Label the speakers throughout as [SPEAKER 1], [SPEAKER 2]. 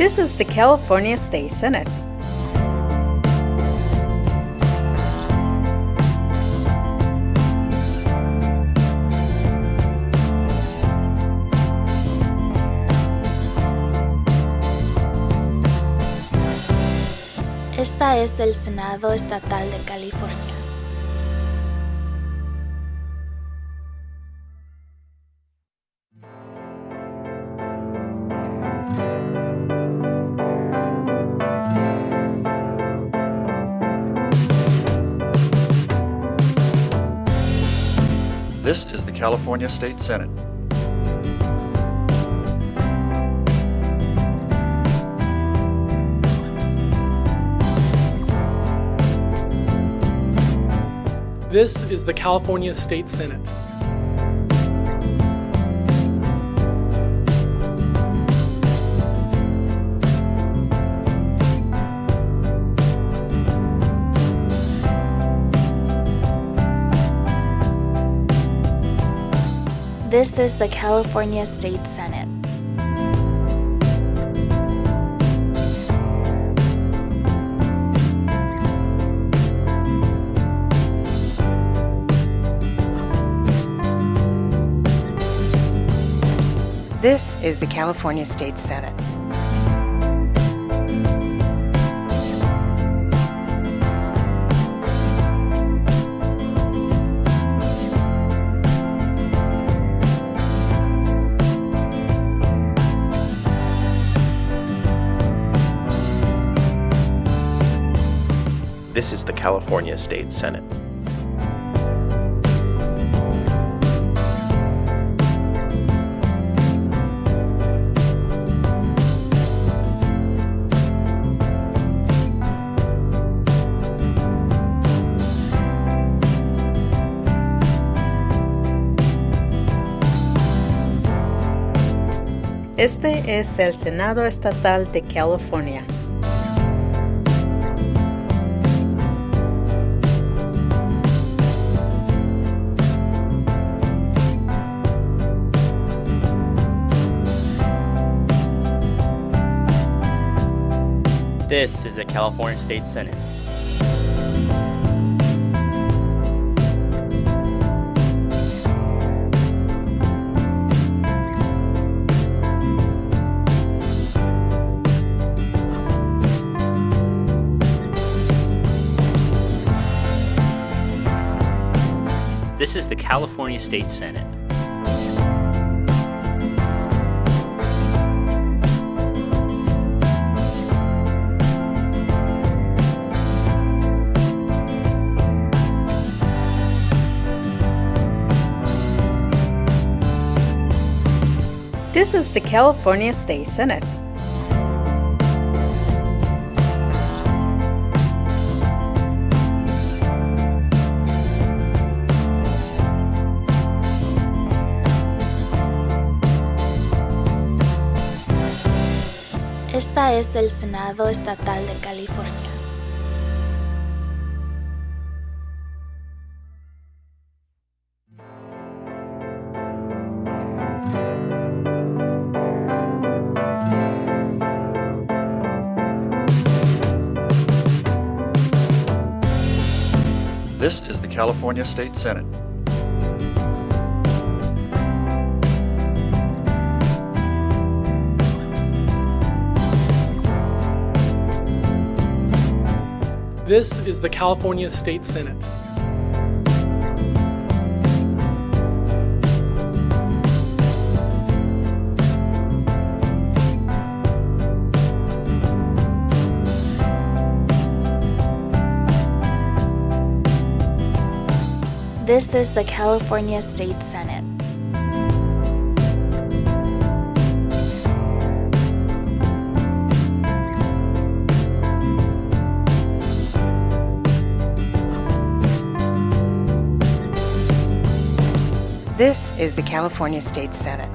[SPEAKER 1] This is the California State Senate.
[SPEAKER 2] Esta es del Senado Estatal de California.
[SPEAKER 3] This is the California State Senate.
[SPEAKER 4] This is the California State Senate.
[SPEAKER 2] This is the California State Senate.
[SPEAKER 5] This is the California State Senate.
[SPEAKER 6] This is the California State Senate.
[SPEAKER 1] Este es el Senado Estatal de California.
[SPEAKER 7] This is the California State Senate. This is the California State Senate.
[SPEAKER 1] This is the California State Senate.
[SPEAKER 2] Esta es del Senado Estatal de California.
[SPEAKER 3] This is the California State Senate.
[SPEAKER 4] This is the California State Senate.
[SPEAKER 2] This is the California State Senate.
[SPEAKER 5] This is the California State Senate.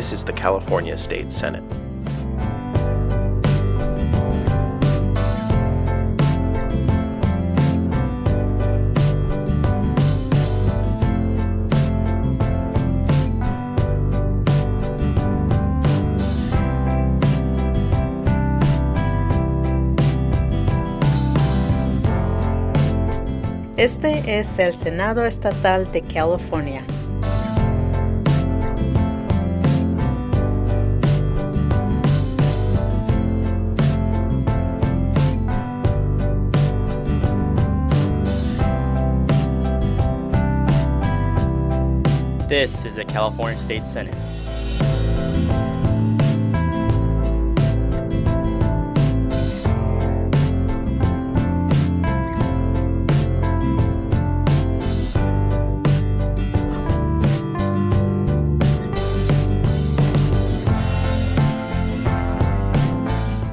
[SPEAKER 6] This is the California State Senate.
[SPEAKER 1] Este es el Senado Estatal de California.
[SPEAKER 7] This is the California State Senate.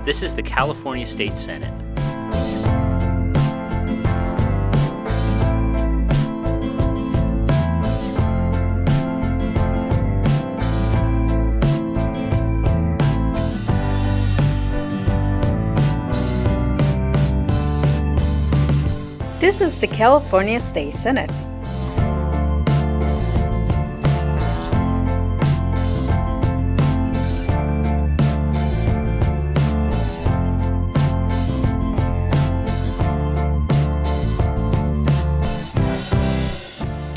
[SPEAKER 7] This is the California State Senate.
[SPEAKER 1] This is the California State Senate.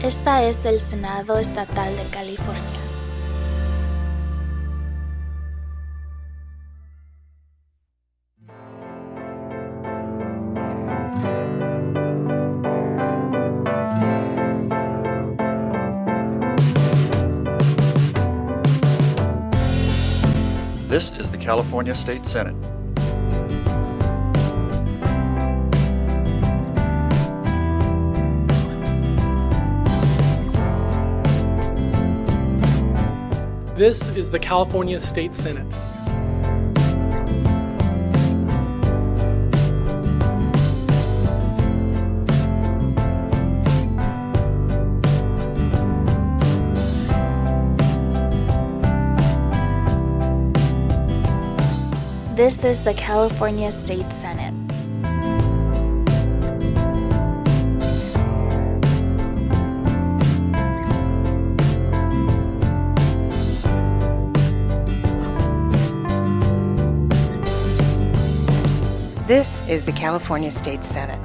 [SPEAKER 2] Esta es el Senado Estatal de California.
[SPEAKER 3] This is the California State Senate.
[SPEAKER 4] This is the California State Senate.
[SPEAKER 2] This is the California State Senate.
[SPEAKER 5] This is the California State Senate.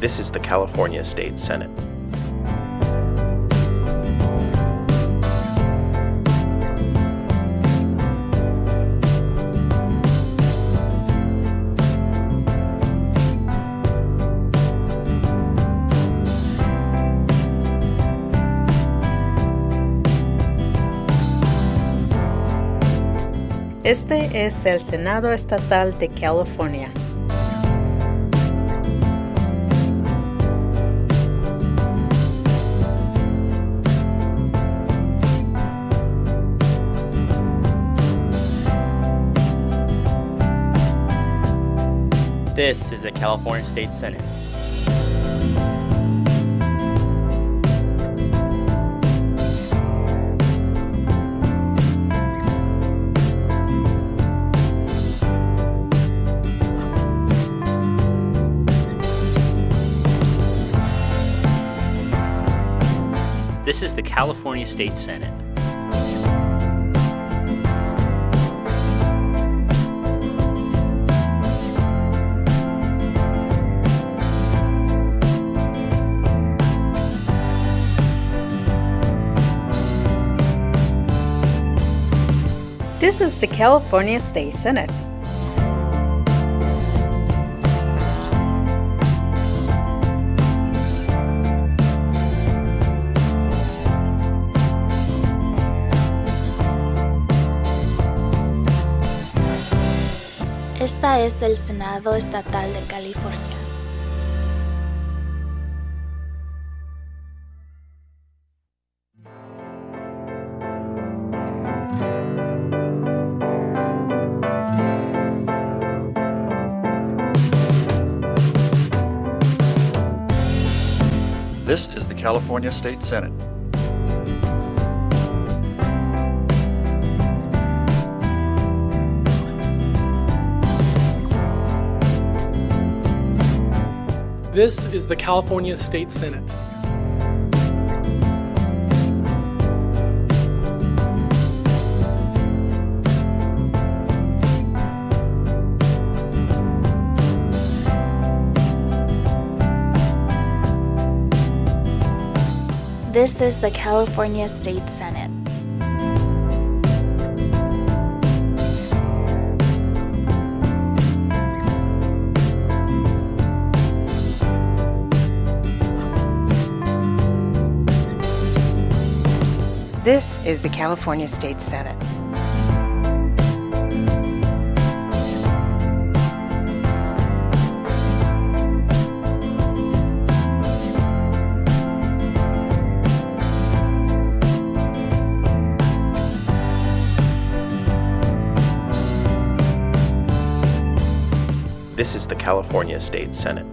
[SPEAKER 6] This is the California State Senate.
[SPEAKER 1] Este es el Senado Estatal de California.
[SPEAKER 7] This is the California State Senate. This is the California State Senate.
[SPEAKER 1] This is the California State Senate.
[SPEAKER 2] Esta es el Senado Estatal de California.
[SPEAKER 3] This is the California State Senate.
[SPEAKER 4] This is the California State Senate.
[SPEAKER 2] This is the California State Senate.
[SPEAKER 5] This is the California State Senate.
[SPEAKER 6] This is the California State Senate.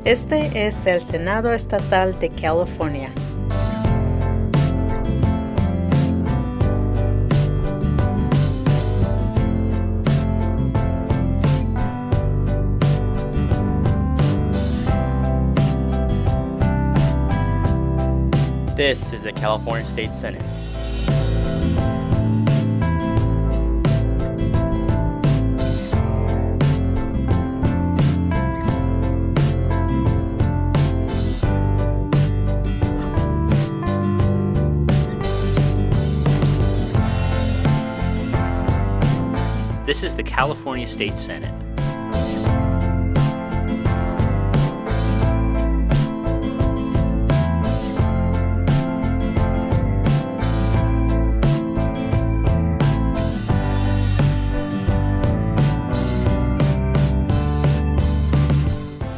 [SPEAKER 1] Este es el Senado Estatal de California.
[SPEAKER 7] This is the California State Senate. This is the California State Senate.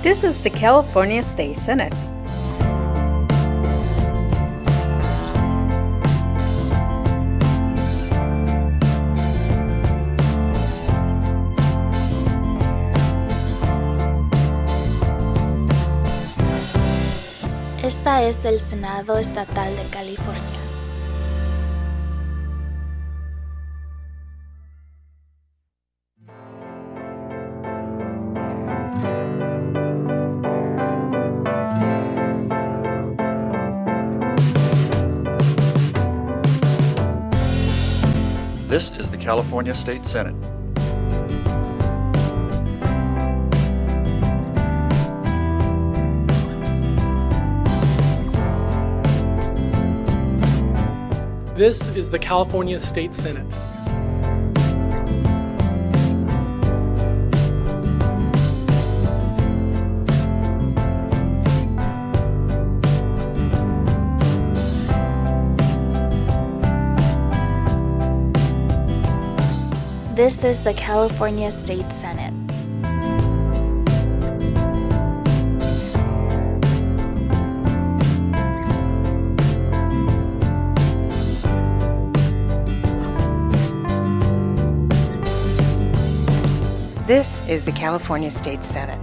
[SPEAKER 1] This is the California State Senate.
[SPEAKER 2] Esta es el Senado Estatal de California.
[SPEAKER 3] This is the California State Senate.
[SPEAKER 4] This is the California State Senate.
[SPEAKER 2] This is the California State Senate.
[SPEAKER 5] This is the California State Senate.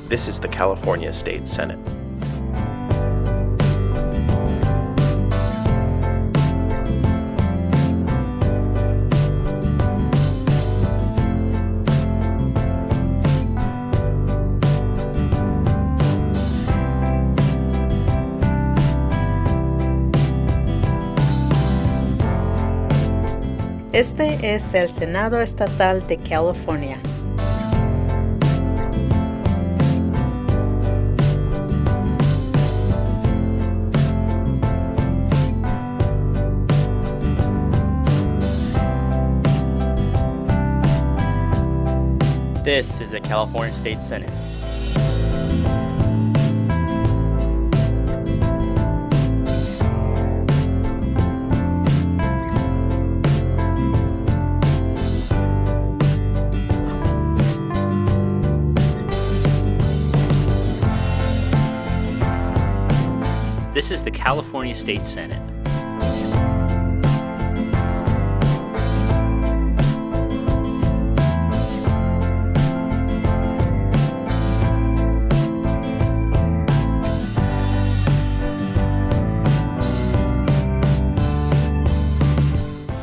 [SPEAKER 6] This is the California State Senate.
[SPEAKER 1] Este es el Senado Estatal de California.
[SPEAKER 8] This is the California State Senate.
[SPEAKER 7] This is the California State Senate.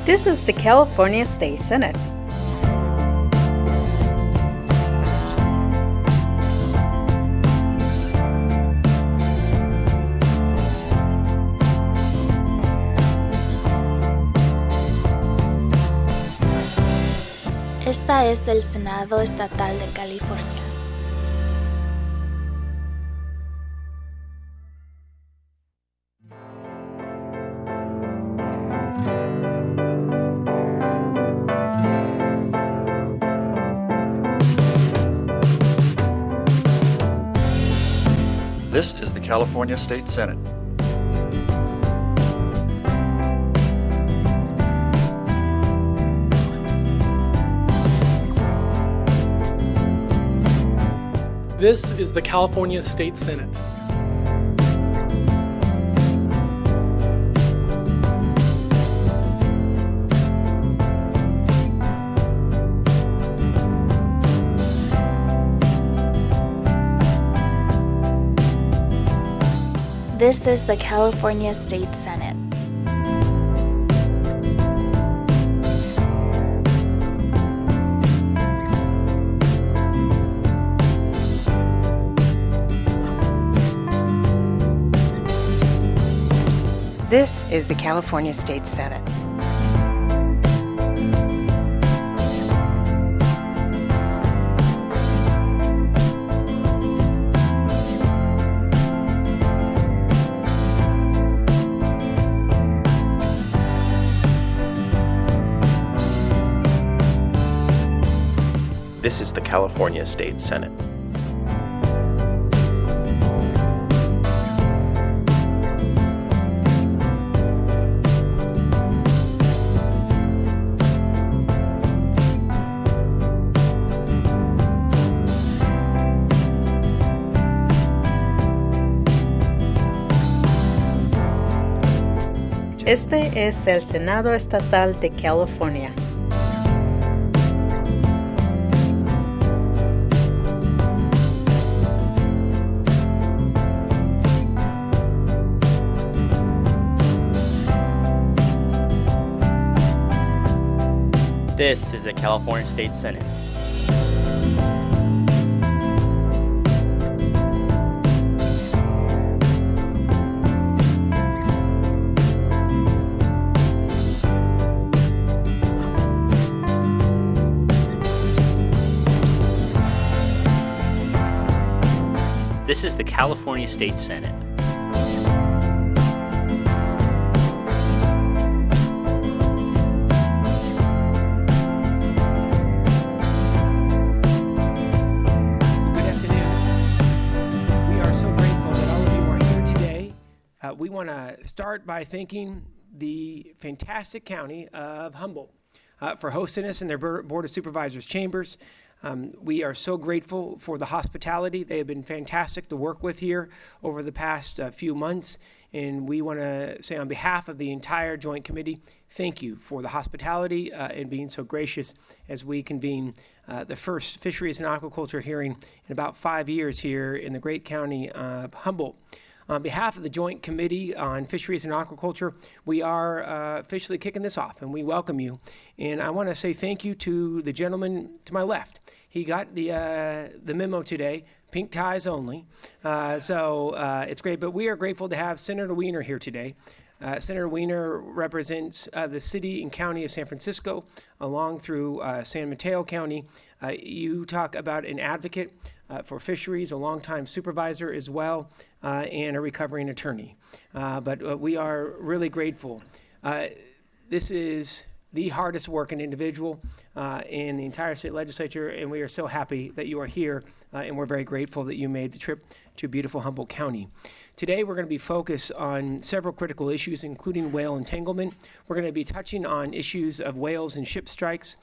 [SPEAKER 1] This is the California State Senate.
[SPEAKER 2] Esta es el Senado Estatal de California.
[SPEAKER 3] This is the California State Senate.
[SPEAKER 4] This is the California State Senate.
[SPEAKER 2] This is the California State Senate.
[SPEAKER 5] This is the California State Senate.
[SPEAKER 6] This is the California State Senate.
[SPEAKER 1] Este es el Senado Estatal de California.
[SPEAKER 8] This is the California State Senate.
[SPEAKER 7] This is the California State Senate.
[SPEAKER 9] We want to start by thanking the fantastic county of Humboldt for hosting us in their Board of Supervisors chambers. We are so grateful for the hospitality. They have been fantastic to work with here over the past few months. And we want to say on behalf of the entire Joint Committee, thank you for the hospitality and being so gracious as we convene the first Fisheries and Aquaculture hearing in about 5 years here in the great county of Humboldt. On behalf of the Joint Committee on Fisheries and Aquaculture, we are officially kicking this off, and we welcome you. And I want to say thank you to the gentleman to my left. He got the memo today, pink ties only, so it's great. But we are grateful to have Senator Wiener here today. Senator Wiener represents the city and county of San Francisco, along through San Mateo County. You talk about an advocate for fisheries, a longtime supervisor as well, and a recovering attorney. But we are really grateful. This is the hardest working individual in the entire state legislature, and we are so happy that you are here, and we're very grateful that you made the trip to beautiful Humboldt County. Today, we're going to be focused on several critical issues, including whale entanglement. We're going to be touching on issues of whales and ship strikes,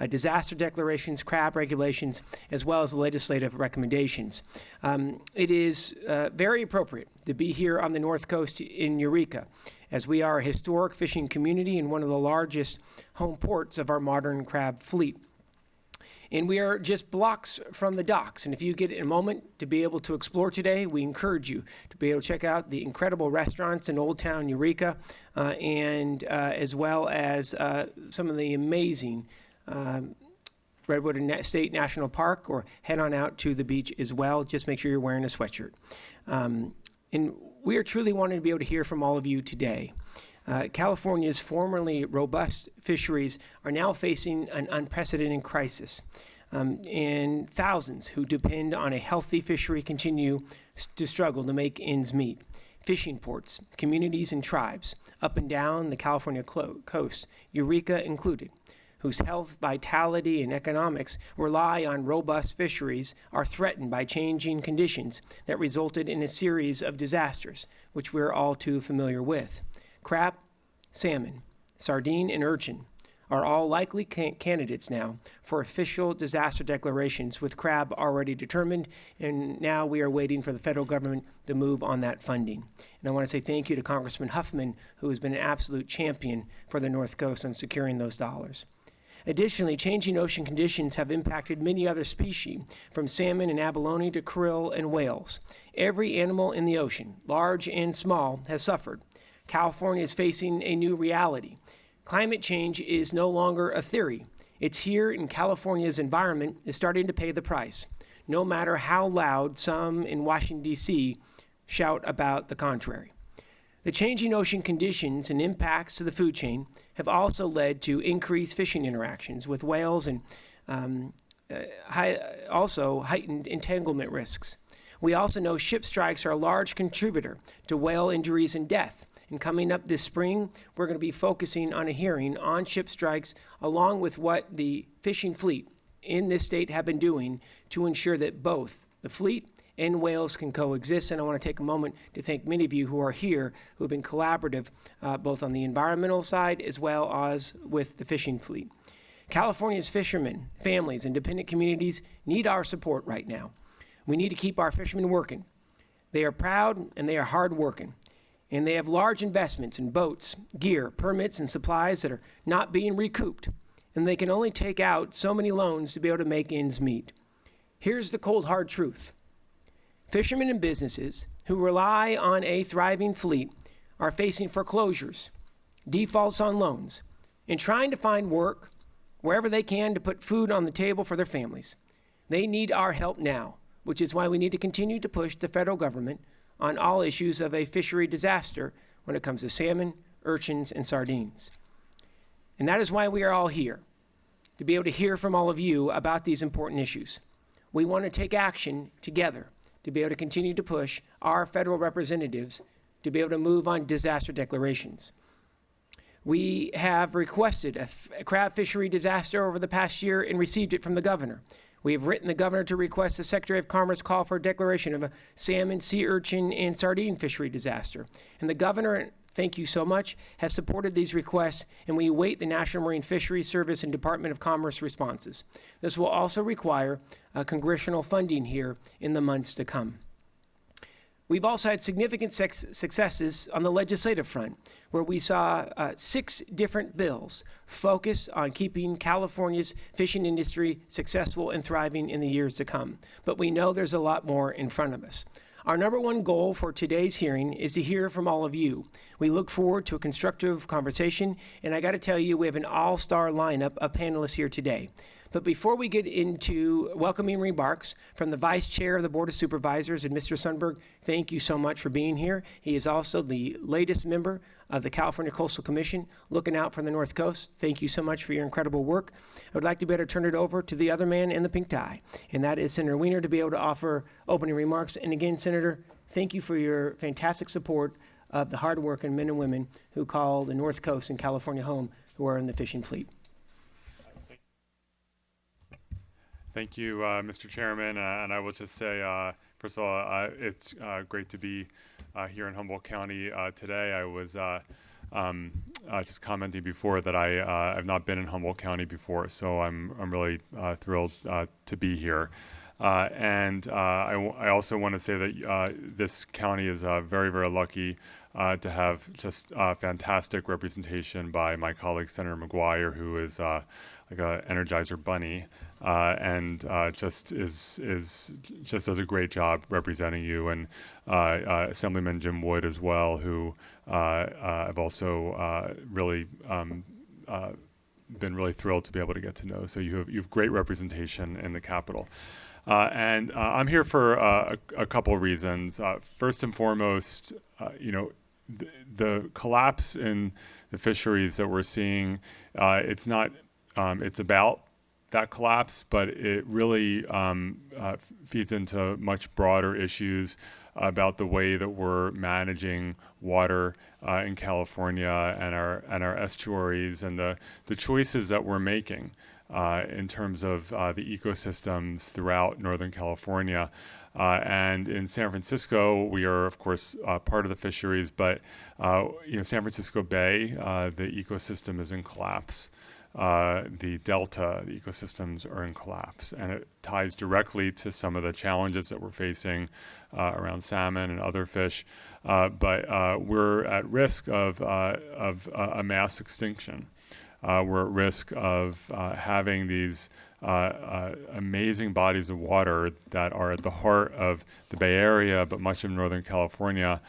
[SPEAKER 9] disaster declarations, crab regulations, as well as legislative recommendations. It is very appropriate to be here on the North Coast in Eureka, as we are a historic fishing community and one of the largest home ports of our modern crab fleet. And we are just blocks from the docks. And if you get a moment to be able to explore today, we encourage you to be able to check out the incredible restaurants in Old Town Eureka, and as well as some of the amazing Redwood State National Park, or head on out to the beach as well. Just make sure you're wearing a sweatshirt. And we are truly wanting to be able to hear from all of you today. California's formerly robust fisheries are now facing an unprecedented crisis, and thousands who depend on a healthy fishery continue to struggle to make ends meet. Fishing ports, communities, and tribes up and down the California coast, Eureka included, whose health, vitality, and economics rely on robust fisheries, are threatened by changing conditions that resulted in a series of disasters, which we're all too familiar with. Crab, salmon, sardine, and urchin are all likely candidates now for official disaster declarations, with crab already determined, and now we are waiting for the federal government to move on that funding. And I want to say thank you to Congressman Huffman, who has been an absolute champion for the North Coast on securing those dollars. Additionally, changing ocean conditions have impacted many other species, from salmon and abalone to krill and whales. Every animal in the ocean, large and small, has suffered. California is facing a new reality. Climate change is no longer a theory. It's here, and California's environment is starting to pay the price, no matter how loud some in Washington, D.C. shout about the contrary. The changing ocean conditions and impacts to the food chain have also led to increased fishing interactions with whales, and also heightened entanglement risks. We also know ship strikes are a large contributor to whale injuries and death. And coming up this spring, we're going to be focusing on a hearing on ship strikes, along with what the fishing fleet in this state have been doing to ensure that both the fleet and whales can coexist. And I want to take a moment to thank many of you who are here who have been collaborative, both on the environmental side as well as with the fishing fleet. California's fishermen, families, and dependent communities need our support right now. We need to keep our fishermen working. They are proud and they are hard working. And they have large investments in boats, gear, permits, and supplies that are not being recouped. And they can only take out so many loans to be able to make ends meet. Here's the cold, hard truth. Fishermen and businesses who rely on a thriving fleet are facing foreclosures, defaults on loans, and trying to find work wherever they can to put food on the table for their families. They need our help now, which is why we need to continue to push the federal government on all issues of a fishery disaster when it comes to salmon, urchins, and sardines. And that is why we are all here, to be able to hear from all of you about these important issues. We want to take action together to be able to continue to push our federal representatives to be able to move on disaster declarations. We have requested a crab fishery disaster over the past year and received it from the governor. We have written the governor to request the Secretary of Commerce call for a declaration of a salmon, sea urchin, and sardine fishery disaster. And the governor, thank you so much, has supported these requests, and we await the National Marine Fisheries Service and Department of Commerce responses. This will also require congressional funding here in the months to come. We've also had significant successes on the legislative front, where we saw 6 different bills focus on keeping California's fishing industry successful and thriving in the years to come. But we know there's a lot more in front of us. Our number one goal for today's hearing is to hear from all of you. We look forward to a constructive conversation, and I got to tell you, we have an all-star lineup of panelists here today. But before we get into welcoming remarks from the Vice Chair of the Board of Supervisors, and Mr. Sundberg, thank you so much for being here. He is also the latest member of the California Coastal Commission, looking out for the North Coast. Thank you so much for your incredible work. I would like to better turn it over to the other man in the pink tie, and that is Senator Wiener, to be able to offer opening remarks. And again, Senator, thank you for your fantastic support of the hard-working men and women who call the North Coast and California home who are in the fishing fleet.
[SPEAKER 10] Thank you, Mr. Chairman, and I will just say, first of all, it's great to be here in Humboldt County today. I was just commenting before that I have not been in Humboldt County before, so I'm really thrilled to be here. I also want to say that this county is very, very lucky to have just fantastic representation by my colleague Senator McGuire, who is like an Energizer bunny, and just does a great job representing you, and Assemblyman Jim Wood as well, who I've also really been really thrilled to be able to get to know. So you have great representation in the Capitol. And I'm here for a couple of reasons. First and foremost, the collapse in the fisheries that we're seeing, it's not, it's about that collapse, but it really feeds into much broader issues about the way that we're managing water in California and our estuaries, and the choices that we're making in terms of the ecosystems throughout Northern California. And in San Francisco, we are, of course, part of the fisheries, but San Francisco Bay, the ecosystem is in collapse. The delta, the ecosystems are in collapse, and it ties directly to some of the challenges that we're facing around salmon and other fish. But we're at risk of a mass extinction. We're at risk of having these amazing bodies of water that are at the heart of the Bay Area, but much of Northern California,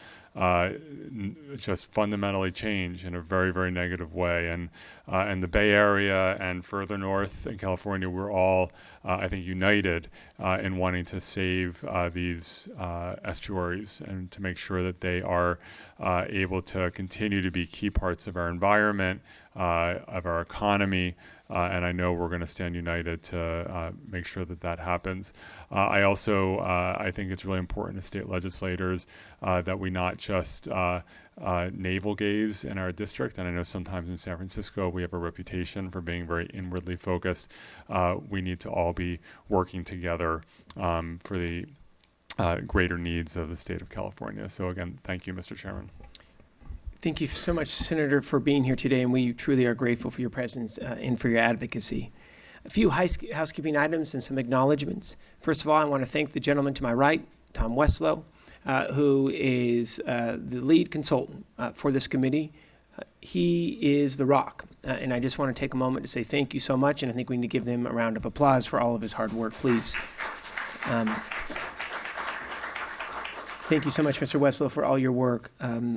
[SPEAKER 10] just fundamentally change in a very, very negative way. And the Bay Area and further north in California, we're all, I think, united in wanting to save these estuaries and to make sure that they are able to continue to be key parts of our environment, of our economy, and I know we're going to stand united to make sure that that happens. I also, I think it's really important as state legislators that we not just navel gaze in our district, and I know sometimes in San Francisco we have a reputation for being very inwardly focused. We need to all be working together for the greater needs of the state of California. So again, thank you, Mr. Chairman.
[SPEAKER 9] Thank you so much, Senator, for being here today, and we truly are grateful for your presence and for your advocacy. A few housekeeping items and some acknowledgments. First of all, I want to thank the gentleman to my right, Tom Westlow, who is the lead consultant for this committee. He is the rock, and I just want to take a moment to say thank you so much, and I think we need to give them a round of applause for all of his hard work, please. Thank you so much, Mr. Westlow, for all your work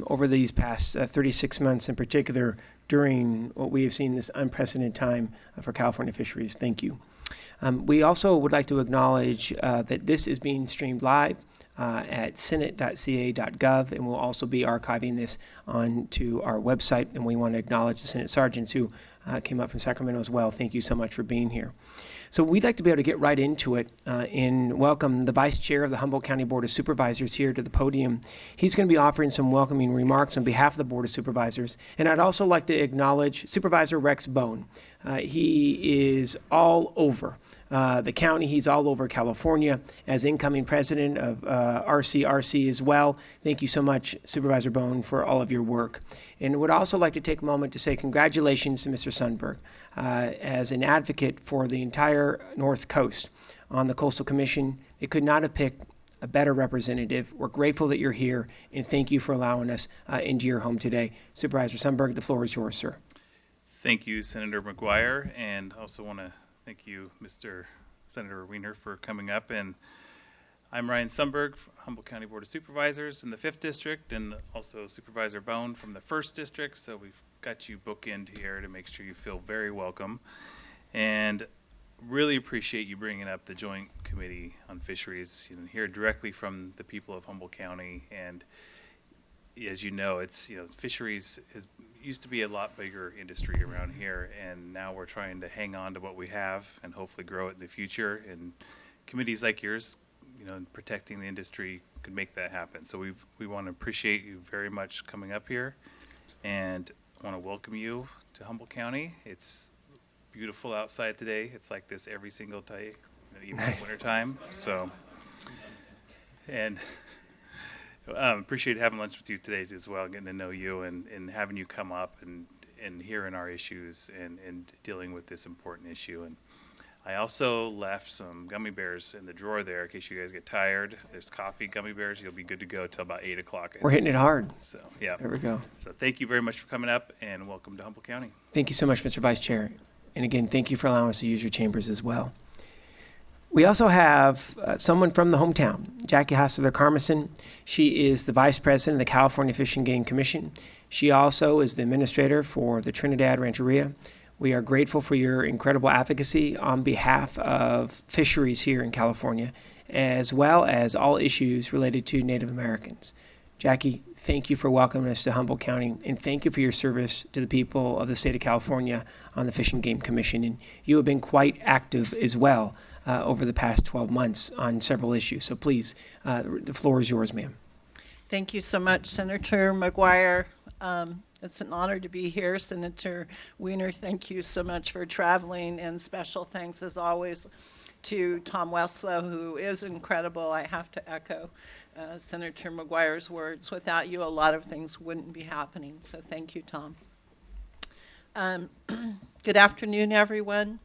[SPEAKER 9] over these past 36 months, in particular during what we have seen this unprecedented time for California fisheries. Thank you. We also would like to acknowledge that this is being streamed live at senate.ca.gov, and we'll also be archiving this onto our website, and we want to acknowledge the Senate sergeants who came up from Sacramento as well. Thank you so much for being here. So we'd like to be able to get right into it and welcome the Vice Chair of the Humboldt County Board of Supervisors here to the podium. He's going to be offering some welcoming remarks on behalf of the Board of Supervisors. And I'd also like to acknowledge Supervisor Rex Bone. He is all over the county. He's all over California as incoming president of RCRC as well. Thank you so much, Supervisor Bone, for all of your work. And would also like to take a moment to say congratulations to Mr. Sundberg as an advocate for the entire North Coast on the Coastal Commission. They could not have picked a better representative. We're grateful that you're here, and thank you for allowing us into your home today. Supervisor Sundberg, the floor is yours, sir.
[SPEAKER 11] Thank you, Senator McGuire, and also want to thank you, Mr. Senator Wiener, for coming up. And I'm Ryan Sundberg, Humboldt County Board of Supervisors in the 5th District, and also Supervisor Bone from the 1st District. So we've got you bookend here to make sure you feel very welcome. And really appreciate you bringing up the Joint Committee on Fisheries, hear directly from the people of Humboldt County. And as you know, it's, fisheries used to be a lot bigger industry around here, and now we're trying to hang on to what we have and hopefully grow it in the future. And committees like yours, protecting the industry could make that happen. So we want to appreciate you very much coming up here, and I want to welcome you to Humboldt County. It's beautiful outside today. It's like this every single day, even in winter time. So, and appreciate having lunch with you today as well, getting to know you and having you come up and hearing our issues and dealing with this important issue. And I also left some gummy bears in the drawer there in case you guys get tired. There's coffee, gummy bears. You'll be good to go till about 8 o'clock.
[SPEAKER 9] We're hitting it hard.
[SPEAKER 11] So, yeah.
[SPEAKER 9] There we go.
[SPEAKER 11] So thank you very much for coming up, and welcome to Humboldt County.
[SPEAKER 9] Thank you so much, Mr. Vice Chair. And again, thank you for allowing us to use your chambers as well. We also have someone from the hometown, Jackie Hassler-Carmison. She is the Vice President of the California Fish and Game Commission. She also is the Administrator for the Trinidad Rancheria. We are grateful for your incredible advocacy on behalf of fisheries here in California, as well as all issues related to Native Americans. Jackie, thank you for welcoming us to Humboldt County, and thank you for your service to the people of the state of California on the Fish and Game Commission. And you have been quite active as well over the past 12 months on several issues. So please, the floor is yours, ma'am.
[SPEAKER 12] Thank you so much, Senator McGuire. It's an honor to be here. Senator Wiener, thank you so much for traveling, and special thanks as always to Tom Westlow, who is incredible. I have to echo Senator McGuire's words. Without you, a lot of things wouldn't be happening, so thank you, Tom. Good afternoon, everyone.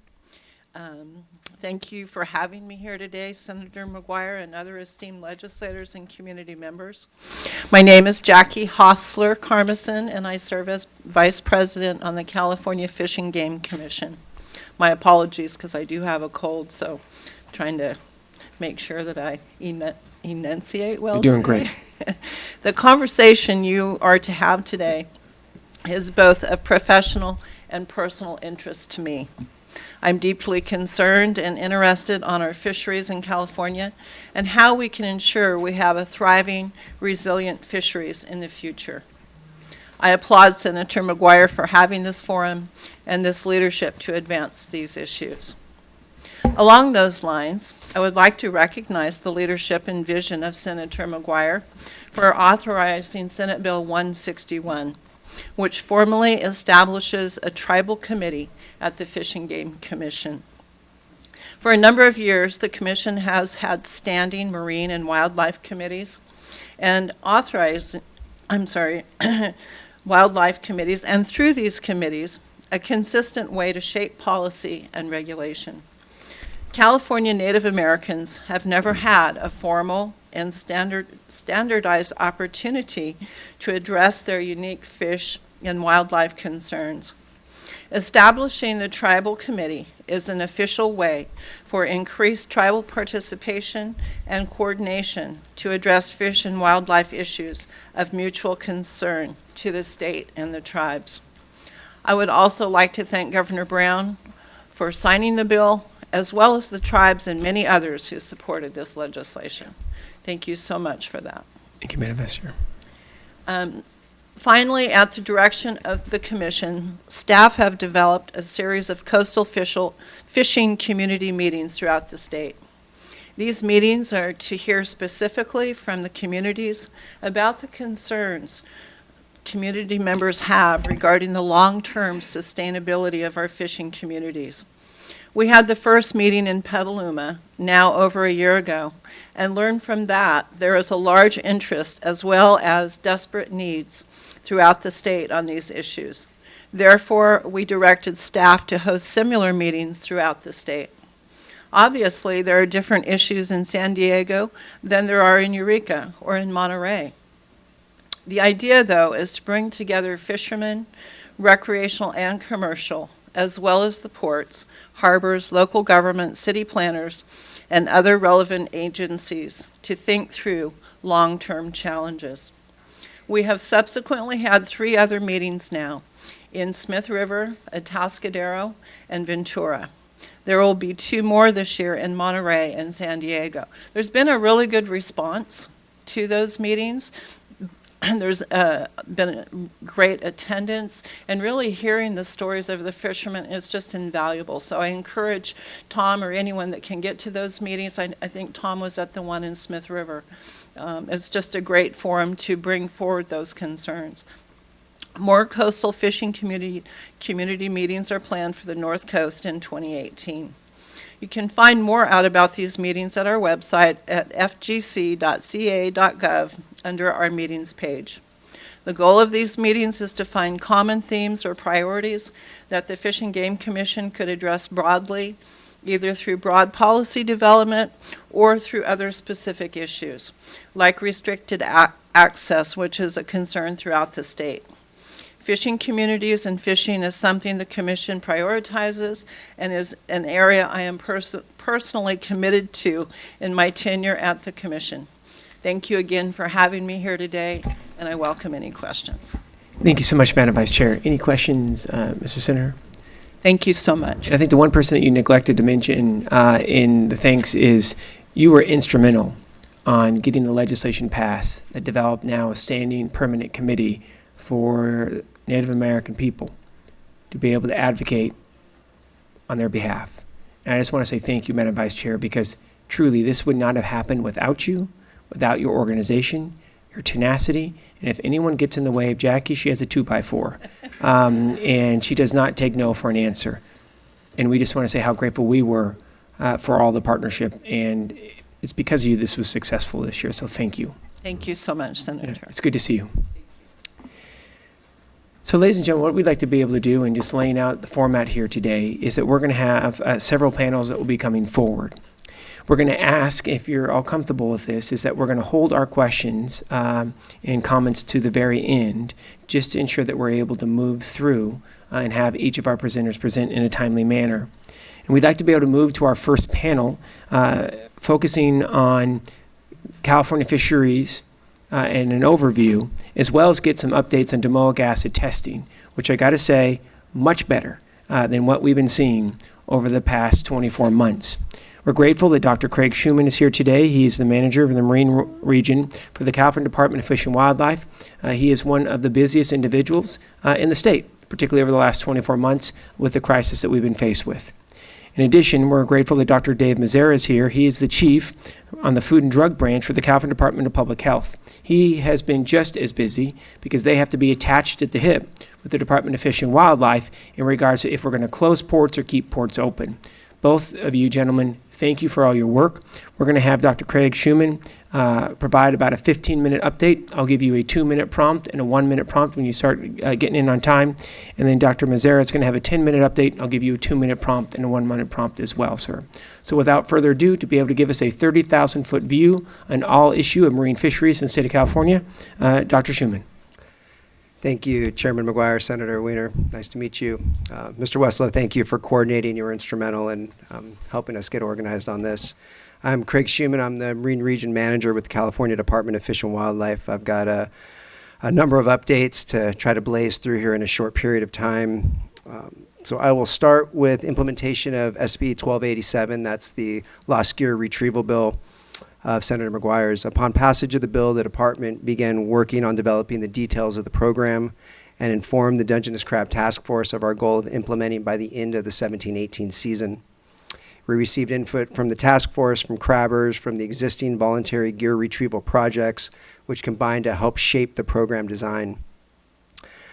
[SPEAKER 12] Thank you for having me here today, Senator McGuire and other esteemed legislators and community members. My name is Jackie Hassler-Carmison, and I serve as Vice President on the California Fish and Game Commission. My apologies, because I do have a cold, so I'm trying to make sure that I enunciate well.
[SPEAKER 9] You're doing great.
[SPEAKER 12] The conversation you are to have today is both of professional and personal interest to me. I'm deeply concerned and interested on our fisheries in California and how we can ensure we have a thriving, resilient fisheries in the future. I applaud Senator McGuire for having this forum and this leadership to advance these issues. Along those lines, I would like to recognize the leadership and vision of Senator McGuire for authorizing Senate Bill 161, which formally establishes a tribal committee at the Fish and Game Commission. For a number of years, the Commission has had standing marine and wildlife committees and wildlife committees, and through these committees, a consistent way to shape policy and regulation. California Native Americans have never had a formal and standardized opportunity to address their unique fish and wildlife concerns. Establishing the Tribal Committee is an official way for increased tribal participation and coordination to address fish and wildlife issues of mutual concern to the state and the tribes. I would also like to thank Governor Brown for signing the bill, as well as the tribes and many others who supported this legislation. Thank you so much for that.
[SPEAKER 9] Thank you, Madam Vice Chair.
[SPEAKER 12] Finally, at the direction of the Commission, staff have developed a series of coastal fishing community meetings throughout the state. These meetings are to hear specifically from the communities about the concerns community members have regarding the long-term sustainability of our fishing communities. We had the first meeting in Petaluma now over a year ago, and learned from that there is a large interest as well as desperate needs throughout the state on these issues. Therefore, we directed staff to host similar meetings throughout the state. Obviously, there are different issues in San Diego than there are in Eureka or in Monterey. The idea, though, is to bring together fishermen, recreational and commercial, as well as the ports, harbors, local government, city planners, and other relevant agencies to think through long-term challenges. We have subsequently had 3 other meetings now in Smith River, Atascadero, and Ventura. There will be 2 more this year in Monterey and San Diego. There's been a really good response to those meetings. There's been great attendance, and really hearing the stories of the fishermen is just invaluable. So I encourage Tom or anyone that can get to those meetings. I think Tom was at the one in Smith River. It's just a great forum to bring forward those concerns. More coastal fishing community meetings are planned for the North Coast in 2018. You can find more out about these meetings at our website at fgc.ca.gov under our meetings page. The goal of these meetings is to find common themes or priorities that the Fish and Game Commission could address broadly, either through broad policy development or through other specific issues, like restricted access, which is a concern throughout the state. Fishing communities and fishing is something the Commission prioritizes and is an area I am personally committed to in my tenure at the Commission. Thank you again for having me here today, and I welcome any questions.
[SPEAKER 9] Thank you so much, Madam Vice Chair. Any questions, Mr. Senator?
[SPEAKER 12] Thank you so much.
[SPEAKER 9] And I think the one person that you neglected to mention in the thanks is you were instrumental on getting the legislation passed that developed now a standing permanent committee for Native American people to be able to advocate on their behalf. And I just want to say thank you, Madam Vice Chair, because truly this would not have happened without you, without your organization, your tenacity. And if anyone gets in the way of Jackie, she has a 2x4. And she does not take no for an answer. And we just want to say how grateful we were for all the partnership. And it's because of you this was successful this year. So thank you.
[SPEAKER 12] Thank you so much, Senator.
[SPEAKER 9] Yeah, it's good to see you. So ladies and gentlemen, what we'd like to be able to do, and just laying out the format here today, is that we're going to have several panels that will be coming forward. We're going to ask, if you're all comfortable with this, is that we're going to hold our questions and comments to the very end, just to ensure that we're able to move through and have each of our presenters present in a timely manner. And we'd like to be able to move to our first panel, focusing on California fisheries and an overview, as well as get some updates on domoic acid testing, which I got to say, much better than what we've been seeing over the past 24 months. We're grateful that Dr. Craig Schumann is here today. He is the manager of the Marine Region for the California Department of Fish and Wildlife. He is one of the busiest individuals in the state, particularly over the last 24 months with the crisis that we've been faced with. In addition, we're grateful that Dr. Dave Mazzara is here. He is the chief on the Food and Drug Branch for the California Department of Public Health. He has been just as busy because they have to be attached at the hip with the Department of Fish and Wildlife in regards to if we're going to close ports or keep ports open. Both of you gentlemen, thank you for all your work. We're going to have Dr. Craig Schumann provide about a 15-minute update. I'll give you a 2-minute prompt and a 1-minute prompt when you start getting in on time. And then Dr. Mazzara is going to have a 10-minute update. I'll give you a 2-minute prompt and a 1-minute prompt as well, sir. So without further ado, to be able to give us a 30,000-foot view on all issue of marine fisheries in the state of California, Dr. Schumann.
[SPEAKER 13] Thank you, Chairman McGuire, Senator Wiener. Nice to meet you. Mr. Westlow, thank you for coordinating. You were instrumental in helping us get organized on this. I'm Craig Schumann. I'm the Marine Region Manager with the California Department of Fish and Wildlife. I've got a number of updates to try to blaze through here in a short period of time. So I will start with implementation of SB 1287. That's the lost gear retrieval bill of Senator McGuire's. Upon passage of the bill, the department began working on developing the details of the program and informed the Dungeness Crab Task Force of our goal of implementing by the end of the 17-18 season. We received input from the task force, from crabbers, from the existing voluntary gear retrieval projects, which combined to help shape the program design.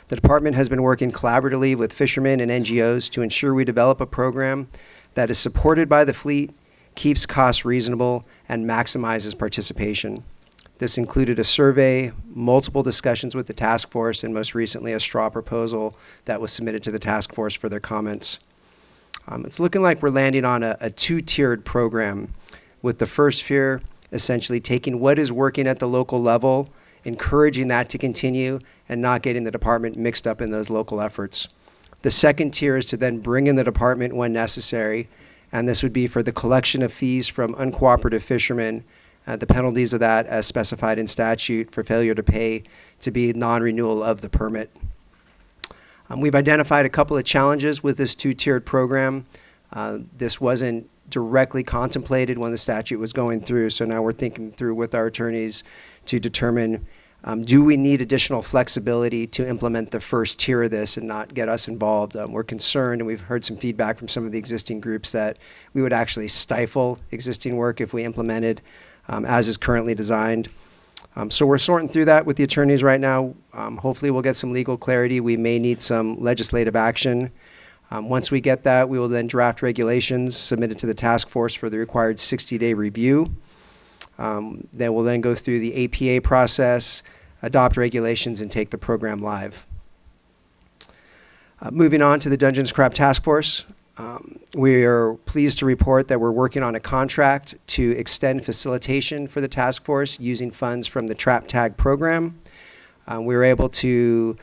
[SPEAKER 13] The department has been working collaboratively with fishermen and NGOs to ensure we develop a program that is supported by the fleet, keeps costs reasonable, and maximizes participation. This included a survey, multiple discussions with the task force, and most recently a straw proposal that was submitted to the task force for their comments. It's looking like we're landing on a two-tiered program, with the first tier essentially taking what is working at the local level, encouraging that to continue, and not getting the department mixed up in those local efforts. The second tier is to then bring in the department when necessary, and this would be for the collection of fees from uncooperative fishermen, the penalties of that as specified in statute for failure to pay to be non-renewal of the permit. We've identified a couple of challenges with this two-tiered program. This wasn't directly contemplated when the statute was going through, so now we're thinking through with our attorneys to determine do we need additional flexibility to implement the first tier of this and not get us involved? We're concerned, and we've heard some feedback from some of the existing groups that we would actually stifle existing work if we implemented as is currently designed. So we're sorting through that with the attorneys right now. Hopefully we'll get some legal clarity. We may need some legislative action. Once we get that, we will then draft regulations submitted to the task force for the required 60-day review. They will then go through the APA process, adopt regulations, and take the program live. Moving on to the Dungeness Crab Task Force, we are pleased to report that we're working on a contract to extend facilitation for the task force using funds from the Trap Tag program. We were able to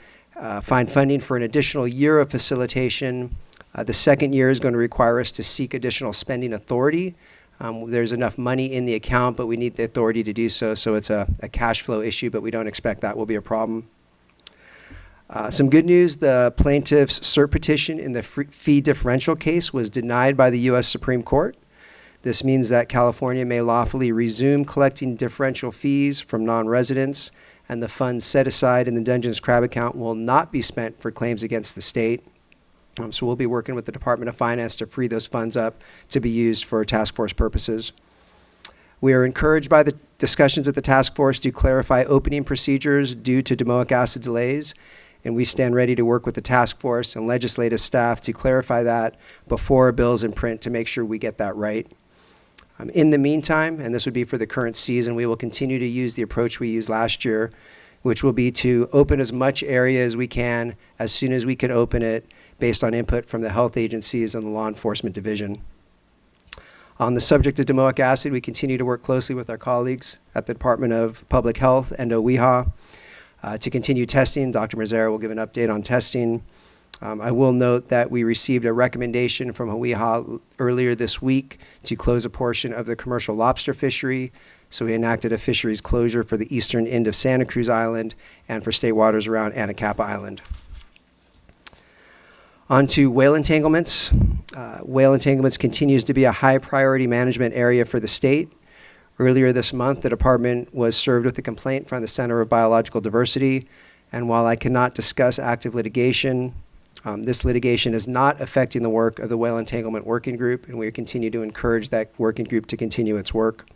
[SPEAKER 13] find funding for an additional year of facilitation. The second year is going to require us to seek additional spending authority. There's enough money in the account, but we need the authority to do so, so it's a cash flow issue, but we don't expect that will be a problem. Some good news, the plaintiff's cert petition in the fee differential case was denied by the U.S. Supreme Court. This means that California may lawfully resume collecting differential fees from non-residents, and the funds set aside in the Dungeness Crab account will not be spent for claims against the state. So we'll be working with the Department of Finance to free those funds up to be used for task force purposes. We are encouraged by the discussions at the task force to clarify opening procedures due to domoic acid delays, and we stand ready to work with the task force and legislative staff to clarify that before a bill is in print to make sure we get that right. In the meantime, and this would be for the current season, we will continue to use the approach we used last year, which will be to open as much area as we can as soon as we can open it based on input from the health agencies and the law enforcement division. On the subject of domoic acid, we continue to work closely with our colleagues at the Department of Public Health and OWIHA to continue testing. Dr. Mazzara will give an update on testing. I will note that we received a recommendation from OWIHA earlier this week to close a portion of the commercial lobster fishery. So we enacted a fisheries closure for the eastern end of Santa Cruz Island and for state waters around Anacapa Island. On to whale entanglements. Whale entanglements continues to be a high priority management area for the state. Earlier this month, the department was served with a complaint from the Center of Biological Diversity, and while I cannot discuss active litigation, this litigation is not affecting the work of the Whale Entanglement Working Group, and we continue to encourage that working group to continue its work.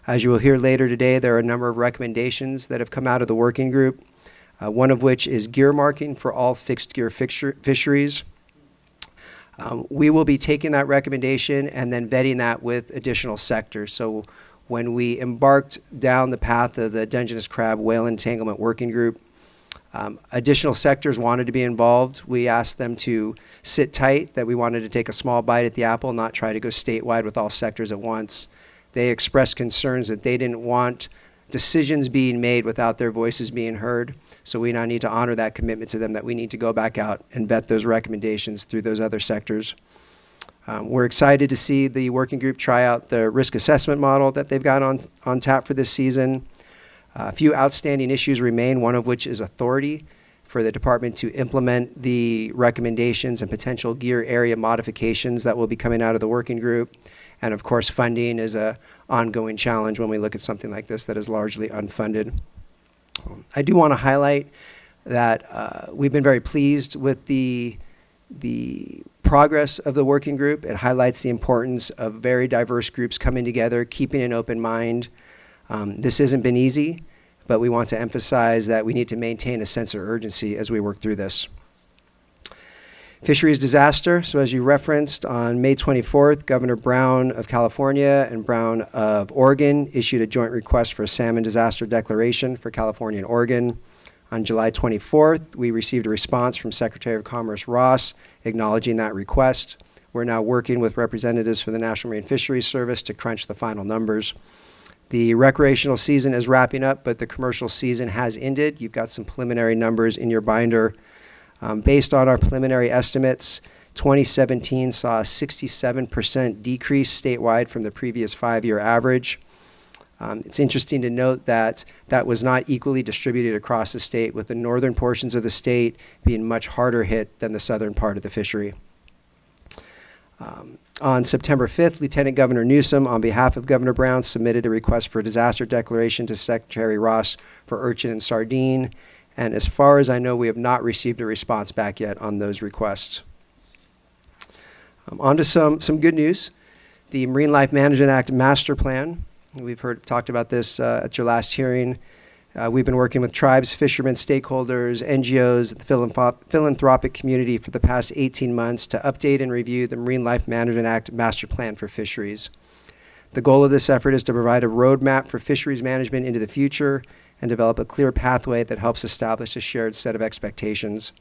[SPEAKER 13] As you will hear later today, there are a number of recommendations that have come out of the working group, one of which is gear marking for all fixed gear fisheries. We will be taking that recommendation and then vetting that with additional sectors. So when we embarked down the path of the Dungeness Crab Whale Entanglement Working Group, additional sectors wanted to be involved. We asked them to sit tight, that we wanted to take a small bite at the apple, not try to go statewide with all sectors at once. They expressed concerns that they didn't want decisions being made without their voices being heard. So we now need to honor that commitment to them, that we need to go back out and vet those recommendations through those other sectors. We're excited to see the working group try out the risk assessment model that they've got on tap for this season. A few outstanding issues remain, one of which is authority for the department to implement the recommendations and potential gear area modifications that will be coming out of the working group. And of course, funding is an ongoing challenge when we look at something like this that is largely unfunded. I do want to highlight that we've been very pleased with the progress of the working group. It highlights the importance of very diverse groups coming together, keeping an open mind. This hasn't been easy, but we want to emphasize that we need to maintain a sense of urgency as we work through this. Fisheries disaster. So as you referenced, on May 24th, Governor Brown of California and Brown of Oregon issued a joint request for a salmon disaster declaration for California and Oregon. On July 24th, we received a response from Secretary of Commerce Ross acknowledging that request. We're now working with representatives from the National Marine Fisheries Service to crunch the final numbers. The recreational season is wrapping up, but the commercial season has ended. You've got some preliminary numbers in your binder. Based on our preliminary estimates, 2017 saw a 67% decrease statewide from the previous 5-year average. It's interesting to note that that was not equally distributed across the state, with the northern portions of the state being much harder hit than the southern part of the fishery. On September 5th, Lieutenant Governor Newsom, on behalf of Governor Brown, submitted a request for a disaster declaration to Secretary Ross for urchin and sardine. And as far as I know, we have not received a response back yet on those requests. On to some good news. The Marine Life Management Act Master Plan We've talked about this at your last hearing. We've been working with tribes, fishermen, stakeholders, NGOs, the philanthropic community for the past 18 months to update and review the Marine Life Management Act Master Plan for Fisheries. The goal of this effort is to provide a roadmap for fisheries management into the future and develop a clear pathway that helps establish a shared set of expectations.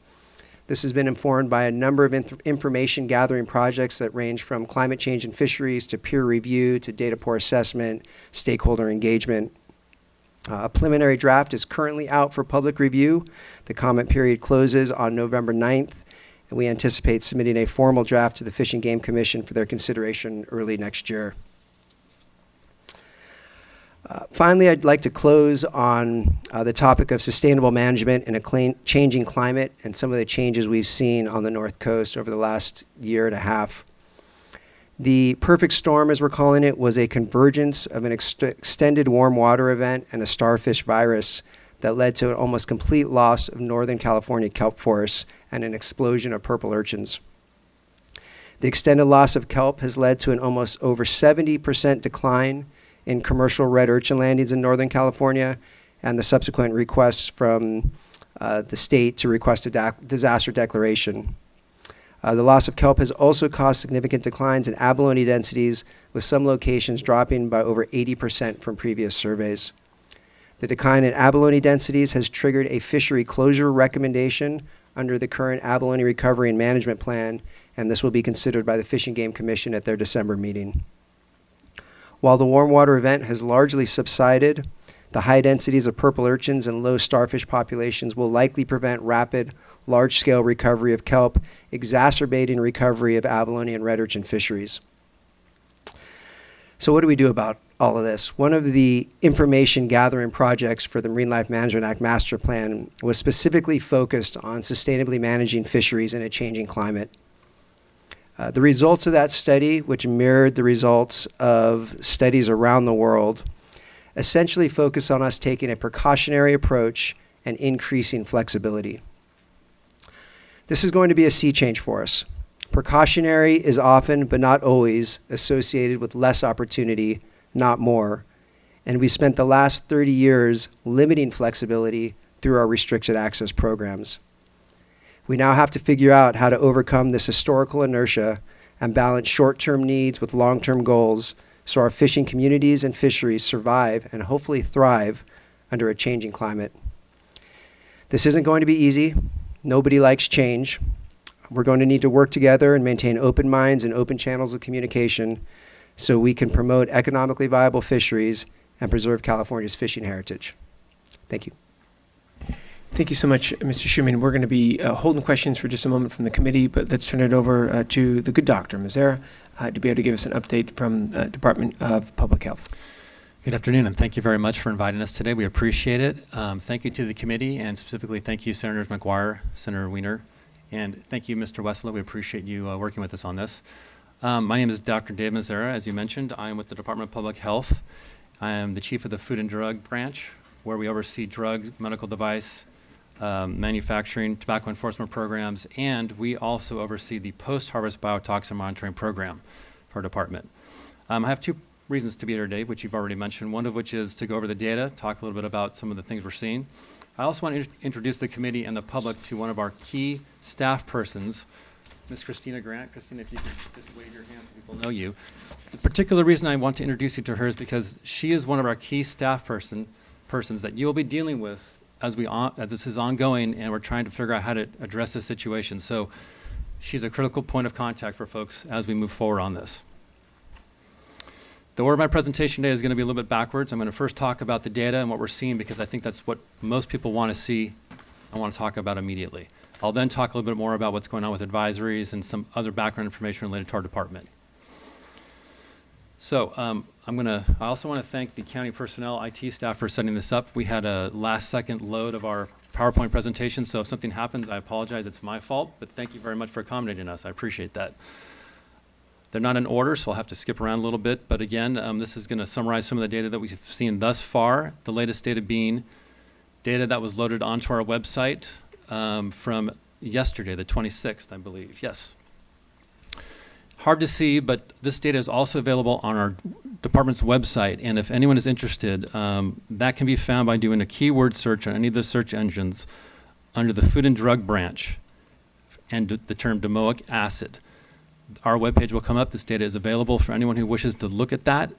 [SPEAKER 13] This has been informed by a number of information gathering projects that range from climate change in fisheries to peer review to data poor assessment, stakeholder engagement. A preliminary draft is currently out for public review. The comment period closes on November 9th, and we anticipate submitting a formal draft to the Fish and Game Commission for their consideration early next year. Finally, I'd like to close on the topic of sustainable management in a changing climate and some of the changes we've seen on the North Coast over the last year and a half. The perfect storm, as we're calling it, was a convergence of an extended warm water event and a starfish virus that led to an almost complete loss of Northern California kelp forests and an explosion of purple urchins. The extended loss of kelp has led to an almost over 70% decline in commercial red urchin landings in Northern California, and the subsequent requests from the state to request a disaster declaration. The loss of kelp has also caused significant declines in abalone densities, with some locations dropping by over 80% from previous surveys. The decline in abalone densities has triggered a fishery closure recommendation under the current Abalone Recovery and Management Plan, and this will be considered by the Fish and Game Commission at their December meeting. While the warm water event has largely subsided, the high densities of purple urchins and low starfish populations will likely prevent rapid, large-scale recovery of kelp, exacerbating recovery of abalone and red urchin fisheries. So what do we do about all of this? One of the information gathering projects for the Marine Life Management Act Master Plan was specifically focused on sustainably managing fisheries in a changing climate. The results of that study, which mirrored the results of studies around the world, essentially focus on us taking a precautionary approach and increasing flexibility. This is going to be a sea change for us. Precautionary is often, but not always, associated with less opportunity, not more. And we spent the last 30 years limiting flexibility through our restricted access programs. We now have to figure out how to overcome this historical inertia and balance short-term needs with long-term goals so our fishing communities and fisheries survive and hopefully thrive under a changing climate. This isn't going to be easy. Nobody likes change. We're going to need to work together and maintain open minds and open channels of communication so we can promote economically viable fisheries and preserve California's fishing heritage. Thank you.
[SPEAKER 9] Thank you so much, Mr. Schumann. We're going to be holding questions for just a moment from the committee, but let's turn it over to the good doctor, Mazzara, to be able to give us an update from Department of Public Health.
[SPEAKER 14] Good afternoon, and thank you very much for inviting us today. We appreciate it. Thank you to the committee, and specifically thank you, Senators McGuire, Senator Wiener, and thank you, Mr. Wessler. We appreciate you working with us on this. My name is Dr. Dave Mazzara. As you mentioned, I am with the Department of Public Health. I am the chief of the Food and Drug Branch, where we oversee drugs, medical device, manufacturing, tobacco enforcement programs, and we also oversee the post-harvest biotoxin monitoring program for our department. I have two reasons to be here today, which you've already mentioned, one of which is to go over the data, talk a little bit about some of the things we're seeing. I also want to introduce the committee and the public to one of our key staff persons, Ms. Christina Grant. Christina, if you could just wave your hand so people know you. The particular reason I want to introduce you to her is because she is one of our key staff persons that you'll be dealing with as this is ongoing, and we're trying to figure out how to address this situation. So she's a critical point of contact for folks as we move forward on this. The order of my presentation today is going to be a little bit backwards. I'm going to first talk about the data and what we're seeing, because I think that's what most people want to see and want to talk about immediately. I'll then talk a little bit more about what's going on with advisories and some other background information related to our department. So I also want to thank the county personnel IT staff for setting this up. We had a last-second load of our PowerPoint presentation, so if something happens, I apologize. It's my fault, but thank you very much for accommodating us. I appreciate that. They're not in order, so I'll have to skip around a little bit. But again, this is going to summarize some of the data that we've seen thus far, the latest data being data that was loaded onto our website from yesterday, the 26th, I believe. Yes. Hard to see, but this data is also available on our department's website, and if anyone is interested, that can be found by doing a keyword search on any of the search engines under the Food and Drug branch and the term domoic acid. Our webpage will come up. This data is available for anyone who wishes to look at that.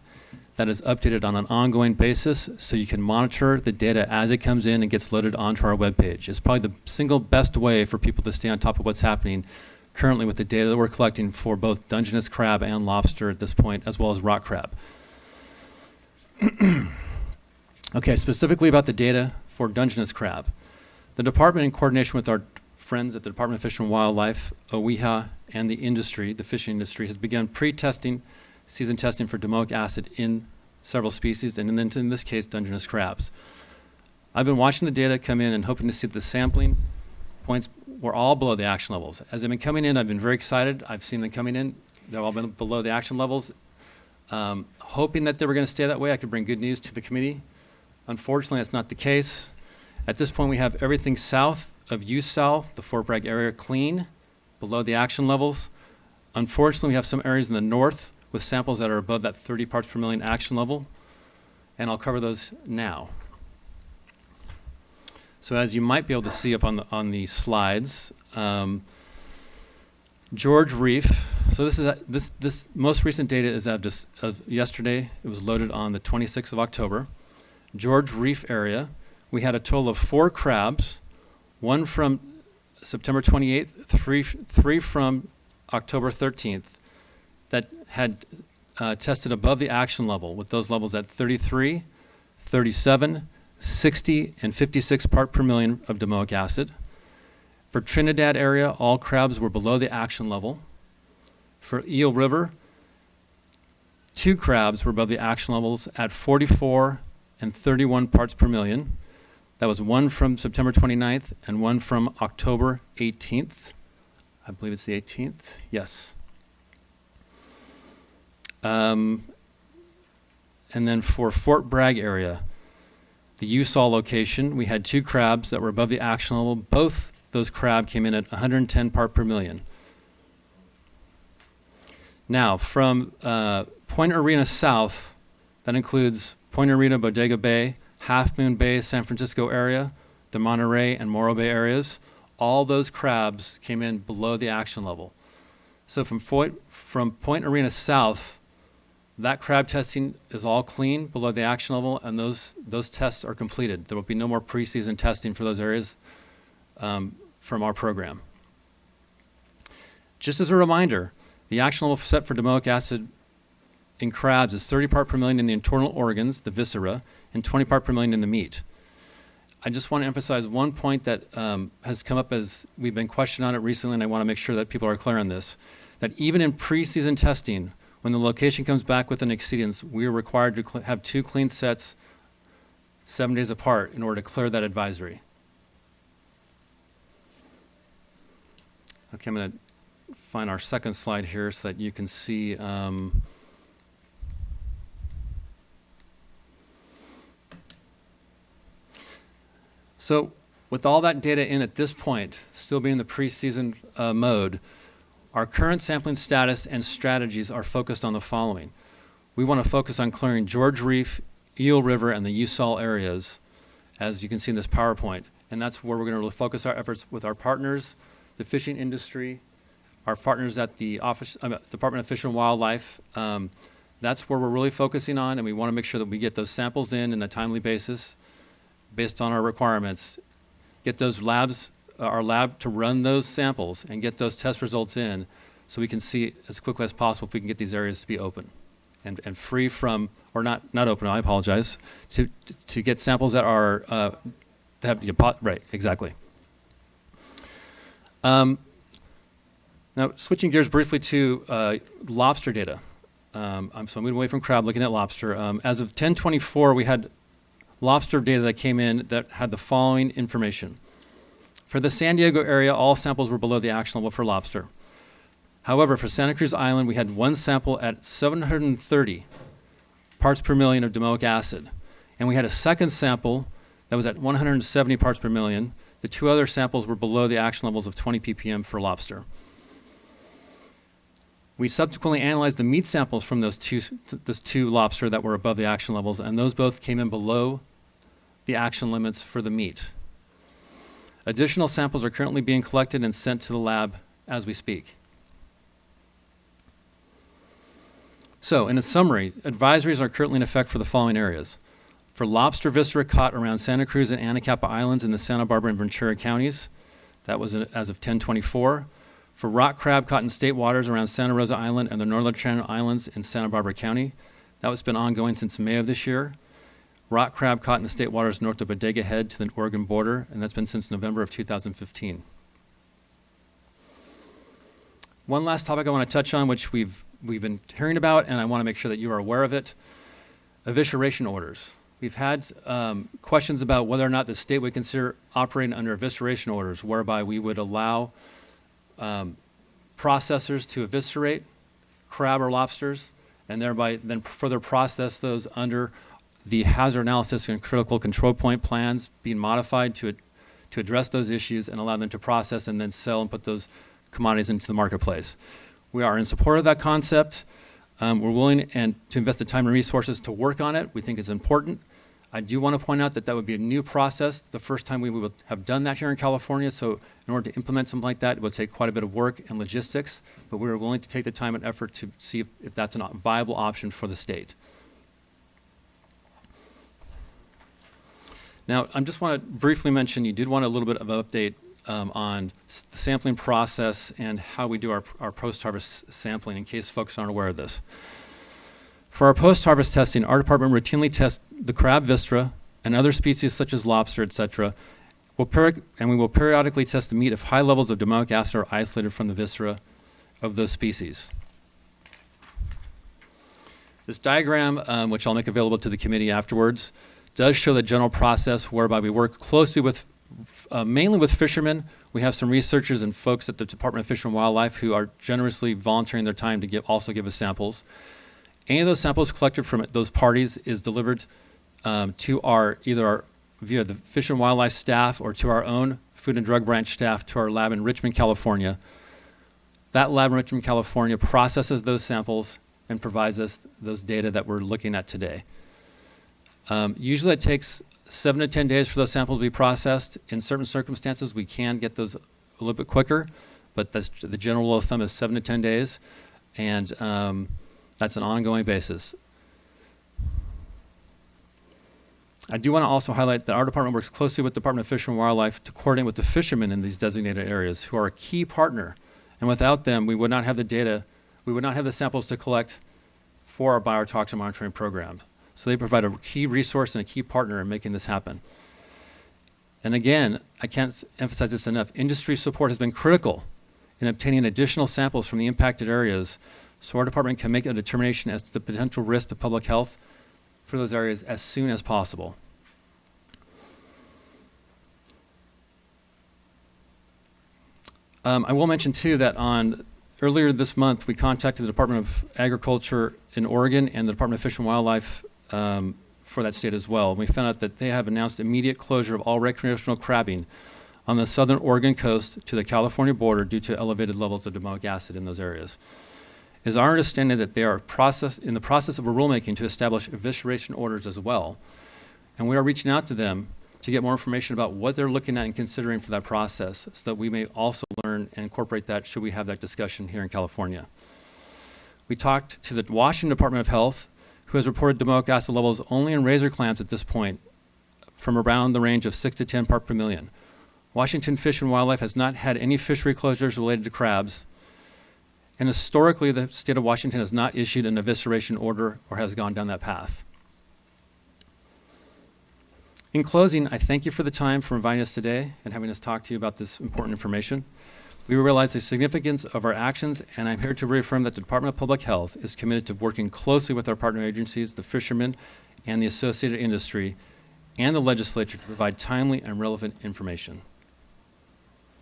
[SPEAKER 14] That is updated on an ongoing basis, so you can monitor the data as it comes in and gets loaded onto our webpage. It's probably the single best way for people to stay on top of what's happening currently with the data that we're collecting for both Dungeness crab and lobster at this point, as well as rock crab. Okay, specifically about the data for Dungeness crab. The department, in coordination with our friends at the Department of Fish and Wildlife, OWIHA, and the industry, the fishing industry, has begun pre-testing, season testing for domoic acid in several species, and in this case, Dungeness crabs. I've been watching the data come in and hoping to see the sampling points were all below the action levels. As they've been coming in, I've been very excited. I've seen them coming in. They've all been below the action levels. Hoping that they were going to stay that way, I could bring good news to the committee. Unfortunately, that's not the case. At this point, we have everything south of USAL, the Fort Bragg area, clean, below the action levels. Unfortunately, we have some areas in the north with samples that are above that 30 parts per million action level, and I'll cover those now. So as you might be able to see up on the slides, George Reef. So this most recent data is of yesterday. It was loaded on the 26th of October. George Reef area, we had a total of 4 crabs, 1 from September 28th, 3 from October 13th, that had tested above the action level, with those levels at 33, 37, 60, and 56 part per million of domoic acid. For Trinidad area, all crabs were below the action level. For Eel River, 2 crabs were above the action levels at 44 and 31 parts per million. That was 1 from September 29th and 1 from October 18th. I believe it's the 18th. Yes. And then for Fort Bragg area, the USAL location, we had 2 crabs that were above the action level. Both those crab came in at 110 part per million. Now, from Point Arena South, that includes Point Arena, Bodega Bay, Half Moon Bay, San Francisco area, the Monterey and Morro Bay areas, all those crabs came in below the action level. So from Point Arena South, that crab testing is all clean below the action level, and those tests are completed. There will be no more preseason testing for those areas from our program. Just as a reminder, the action level set for domoic acid in crabs is 30 part per million in the internal organs, the viscera, and 20 part per million in the meat. I just want to emphasize one point that has come up as we've been questioned on it recently, and I want to make sure that people are clear on this, that even in preseason testing, when the location comes back with an exceedance, we are required to have 2 clean sets 7 days apart in order to clear that advisory. Okay, I'm going to find our second slide here so that you can see so with all that data in at this point, still being in the preseason mode, our current sampling status and strategies are focused on the following. We want to focus on clearing George Reef, Eel River, and the USAL areas, as you can see in this PowerPoint. And that's where we're going to really focus our efforts with our partners, the fishing industry, our partners at the Department of Fish and Wildlife. That's where we're really focusing on, and we want to make sure that we get those samples in a timely basis based on our requirements, get those labs, our lab to run those samples and get those test results in so we can see as quickly as possible if we can get these areas to be open and free from, or not open, I apologize, to get samples that are, right, exactly. Now, switching gears briefly to lobster data. So I'm moving away from crab, looking at lobster. As of 10/24, we had lobster data that came in that had the following information. For the San Diego area, all samples were below the action level for lobster. However, for Santa Cruz Island, we had 1 sample at 730 parts per million of domoic acid. And we had a second sample that was at 170 parts per million. The 2 other samples were below the action levels of 20 ppm for lobster. We subsequently analyzed the meat samples from those two lobster that were above the action levels, and those both came in below the action limits for the meat. Additional samples are currently being collected and sent to the lab as we speak. So, in a summary, advisories are currently in effect for the following areas. For lobster viscera caught around Santa Cruz and Anacapa Islands in the Santa Barbara and Ventura counties, that was as of 10/24. For rock crab caught in state waters around Santa Rosa Island and the Northern Channel Islands in Santa Barbara County, that was been ongoing since May of this year. Rock crab caught in the state waters north of Bodega Head to the Oregon border, and that's been since November of 2015. One last topic I want to touch on, which we've been hearing about, and I want to make sure that you are aware of it: evisceration orders. We've had questions about whether or not the state would consider operating under evisceration orders, whereby we would allow processors to eviscerate crab or lobsters, and thereby then further process those under the hazard analysis and critical control point plans being modified to address those issues and allow them to process and then sell and put those commodities into the marketplace. We are in support of that concept. We're willing to invest the time and resources to work on it. We think it's important. I do want to point out that that would be a new process, the first time we would have done that here in California. So in order to implement something like that, it would take quite a bit of work and logistics, but we are willing to take the time and effort to see if that's a viable option for the state. Now, I just want to briefly mention, you did want a little bit of an update on the sampling process and how we do our post-harvest sampling, in case folks aren't aware of this. For our post-harvest testing, our department routinely tests the crab viscera and other species such as lobster, etc. And we will periodically test the meat if high levels of domoic acid are isolated from the viscera of those species. This diagram, which I'll make available to the committee afterwards, does show the general process whereby we work closely with mainly with fishermen. We have some researchers and folks at the Department of Fish and Wildlife who are generously volunteering their time to also give us samples. Any of those samples collected from those parties is delivered to via the Fish and Wildlife staff or to our own Food and Drug Branch staff to our lab in Richmond, California. That lab in Richmond, California processes those samples and provides us those data that we're looking at today. Usually it takes 7 to 10 days for those samples to be processed. In certain circumstances, we can get those a little bit quicker, but the general rule of thumb is 7 to 10 days, and that's an ongoing basis. I do want to also highlight that our department works closely with the Department of Fish and Wildlife to coordinate with the fishermen in these designated areas, who are a key partner. And without them, we would not have the data, we would not have the samples to collect for our biotoxin monitoring program. So they provide a key resource and a key partner in making this happen. And again, I can't emphasize this enough, industry support has been critical in obtaining additional samples from the impacted areas so our department can make a determination as to the potential risk to public health for those areas as soon as possible. I will mention too that earlier this month we contacted the Department of Agriculture in Oregon and the Department of Fish and Wildlife for that state as well. We found out that they have announced immediate closure of all recreational crabbing on the southern Oregon coast to the California border due to elevated levels of domoic acid in those areas. It is our understanding that they are in the process of a rulemaking to establish evisceration orders as well, and we are reaching out to them to get more information about what they're looking at and considering for that process so that we may also learn and incorporate that should we have that discussion here in California. We talked to the Washington Department of Health, who has reported domoic acid levels only in razor clams at this point from around the range of 6 to 10 parts per million. Washington Fish and Wildlife has not had any fishery closures related to crabs, and historically the state of Washington has not issued an evisceration order or has gone down that path. In closing, I thank you for the time for inviting us today and having us talk to you about this important information. We realize the significance of our actions, and I'm here to reaffirm that the Department of Public Health is committed to working closely with our partner agencies, the fishermen, and the associated industry, and the legislature to provide timely and relevant information.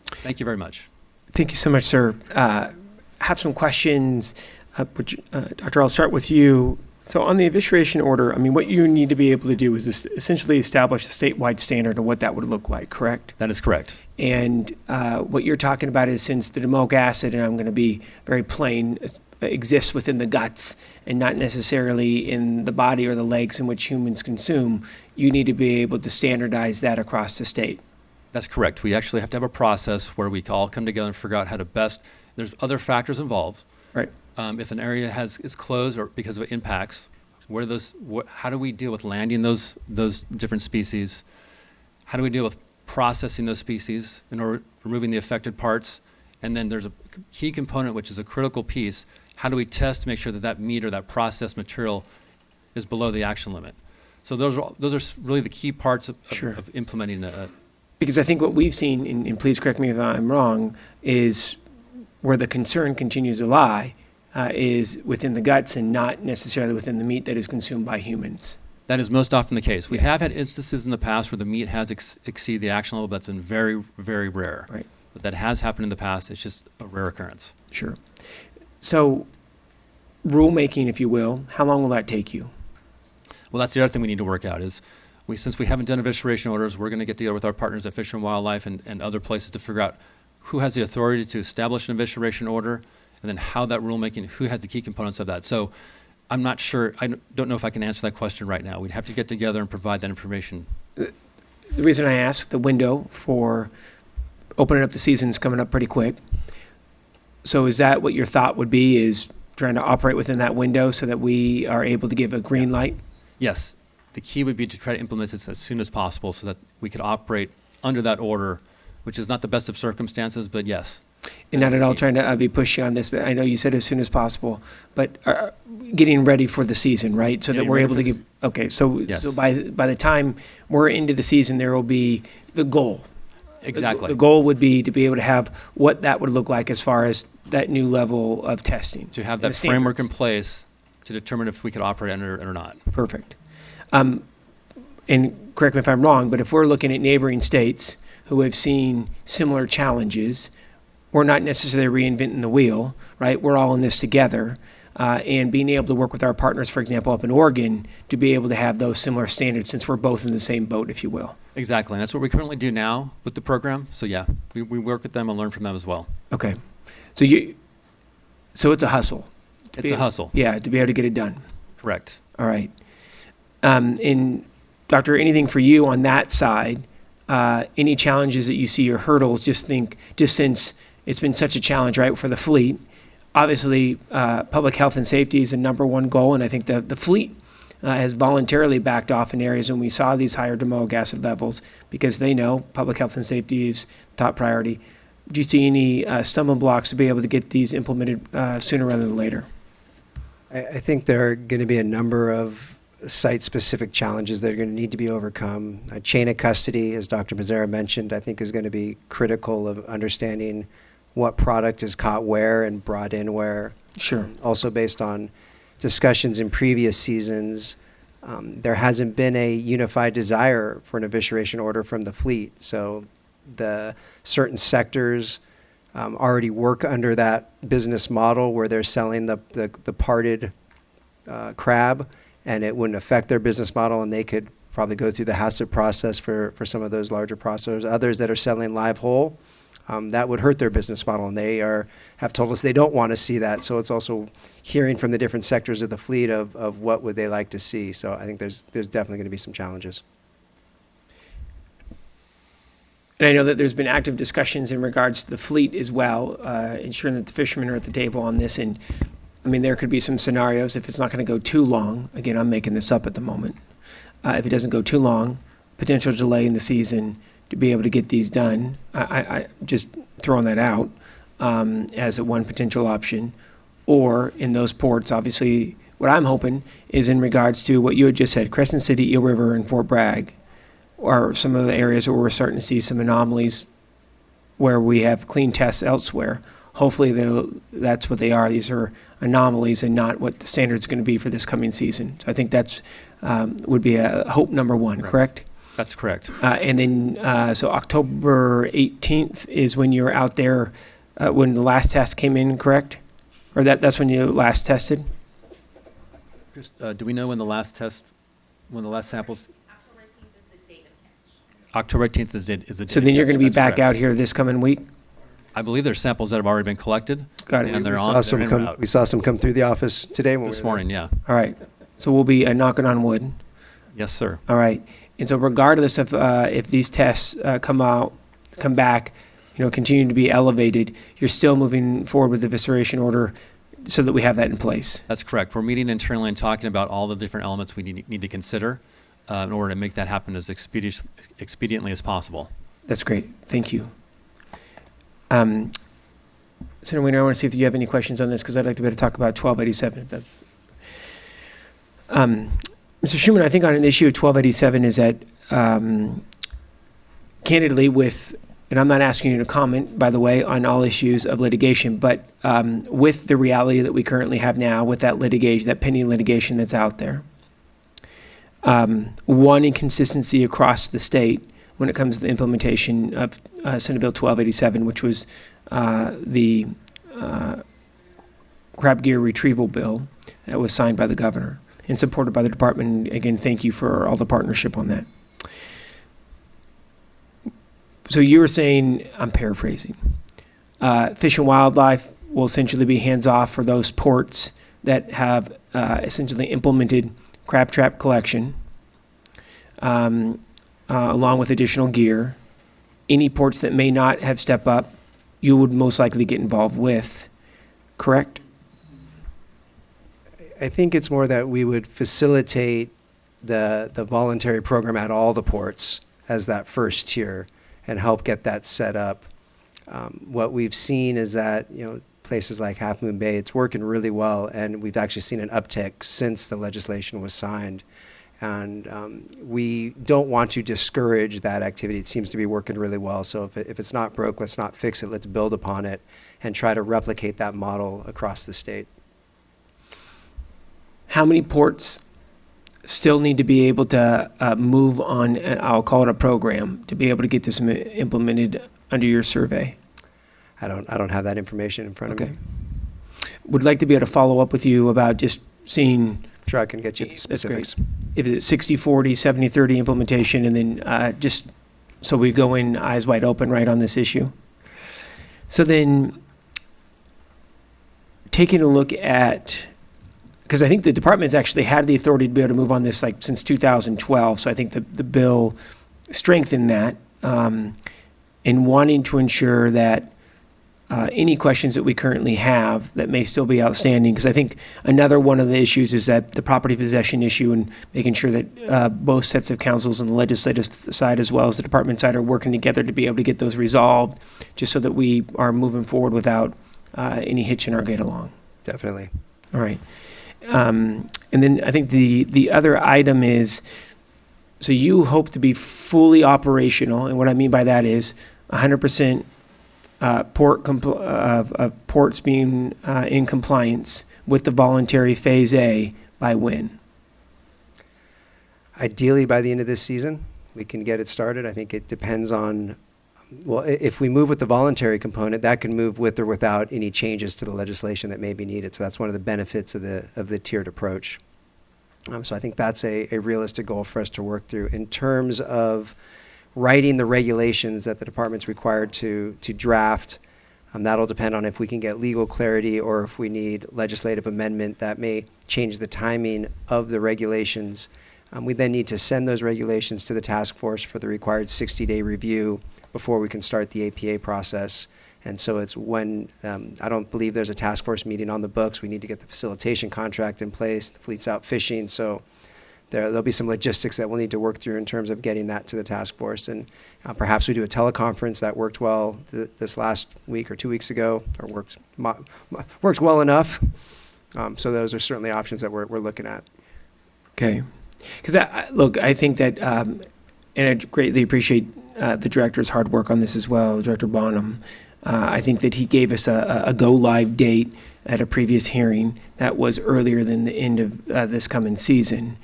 [SPEAKER 14] Thank you very much.
[SPEAKER 9] Thank you so much, sir. I have some questions. Doctor, I'll start with you. So on the evisceration order, I mean, what you need to be able to do is essentially establish a statewide standard of what that would look like, correct?
[SPEAKER 14] That is correct.
[SPEAKER 9] And what you're talking about is, since the domoic acid, and I'm going to be very plain, exists within the guts and not necessarily in the body or the legs in which humans consume, you need to be able to standardize that across the state.
[SPEAKER 14] That's correct. We actually have to have a process where we all come together and figure out how to best. There's other factors involved.
[SPEAKER 9] Right.
[SPEAKER 14] If an area is closed or because of impacts, how do we deal with landing those different species? How do we deal with processing those species in order removing the affected parts? And then there's a key component, which is a critical piece. How do we test to make sure that meat or that processed material is below the action limit? So those are really the key parts of implementing a.
[SPEAKER 9] Because I think what we've seen, and please correct me if I'm wrong, is where the concern continues to lie is within the guts and not necessarily within the meat that is consumed by humans.
[SPEAKER 14] That is most often the case. We have had instances in the past where the meat has exceeded the action level, but that's been very, very rare.
[SPEAKER 9] Right.
[SPEAKER 14] But that has happened in the past. It's just a rare occurrence.
[SPEAKER 9] Sure. So rulemaking, if you will, how long will that take you?
[SPEAKER 14] Well, that's the other thing we need to work out is since we haven't done evisceration orders, we're going to get together with our partners at Fish and Wildlife and other places to figure out who has the authority to establish an evisceration order, and then how that rulemaking, who has the key components of that. So I'm not sure, I don't know if I can answer that question right now. We'd have to get together and provide that information.
[SPEAKER 9] The reason I ask, the window for opening up the season is coming up pretty quick. So is that what your thought would be, is trying to operate within that window so that we are able to give a green light?
[SPEAKER 14] Yes. The key would be to try to implement this as soon as possible so that we could operate under that order, which is not the best of circumstances, but yes.
[SPEAKER 9] And not at all trying to be pushy on this, but I know you said as soon as possible, but getting ready for the season, right? So that we're able to give, okay, so by the time we're into the season, there will be the goal.
[SPEAKER 14] Exactly.
[SPEAKER 9] The goal would be to be able to have what that would look like as far as that new level of testing.
[SPEAKER 14] To have that framework in place to determine if we could operate under it or not.
[SPEAKER 9] Perfect. And correct me if I'm wrong, but if we're looking at neighboring states who have seen similar challenges, we're not necessarily reinventing the wheel, right? We're all in this together. And being able to work with our partners, for example, up in Oregon, to be able to have those similar standards since we're both in the same boat, if you will.
[SPEAKER 14] Exactly. And that's what we currently do now with the program. So yeah, we work with them and learn from them as well.
[SPEAKER 9] Okay. So it's a hustle.
[SPEAKER 14] It's a hustle.
[SPEAKER 9] Yeah, to be able to get it done.
[SPEAKER 14] Correct.
[SPEAKER 9] All right. And Doctor, anything for you on that side? Any challenges that you see or hurdles? Just since it's been such a challenge, right, for the fleet. Obviously, public health and safety is the number one goal, and I think the fleet has voluntarily backed off in areas when we saw these higher domoic acid levels because they know public health and safety is top priority. Do you see any stumbling blocks to be able to get these implemented sooner rather than later?
[SPEAKER 13] I think there are going to be a number of site-specific challenges that are going to need to be overcome. Chain of custody, as Dr. Mazzara mentioned, I think is going to be critical of understanding what product is caught where and brought in where.
[SPEAKER 9] Sure.
[SPEAKER 13] Also based on discussions in previous seasons, there hasn't been a unified desire for an evisceration order from the fleet. So the certain sectors already work under that business model where they're selling the parted crab, and it wouldn't affect their business model, and they could probably go through the HACCP process for some of those larger processors. Others that are selling live whole, that would hurt their business model, and they have told us they don't want to see that. So it's also hearing from the different sectors of the fleet of what would they like to see. So I think there's definitely going to be some challenges.
[SPEAKER 9] And I know that there's been active discussions in regards to the fleet as well, ensuring that the fishermen are at the table on this. And I mean, there could be some scenarios if it's not going to go too long. Again, I'm making this up at the moment. If it doesn't go too long, potential delay in the season to be able to get these done. I just throwing that out as one potential option. Or in those ports, obviously, what I'm hoping is in regards to what you had just said, Crescent City, Eel River, and Fort Bragg are some of the areas where we're starting to see some anomalies where we have clean tests elsewhere. Hopefully, that's what they are. These are anomalies and not what the standard is going to be for this coming season. So I think that's would be a hope number one, correct?
[SPEAKER 14] That's correct.
[SPEAKER 9] And then, so October 18th is when you're out there, when the last test came in, correct? Or that's when you last tested?
[SPEAKER 14] Do we know when the last samples? October 18th is the date.
[SPEAKER 9] So then you're going to be back out here this coming week?
[SPEAKER 14] I believe there's samples that have already been collected.
[SPEAKER 9] Got it.
[SPEAKER 14] And they're
[SPEAKER 13] We
[SPEAKER 14] on.
[SPEAKER 13] saw some
[SPEAKER 14] they're en
[SPEAKER 13] come.
[SPEAKER 14] route.
[SPEAKER 13] We saw some come through the office today when
[SPEAKER 14] This
[SPEAKER 13] we were
[SPEAKER 14] morning, yeah.
[SPEAKER 9] All right. So we'll be knocking on wood.
[SPEAKER 14] Yes, sir.
[SPEAKER 9] All right. And so regardless of if these tests come back, continue to be elevated, you're still moving forward with the evisceration order so that we have that in place.
[SPEAKER 14] That's correct. We're meeting internally and talking about all the different elements we need to consider in order to make that happen as expediently as possible.
[SPEAKER 9] That's great. Thank you. Senator Wiener, I want to see if you have any questions on this because I'd like to be able to talk about 1287. If that's Mr. Schumann, I think on an issue of 1287 is that candidly and I'm not asking you to comment, by the way, on all issues of litigation, but with the reality that we currently have now, with that litigation, that pending litigation that's out there, one inconsistency across the state when it comes to the implementation of Senate Bill 1287, which was the crab gear retrieval bill that was signed by the governor and supported by the department. Again, thank you for all the partnership on that. So you were saying, I'm paraphrasing, Fish and Wildlife will essentially be hands-off for those ports that have essentially implemented crab trap collection along with additional gear. Any ports that may not have stepped up, you would most likely get involved with, correct?
[SPEAKER 13] I think it's more that we would facilitate the voluntary program at all the ports as that first tier and help get that set up. What we've seen is that, places like Half Moon Bay, it's working really well, and we've actually seen an uptick since the legislation was signed. And we don't want to discourage that activity. It seems to be working really well. So if it's not broke, let's not fix it. Let's build upon it and try to replicate that model across the state.
[SPEAKER 9] How many ports still need to be able to move on, I'll call it a program, to be able to get this implemented under your survey?
[SPEAKER 13] I don't have that information in front of me.
[SPEAKER 9] Would like to be able to follow up with you about just seeing.
[SPEAKER 13] Sure, I can get you the specifics.
[SPEAKER 9] If it's 60-40, 70-30 implementation, and then just so we go in eyes wide open right on this issue. So then taking a look at, because I think the department's actually had the authority to be able to move on this since 2012. So I think the bill strengthened that in wanting to ensure that any questions that we currently have that may still be outstanding, because I think another one of the issues is that the property possession issue and making sure that both sets of councils on the legislative side as well as the department side are working together to be able to get those resolved, just so that we are moving forward without any hitch in our get along.
[SPEAKER 13] Definitely.
[SPEAKER 9] All right. And then I think the other item is, so you hope to be fully operational, and what I mean by that is 100% ports being in compliance with the voluntary Phase A by when?
[SPEAKER 13] Ideally, by the end of this season, we can get it started. I think it depends on, well, if we move with the voluntary component, that can move with or without any changes to the legislation that may be needed. So that's one of the benefits of the tiered approach. So I think that's a realistic goal for us to work through. In terms of writing the regulations that the department's required to draft, that'll depend on if we can get legal clarity or if we need legislative amendment that may change the timing of the regulations. We then need to send those regulations to the task force for the required 60-day review before we can start the APA process. And so it's when, I don't believe there's a task force meeting on the books. We need to get the facilitation contract in place. The fleet's out fishing, so there'll be some logistics that we'll need to work through in terms of getting that to the task force. And perhaps we do a teleconference. That worked well this last week or 2 weeks ago, or worked well enough. So those are certainly options that we're looking at.
[SPEAKER 9] Okay. Because look, I think that, and I greatly appreciate the director's hard work on this as well, Director Bonham. I think that he gave us a go-live date at a previous hearing that was earlier than the end of this coming season.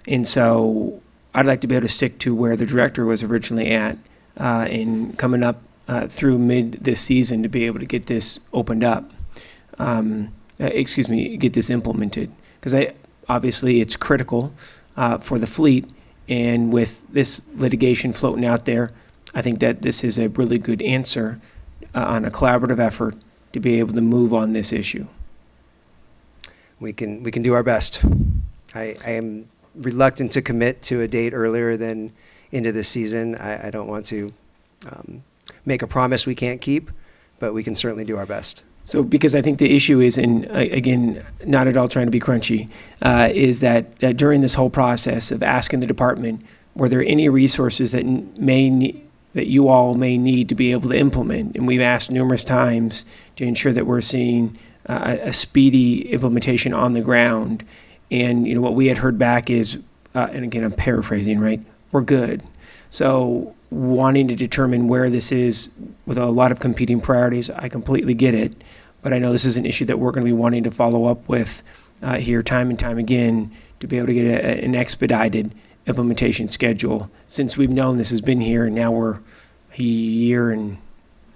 [SPEAKER 9] And so I'd like to be able to stick to where the director was originally at in coming up through mid this season to be able to get this opened up. Get this implemented. Because obviously it's critical for the fleet. And with this litigation floating out there, I think that this is a really good answer on a collaborative effort to be able to move on this issue?
[SPEAKER 13] We can do our best. I am reluctant to commit to a date earlier than into the season. I don't want to make a promise we can't keep, but we can certainly do our best.
[SPEAKER 9] So, because I think the issue is, and again, not at all trying to be crunchy, is that during this whole process of asking the department, were there any resources that that you all may need to be able to implement? And we've asked numerous times to ensure that we're seeing a speedy implementation on the ground. And what we had heard back is, and again, I'm paraphrasing, right? We're good. So wanting to determine where this is with a lot of competing priorities, I completely get it. But I know this is an issue that we're going to be wanting to follow up with here time and time again to be able to get an expedited implementation schedule, since we've known this has been here and now we're a year and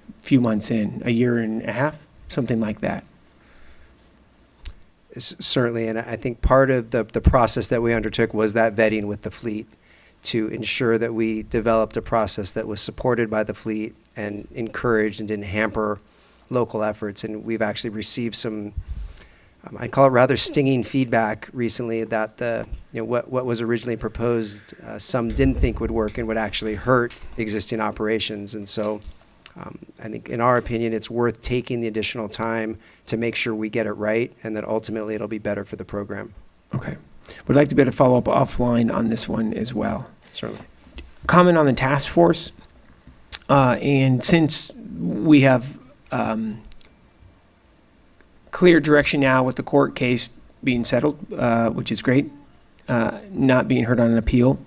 [SPEAKER 9] a few months in, a year and a half, something like that.
[SPEAKER 13] Certainly, and I think part of the process that we undertook was that vetting with the fleet to ensure that we developed a process that was supported by the fleet and encouraged and didn't hamper local efforts. And we've actually received some, I call it rather stinging feedback recently that what was originally proposed, some didn't think would work and would actually hurt existing operations. And so I think in our opinion, it's worth taking the additional time to make sure we get it right and that ultimately it'll be better for the program.
[SPEAKER 9] Okay. Would like to be able to follow up offline on this one as well.
[SPEAKER 13] Certainly.
[SPEAKER 9] Comment on the task force. And since we have clear direction now with the court case being settled, which is great, not being heard on an appeal.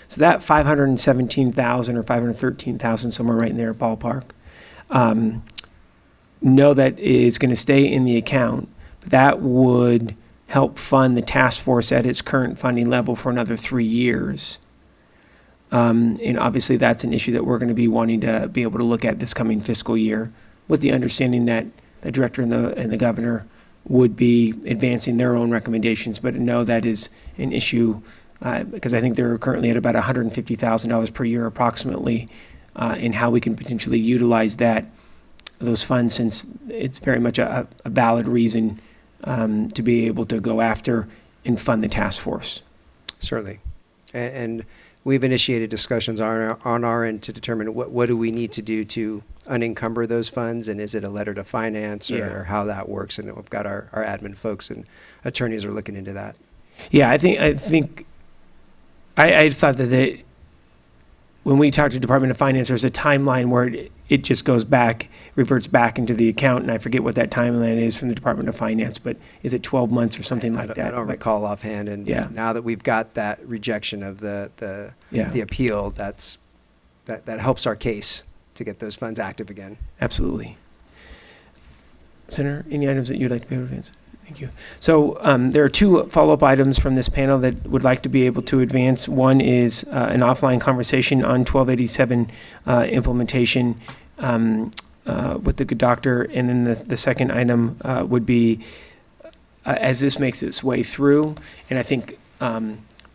[SPEAKER 9] So that $517,000 or $513,000, somewhere right in there, ballpark, know that is going to stay in the account. That would help fund the task force at its current funding level for another 3 years. And obviously that's an issue that we're going to be wanting to be able to look at this coming fiscal year, with the understanding that the director and the governor would be advancing their own recommendations. But no, that is an issue because I think they're currently at about $150,000 per year approximately in how we can potentially utilize those funds, since it's very much a valid reason to be able to go after and fund the task force.
[SPEAKER 13] Certainly. And we've initiated discussions on our end to determine what do we need to do to unencumber those funds, and is it a letter to finance or how that works. And we've got our admin folks and attorneys are looking into that.
[SPEAKER 9] Yeah, I think I thought that when we talked to Department of Finance, there's a timeline where it just goes back, reverts back into the account, and I forget what that timeline is from the Department of Finance, but is it 12 months or something like that?
[SPEAKER 13] I don't recall offhand, and now that we've got that rejection of the appeal, that helps our case to get those funds active again.
[SPEAKER 9] Absolutely. Senator, any items that you'd like to be able to advance? Thank you. So there are two follow-up items from this panel that would like to be able to advance. One is an offline conversation on 1287 implementation with the good doctor. And then the second item would be, as this makes its way through, and I think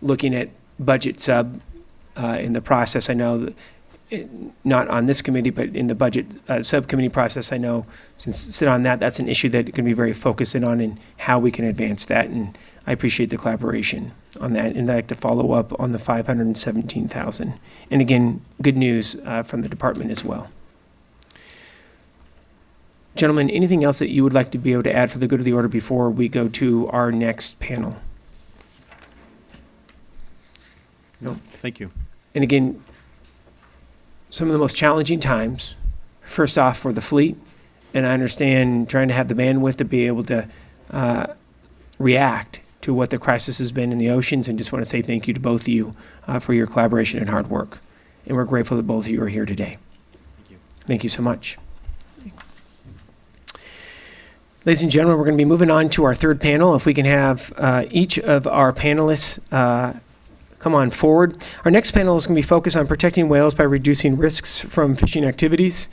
[SPEAKER 9] looking at budget sub in the process, I know that not on this committee, but in the budget subcommittee process, I know, since sit on that's an issue that can be very focused in on and how we can advance that. And I appreciate the collaboration on that. And I'd like to follow up on the $517,000. And again, good news from the department as well. Gentlemen, anything else that you would like to be able to add for the good of the order before we go to our next panel?
[SPEAKER 14] No, thank you.
[SPEAKER 9] And again, some of the most challenging times, first off for the fleet, and I understand trying to have the bandwidth to be able to react to what the crisis has been in the oceans, and just want to say thank you to both of you for your collaboration and hard work. And we're grateful that both of you are here today.
[SPEAKER 14] Thank you.
[SPEAKER 9] Thank you so much. Ladies and gentlemen, we're going to be moving on to our third panel. If we can have each of our panelists come on forward. Our next panel is going to be focused on protecting whales by reducing risks from fishing activities.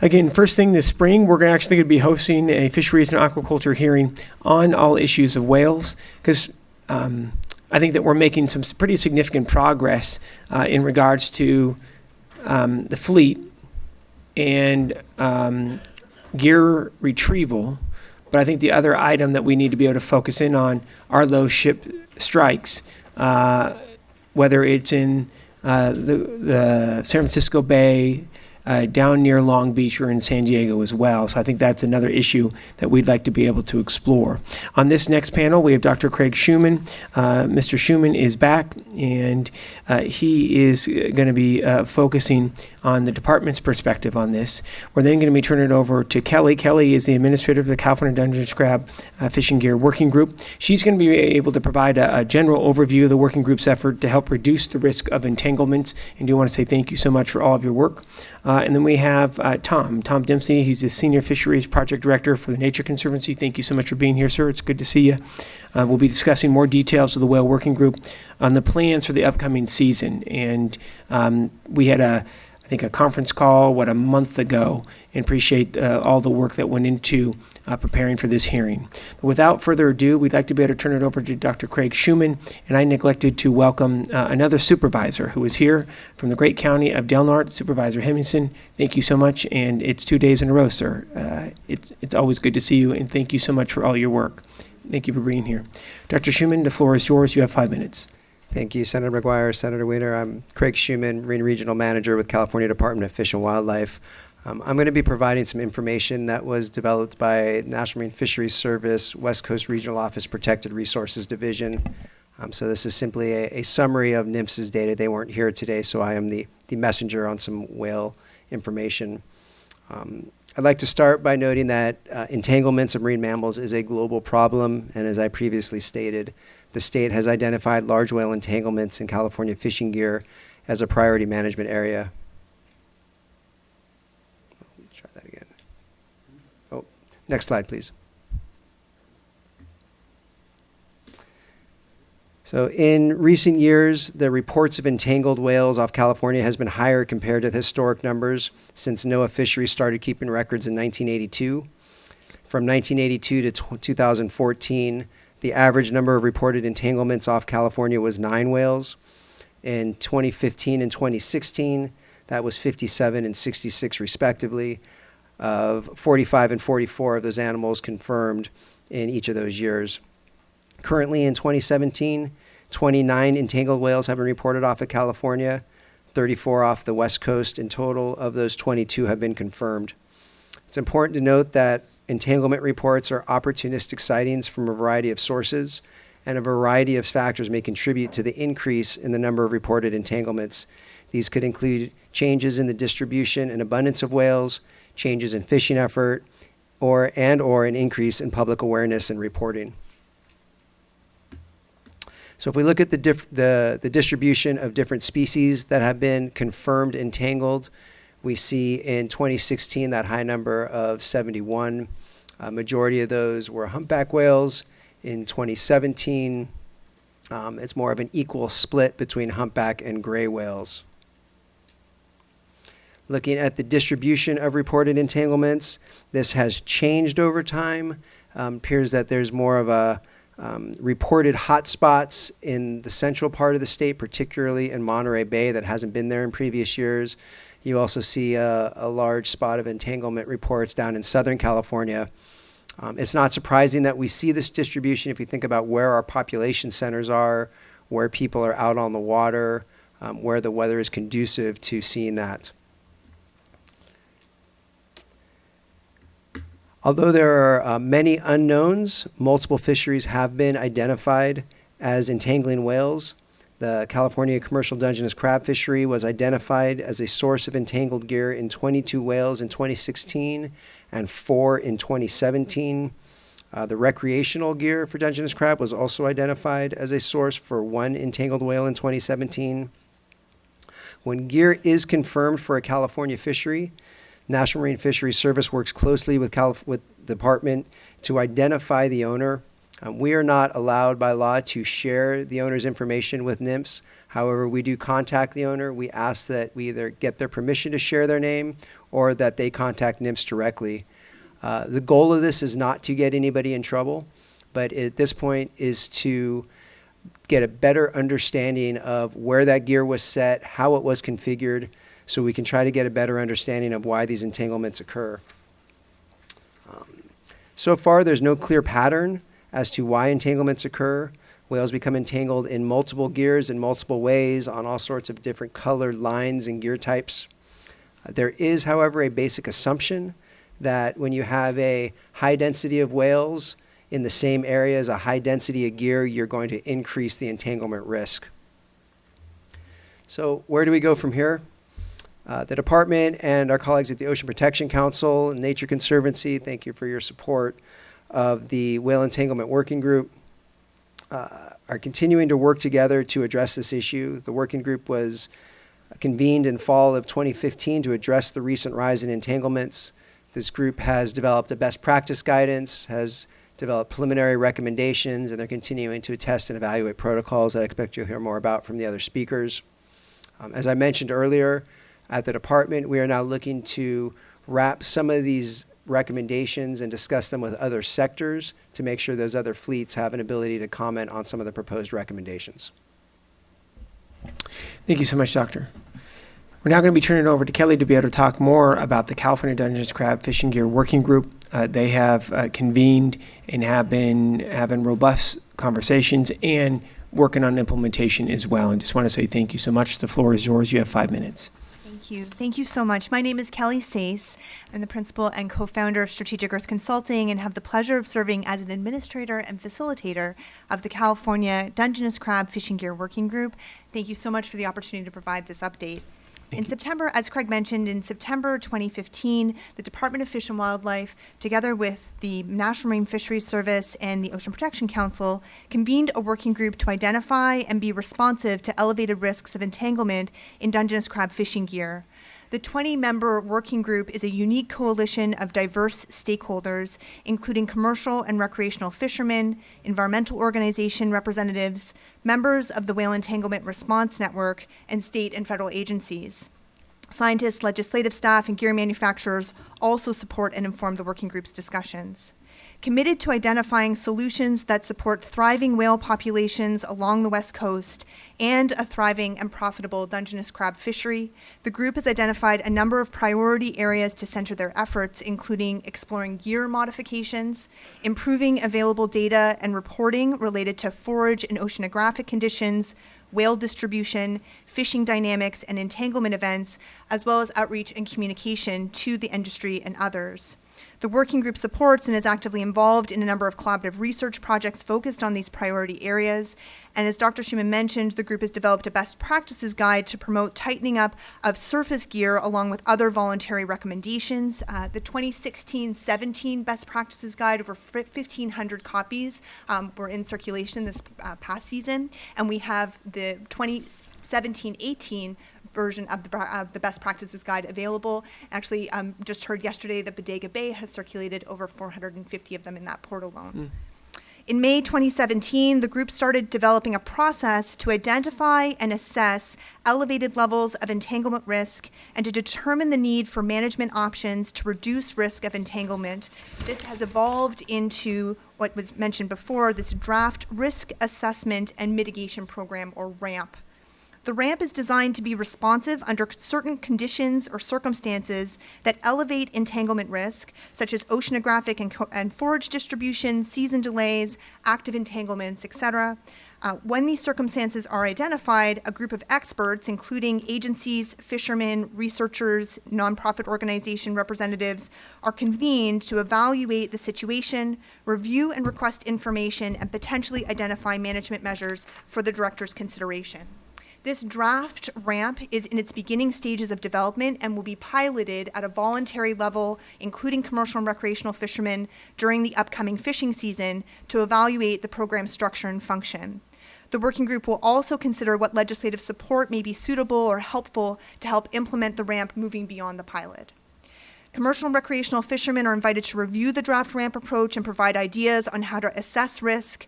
[SPEAKER 9] Again, first thing this spring, we're actually going to be hosting a fisheries and aquaculture hearing on all issues of whales, because I think that we're making some pretty significant progress in regards to the fleet and gear retrieval. But I think the other item that we need to be able to focus in on are those ship strikes, whether it's in the San Francisco Bay, down near Long Beach, or in San Diego as well. So I think that's another issue that we'd like to be able to explore. On this next panel, we have Dr. Craig Schumann. Mr. Schumann is back, and he is going to be focusing on the department's perspective on this. We're then going to be turning it over to Kelly. Kelly is the administrator of the California Dungeness Crab Fishing Gear Working Group. She's going to be able to provide a general overview of the working group's effort to help reduce the risk of entanglements. And do want to say thank you so much for all of your work. And then we have Tom Dempsey. He's the Senior Fisheries Project Director for the Nature Conservancy. Thank you so much for being here, sir. It's good to see you. We'll be discussing more details of the Whale Working Group on the plans for the upcoming season. And we had I think a conference call, a month ago, and appreciate all the work that went into preparing for this hearing. But without further ado, we'd like to be able to turn it over to Dr. Craig Schumann, and I neglected to welcome another supervisor who is here from the great county of Del Norte, Supervisor Hemmingson. Thank you so much, and it's 2 days in a row, sir. It's always good to see you, and thank you so much for all your work. Thank you for being here. Dr. Schumann, the floor is yours. You have 5 minutes.
[SPEAKER 13] Thank you, Senator McGuire, Senator Wiener. I'm Craig Schumann, Marine Regional Manager with California Department of Fish and Wildlife. I'm going to be providing some information that was developed by National Marine Fisheries Service, West Coast Regional Office Protected Resources Division. So this is simply a summary of NMFS's data. They weren't here today, so I am the messenger on some whale information. I'd like to start by noting that entanglements of marine mammals is a global problem, and as I previously stated, the state has identified large whale entanglements in California fishing gear as a priority management area. Let me try that again. Oh, next slide, please. So in recent years, the reports of entangled whales off California has been higher compared to the historic numbers since NOAA Fisheries started keeping records in 1982. From 1982 to 2014, the average number of reported entanglements off California was 9 whales. In 2015 and 2016, that was 57 and 66 respectively, of 45 and 44 of those animals confirmed in each of those years. Currently in 2017, 29 entangled whales have been reported off of California, 34 off the West Coast. In total of those, 22 have been confirmed. It's important to note that entanglement reports are opportunistic sightings from a variety of sources, and a variety of factors may contribute to the increase in the number of reported entanglements. These could include changes in the distribution and abundance of whales, changes in fishing effort, or an increase in public awareness and reporting. So if we look at the distribution of different species that have been confirmed entangled, we see in 2016 that high number of 71. A majority of those were humpback whales. In 2017, it's more of an equal split between humpback and gray whales. Looking at the distribution of reported entanglements, this has changed over time. Appears that there's more of a reported hotspots in the central part of the state, particularly in Monterey Bay, that hasn't been there in previous years. You also see a large spot of entanglement reports down in Southern California. It's not surprising that we see this distribution if you think about where our population centers are, where people are out on the water, where the weather is conducive to seeing that. Although there are many unknowns, multiple fisheries have been identified as entangling whales. The California Commercial Dungeness Crab Fishery was identified as a source of entangled gear in 22 whales in 2016 and 4 in 2017. The recreational gear for Dungeness crab was also identified as a source for 1 entangled whale in 2017. When gear is confirmed for a California fishery, National Marine Fisheries Service works closely with the department to identify the owner. We are not allowed by law to share the owner's information with NMFS. However, we do contact the owner. We ask that we either get their permission to share their name or that they contact NMFS directly. The goal of this is not to get anybody in trouble, but at this point is to get a better understanding of where that gear was set, how it was configured, so we can try to get a better understanding of why these entanglements occur. So far, there's no clear pattern as to why entanglements occur. Whales become entangled in multiple gears in multiple ways on all sorts of different colored lines and gear types. There is, however, a basic assumption that when you have a high density of whales in the same area as a high density of gear, you're going to increase the entanglement risk. So where do we go from here? The department and our colleagues at the Ocean Protection Council and Nature Conservancy, thank you for your support of the Whale Entanglement Working Group, are continuing to work together to address this issue. The working group was convened in fall of 2015 to address the recent rise in entanglements. This group has developed a best practice guidance, has developed preliminary recommendations, and they're continuing to test and evaluate protocols that I expect you'll hear more about from the other speakers. As I mentioned earlier, at the department, we are now looking to wrap some of these recommendations and discuss them with other sectors to make sure those other fleets have an ability to comment on some of the proposed recommendations.
[SPEAKER 9] Thank you so much, Doctor. We're now going to be turning it over to Kelly to be able to talk more about the California Dungeness Crab Fishing Gear Working Group. They have convened and have been having robust conversations and working on implementation as well. And just want to say thank you so much. The floor is yours. You have 5 minutes.
[SPEAKER 15] Thank you. Thank you so much. My name is Kelly Sace. I'm the principal and co-founder of Strategic Earth Consulting and have the pleasure of serving as an administrator and facilitator of the California Dungeness Crab Fishing Gear Working Group. Thank you so much for the opportunity to provide this update. In September, as Craig mentioned, in September 2015, the Department of Fish and Wildlife, together with the National Marine Fisheries Service and the Ocean Protection Council, convened a working group to identify and be responsive to elevated risks of entanglement in Dungeness crab fishing gear. The 20-member working group is a unique coalition of diverse stakeholders, including commercial and recreational fishermen, environmental organization representatives, members of the Whale Entanglement Response Network, and state and federal agencies. Scientists, legislative staff, and gear manufacturers also support and inform the working group's discussions. Committed to identifying solutions that support thriving whale populations along the West Coast and a thriving and profitable Dungeness crab fishery, the group has identified a number of priority areas to center their efforts, including exploring gear modifications, improving available data and reporting related to forage and oceanographic conditions, whale distribution, fishing dynamics, and entanglement events, as well as outreach and communication to the industry and others. The working group supports and is actively involved in a number of collaborative research projects focused on these priority areas. And as Dr. Schumann mentioned, the group has developed a best practices guide to promote tightening up of surface gear along with other voluntary recommendations. The 2016-17 best practices guide, over 1,500 copies were in circulation this past season. And we have the 2017-18 version of the best practices guide available. Actually, just heard yesterday that Bodega Bay has circulated over 450 of them in that port alone. In May 2017, the group started developing a process to identify and assess elevated levels of entanglement risk and to determine the need for management options to reduce risk of entanglement. This has evolved into what was mentioned before, this Draft Risk Assessment and Mitigation Program, or RAMP. The RAMP is designed to be responsive under certain conditions or circumstances that elevate entanglement risk, such as oceanographic and forage distribution, season delays, active entanglements, etc. When these circumstances are identified, a group of experts, including agencies, fishermen, researchers, nonprofit organization representatives, are convened to evaluate the situation, review and request information, and potentially identify management measures for the director's consideration. This draft RAMP is in its beginning stages of development and will be piloted at a voluntary level, including commercial and recreational fishermen, during the upcoming fishing season to evaluate the program's structure and function. The working group will also consider what legislative support may be suitable or helpful to help implement the RAMP moving beyond the pilot. Commercial and recreational fishermen are invited to review the draft RAMP approach and provide ideas on how to assess risk,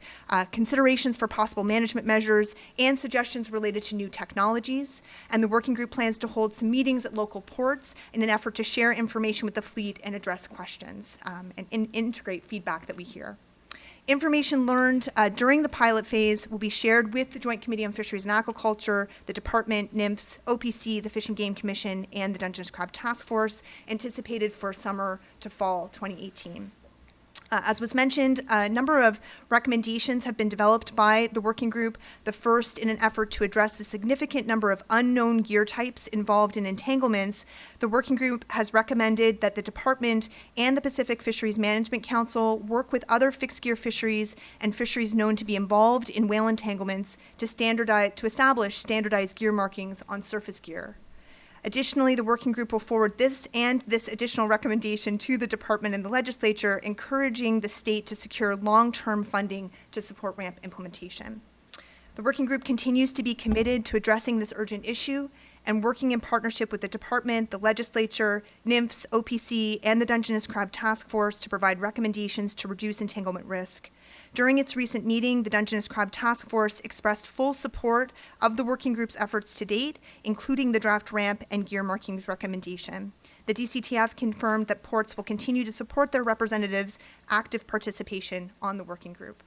[SPEAKER 15] considerations for possible management measures, and suggestions related to new technologies. And the working group plans to hold some meetings at local ports in an effort to share information with the fleet and address questions and integrate feedback that we hear. Information learned during the pilot phase will be shared with the Joint Committee on Fisheries and Aquaculture, the Department, NIMFS, OPC, the Fish and Game Commission, and the Dungeness Crab Task Force, anticipated for summer to fall 2018. As was mentioned, a number of recommendations have been developed by the working group. The first, in an effort to address the significant number of unknown gear types involved in entanglements, the working group has recommended that the department and the Pacific Fisheries Management Council work with other fixed gear fisheries and fisheries known to be involved in whale entanglements to establish standardized gear markings on surface gear. Additionally, the working group will forward this additional recommendation to the department and the legislature, encouraging the state to secure long-term funding to support ramp implementation. The working group continues to be committed to addressing this urgent issue and working in partnership with the department, the legislature, NIMFS, OPC, and the Dungeness Crab Task Force to provide recommendations to reduce entanglement risk. During its recent meeting, the Dungeness Crab Task Force expressed full support of the working group's efforts to date, including the draft ramp and gear markings recommendation. The DCTF confirmed that ports will continue to support their representatives' active participation on the working group.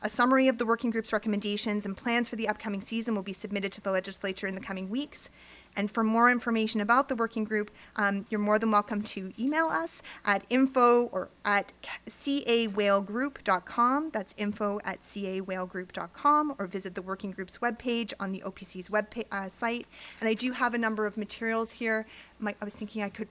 [SPEAKER 15] A summary of the working group's recommendations and plans for the upcoming season will be submitted to the legislature in the coming weeks. And for more information about the working group, you're more than welcome to email us at info@cawhalegroup.com. That's info@cawhalegroup.com, or visit the working group's webpage on the OPC's site. And I do have a number of materials here. I was thinking I could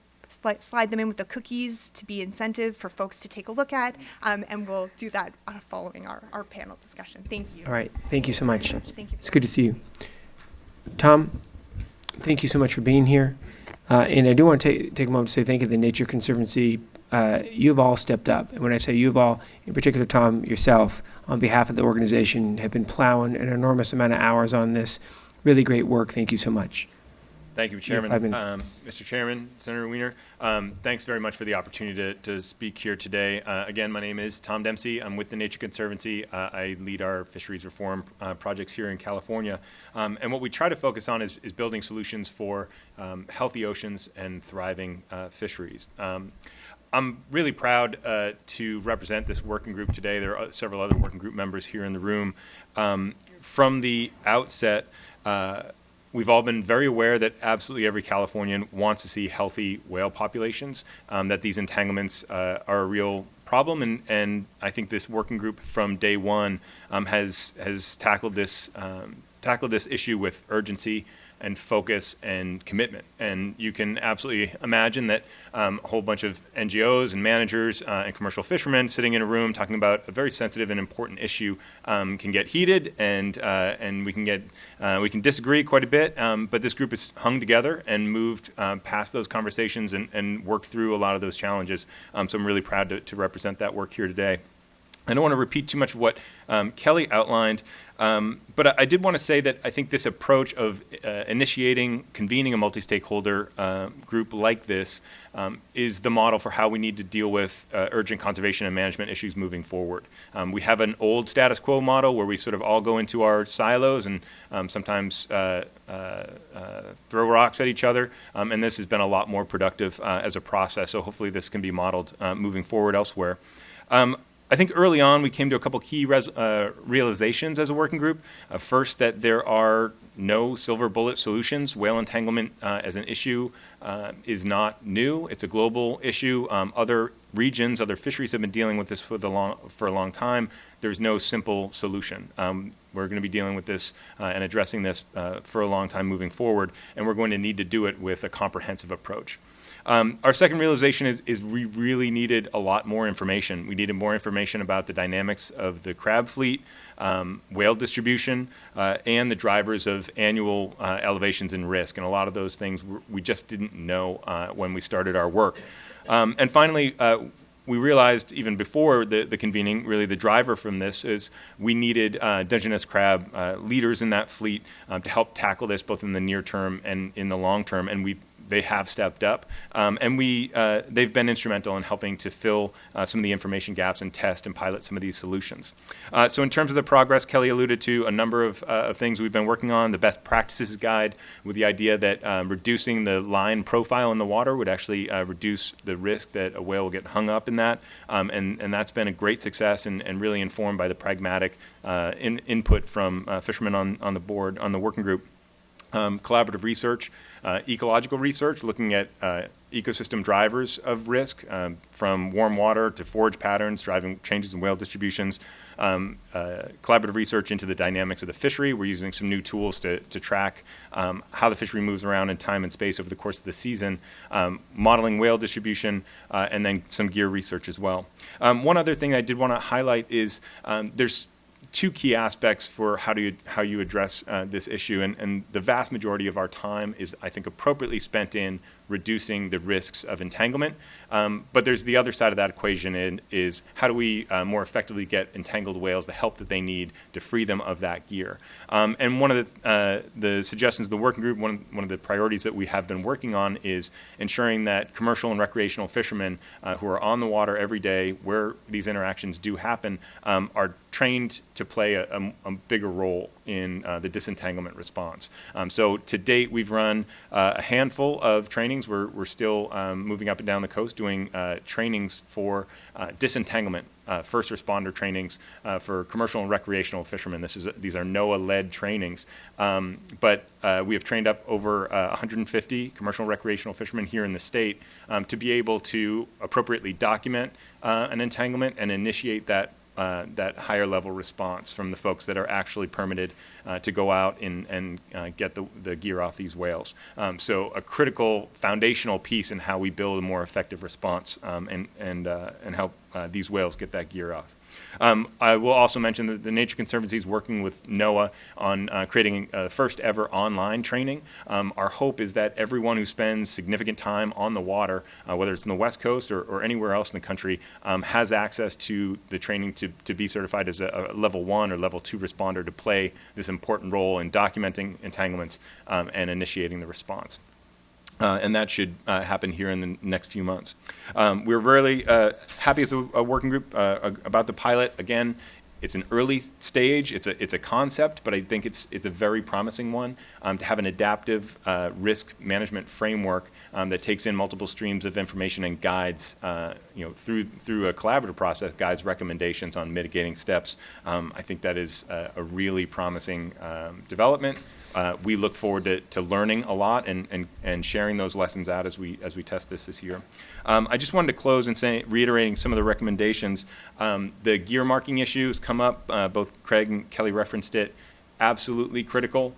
[SPEAKER 15] slide them in with the cookies to be incentive for folks to take a look at, and we'll do that following our panel discussion. Thank you.
[SPEAKER 9] All right. Thank you so much.
[SPEAKER 15] Thank you.
[SPEAKER 9] It's good to see you. Tom, thank you so much for being here. And I do want to take a moment to say thank you to the Nature Conservancy. You've all stepped up. And when I say you've all, in particular, Tom, yourself, on behalf of the organization, have been plowing an enormous amount of hours on this. Really great work. Thank you so much.
[SPEAKER 6] Thank you, Chairman. Mr. Chairman, Senator Wiener, thanks very much for the opportunity to speak here today. Again, my name is Tom Dempsey. I'm with the Nature Conservancy. I lead our fisheries reform projects here in California. And what we try to focus on is building solutions for healthy oceans and thriving fisheries. I'm really proud to represent this working group today. There are several other working group members here in the room. From the outset, we've all been very aware that absolutely every Californian wants to see healthy whale populations, that these entanglements are a real problem, and I think this working group from day one has tackled this issue with urgency and focus and commitment. And you can absolutely imagine that a whole bunch of NGOs and managers and commercial fishermen sitting in a room talking about a very sensitive and important issue can get heated, and we can disagree quite a bit. But this group has hung together and moved past those conversations and worked through a lot of those challenges. So I'm really proud to represent that work here today. I don't want to repeat too much of what Kelly outlined, but I did want to say that I think this approach of convening a multi-stakeholder group like this is the model for how we need to deal with urgent conservation and management issues moving forward. We have an old status quo model where we sort of all go into our silos and sometimes throw rocks at each other, and this has been a lot more productive as a process, so hopefully this can be modeled moving forward elsewhere. I think early on we came to a couple key realizations as a working group. First, that there are no silver bullet solutions. Whale entanglement as an issue is not new. It's a global issue. Other regions, other fisheries have been dealing with this for a long time. There's no simple solution. We're going to be dealing with this and addressing this for a long time moving forward, and we're going to need to do it with a comprehensive approach. Our second realization is we really needed a lot more information. We needed more information about the dynamics of the crab fleet, whale distribution, and the drivers of annual elevations in risk. And a lot of those things we just didn't know when we started our work. And finally, we realized even before the convening, really the driver from this is we needed Dungeness crab leaders in that fleet to help tackle this both in the near term and in the long term. And they have stepped up, and they've been instrumental in helping to fill some of the information gaps and test and pilot some of these solutions. So in terms of the progress, Kelly alluded to a number of things we've been working on. The best practices guide with the idea that reducing the line profile in the water would actually reduce the risk that a whale will get hung up in that, and that's been a great success and really informed by the pragmatic input from fishermen on the board, on the working group. Collaborative research, ecological research, looking at ecosystem drivers of risk, from warm water to forage patterns, driving changes in whale distributions. Collaborative research into the dynamics of the fishery. We're using some new tools to track how the fishery moves around in time and space over the course of the season, modeling whale distribution, and then some gear research as well. One other thing I did want to highlight is there's two key aspects for how you address this issue, and the vast majority of our time is, I think, appropriately spent in reducing the risks of entanglement. But there's the other side of that equation is how do we more effectively get entangled whales the help that they need to free them of that gear. And one of the suggestions of the working group, one of the priorities that we have been working on is ensuring that commercial and recreational fishermen who are on the water every day where these interactions do happen are trained to play a bigger role in the disentanglement response. So to date, we've run a handful of trainings. We're still moving up and down the coast doing trainings for disentanglement, first responder trainings for commercial and recreational fishermen. These are NOAA-led trainings, but we have trained up over 150 commercial and recreational fishermen here in the state to be able to appropriately document an entanglement and initiate that higher level response from the folks that are actually permitted to go out and get the gear off these whales. So a critical foundational piece in how we build a more effective response and help these whales get that gear off. I will also mention that the Nature Conservancy is working with NOAA on creating first ever online training. Our hope is that everyone who spends significant time on the water, whether it's in the West Coast or anywhere else in the country, has access to the training to be certified as a level 1 or level 2 responder to play this important role in documenting entanglements and initiating the response. And that should happen here in the next few months. We're really happy as a working group about the pilot. Again, it's an early stage. It's a concept, but I think it's a very promising one to have an adaptive risk management framework that takes in multiple streams of information and guides, through a collaborative process, guides recommendations on mitigating steps. I think that is a really promising development. We look forward to learning a lot and sharing those lessons out as we test this year. I just wanted to close and reiterating some of the recommendations. The gear marking issues come up. Both Craig and Kelly referenced it. Absolutely critical.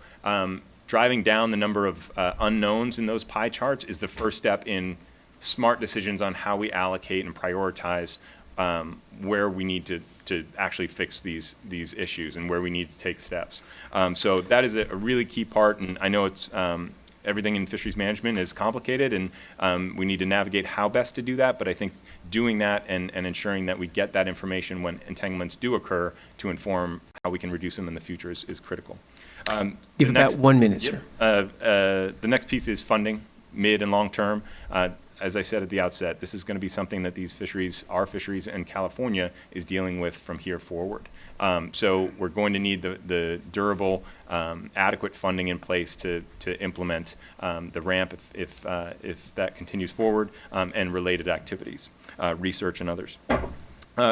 [SPEAKER 6] Driving down the number of unknowns in those pie charts is the first step in smart decisions on how we allocate and prioritize where we need to actually fix these issues and where we need to take steps. So that is a really key part, and I know it's everything in fisheries management is complicated, and we need to navigate how best to do that, but I think doing that and ensuring that we get that information when entanglements do occur to inform how we can reduce them in the future is critical.
[SPEAKER 9] Give about 1 minute, sir.
[SPEAKER 6] The next piece is funding, mid and long term. As I said at the outset, this is going to be something that our fisheries in California is dealing with from here forward. So we're going to need the durable, adequate funding in place to implement the ramp if that continues forward, and related activities, research and others.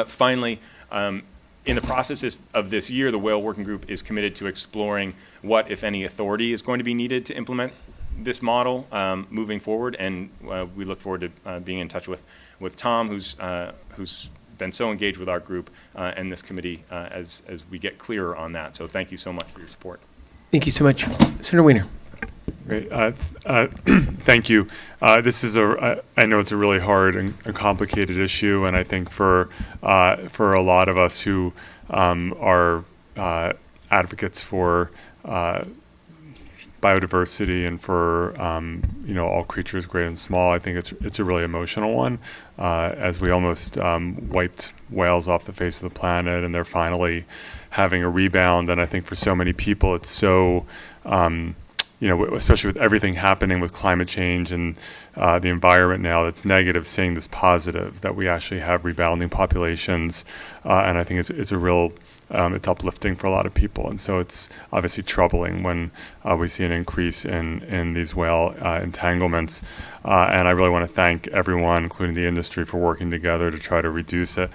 [SPEAKER 6] Finally, in the process of this year, the Whale Working Group is committed to exploring what, if any, authority is going to be needed to implement this model moving forward, and we look forward to being in touch with Tom, who's been so engaged with our group and this committee as we get clearer on that. So thank you so much for your support.
[SPEAKER 9] Thank you so much. Senator Weiner.
[SPEAKER 10] Great. Thank you. This is I know it's a really hard and a complicated issue, and I think for a lot of us who are advocates for biodiversity and for all creatures great and small, I think it's a really emotional one, as we almost wiped whales off the face of the planet, and they're finally having a rebound. And I think for so many people it's so especially with everything happening with climate change and the environment now that's negative, seeing this positive, that we actually have rebounding populations. And I think it's a real, it's uplifting for a lot of people. And so it's obviously troubling when we see an increase in these whale entanglements. And I really want to thank everyone, including the industry, for working together to try to reduce it.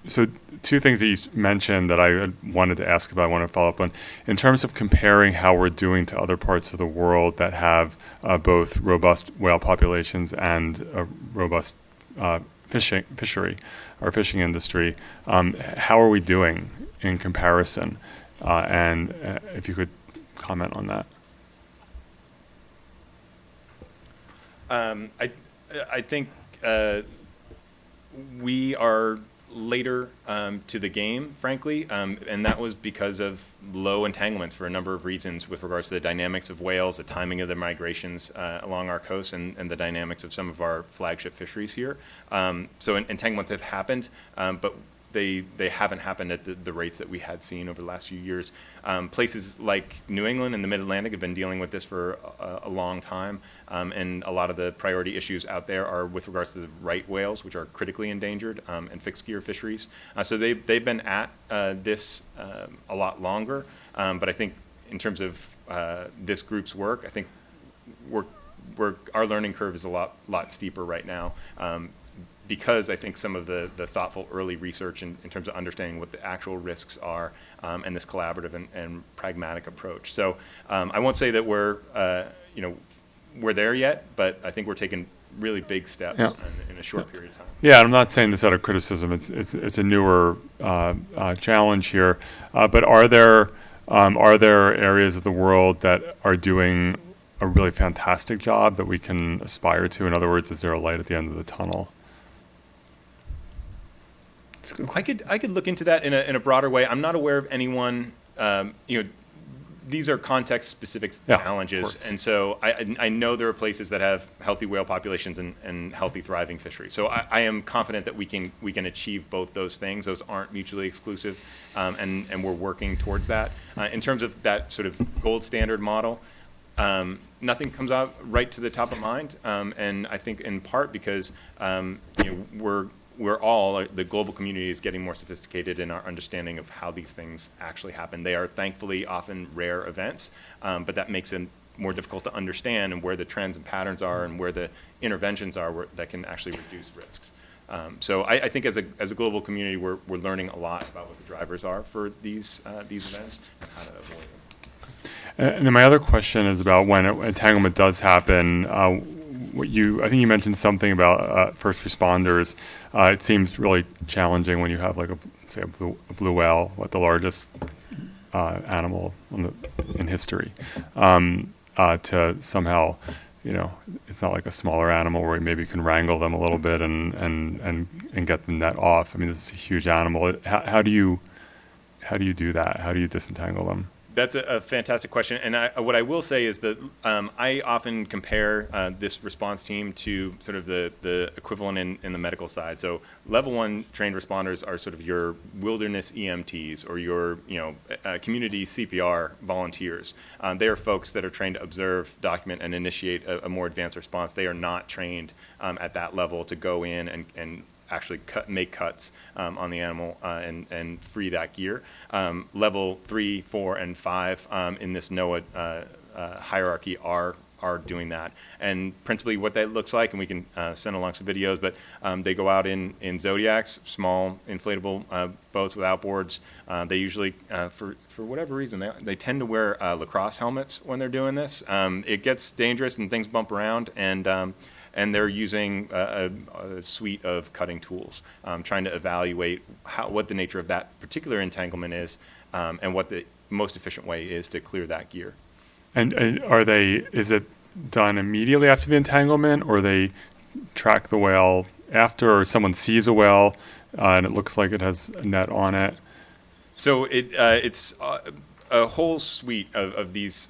[SPEAKER 10] So two things that you mentioned that I wanted to ask about, I want to follow up on. In terms of comparing how we're doing to other parts of the world that have both robust whale populations and a robust fishery or fishing industry, how are we doing in comparison? And if you could comment on that.
[SPEAKER 6] I think we are later to the game, frankly, and that was because of low entanglements for a number of reasons with regards to the dynamics of whales, the timing of the migrations along our coast, and the dynamics of some of our flagship fisheries here. So entanglements have happened, but they haven't happened at the rates that we had seen over the last few years. Places like New England and the Mid-Atlantic have been dealing with this for a long time, and a lot of the priority issues out there are with regards to the right whales, which are critically endangered, and fixed gear fisheries. So they've been at this a lot longer, but I think in terms of this group's work, I think our learning curve is a lot steeper right now. Because I think some of the thoughtful early research in terms of understanding what the actual risks are, and this collaborative and pragmatic approach. So I won't say that we're there yet, but I think we're taking really big steps in a short period of time.
[SPEAKER 10] Yeah, I'm not saying this out of criticism. It's a newer challenge here, but are there areas of the world that are doing a really fantastic job that we can aspire to? In other words, is there a light at the end of the tunnel?
[SPEAKER 6] I could look into that in a broader way. I'm not aware of anyone. These are context-specific challenges, and so I know there are places that have healthy whale populations and healthy, thriving fisheries. So I am confident that we can achieve both those things. Those aren't mutually exclusive, and we're working towards that. In terms of that sort of gold standard model, nothing comes out right to the top of mind, and I think in part because we're all, the global community is getting more sophisticated in our understanding of how these things actually happen. They are thankfully often rare events, but that makes it more difficult to understand and where the trends and patterns are and where the interventions are that can actually reduce risks. So I think as a global community, we're learning a lot about what the drivers are for these events and how to avoid them.
[SPEAKER 10] And then my other question is about when entanglement does happen. I think you mentioned something about first responders. It seems really challenging when you have, like, a blue whale, the largest animal in history, to somehow, it's not like a smaller animal where maybe you can wrangle them a little bit and get the net off. I mean, this is a huge animal. How do you do that? How do you disentangle them?
[SPEAKER 6] That's a fantastic question, and what I will say is that I often compare this response team to sort of the equivalent in the medical side. So level 1 trained responders are sort of your wilderness EMTs or your community CPR volunteers. They are folks that are trained to observe, document, and initiate a more advanced response. They are not trained at that level to go in and actually make cuts on the animal and free that gear. Level 3, 4, and 5 in this NOAA hierarchy are doing that. And principally what that looks like, and we can send along some videos, but they go out in Zodiacs, small inflatable boats with outboards. They usually, for whatever reason, they tend to wear lacrosse helmets when they're doing this. It gets dangerous and things bump around, and they're using a suite of cutting tools, trying to evaluate what the nature of that particular entanglement is, and what the most efficient way is to clear that gear.
[SPEAKER 10] And is it done immediately after the entanglement, or they track the whale after, or someone sees a whale and it looks like it has a net on it?
[SPEAKER 6] So it's a whole suite of these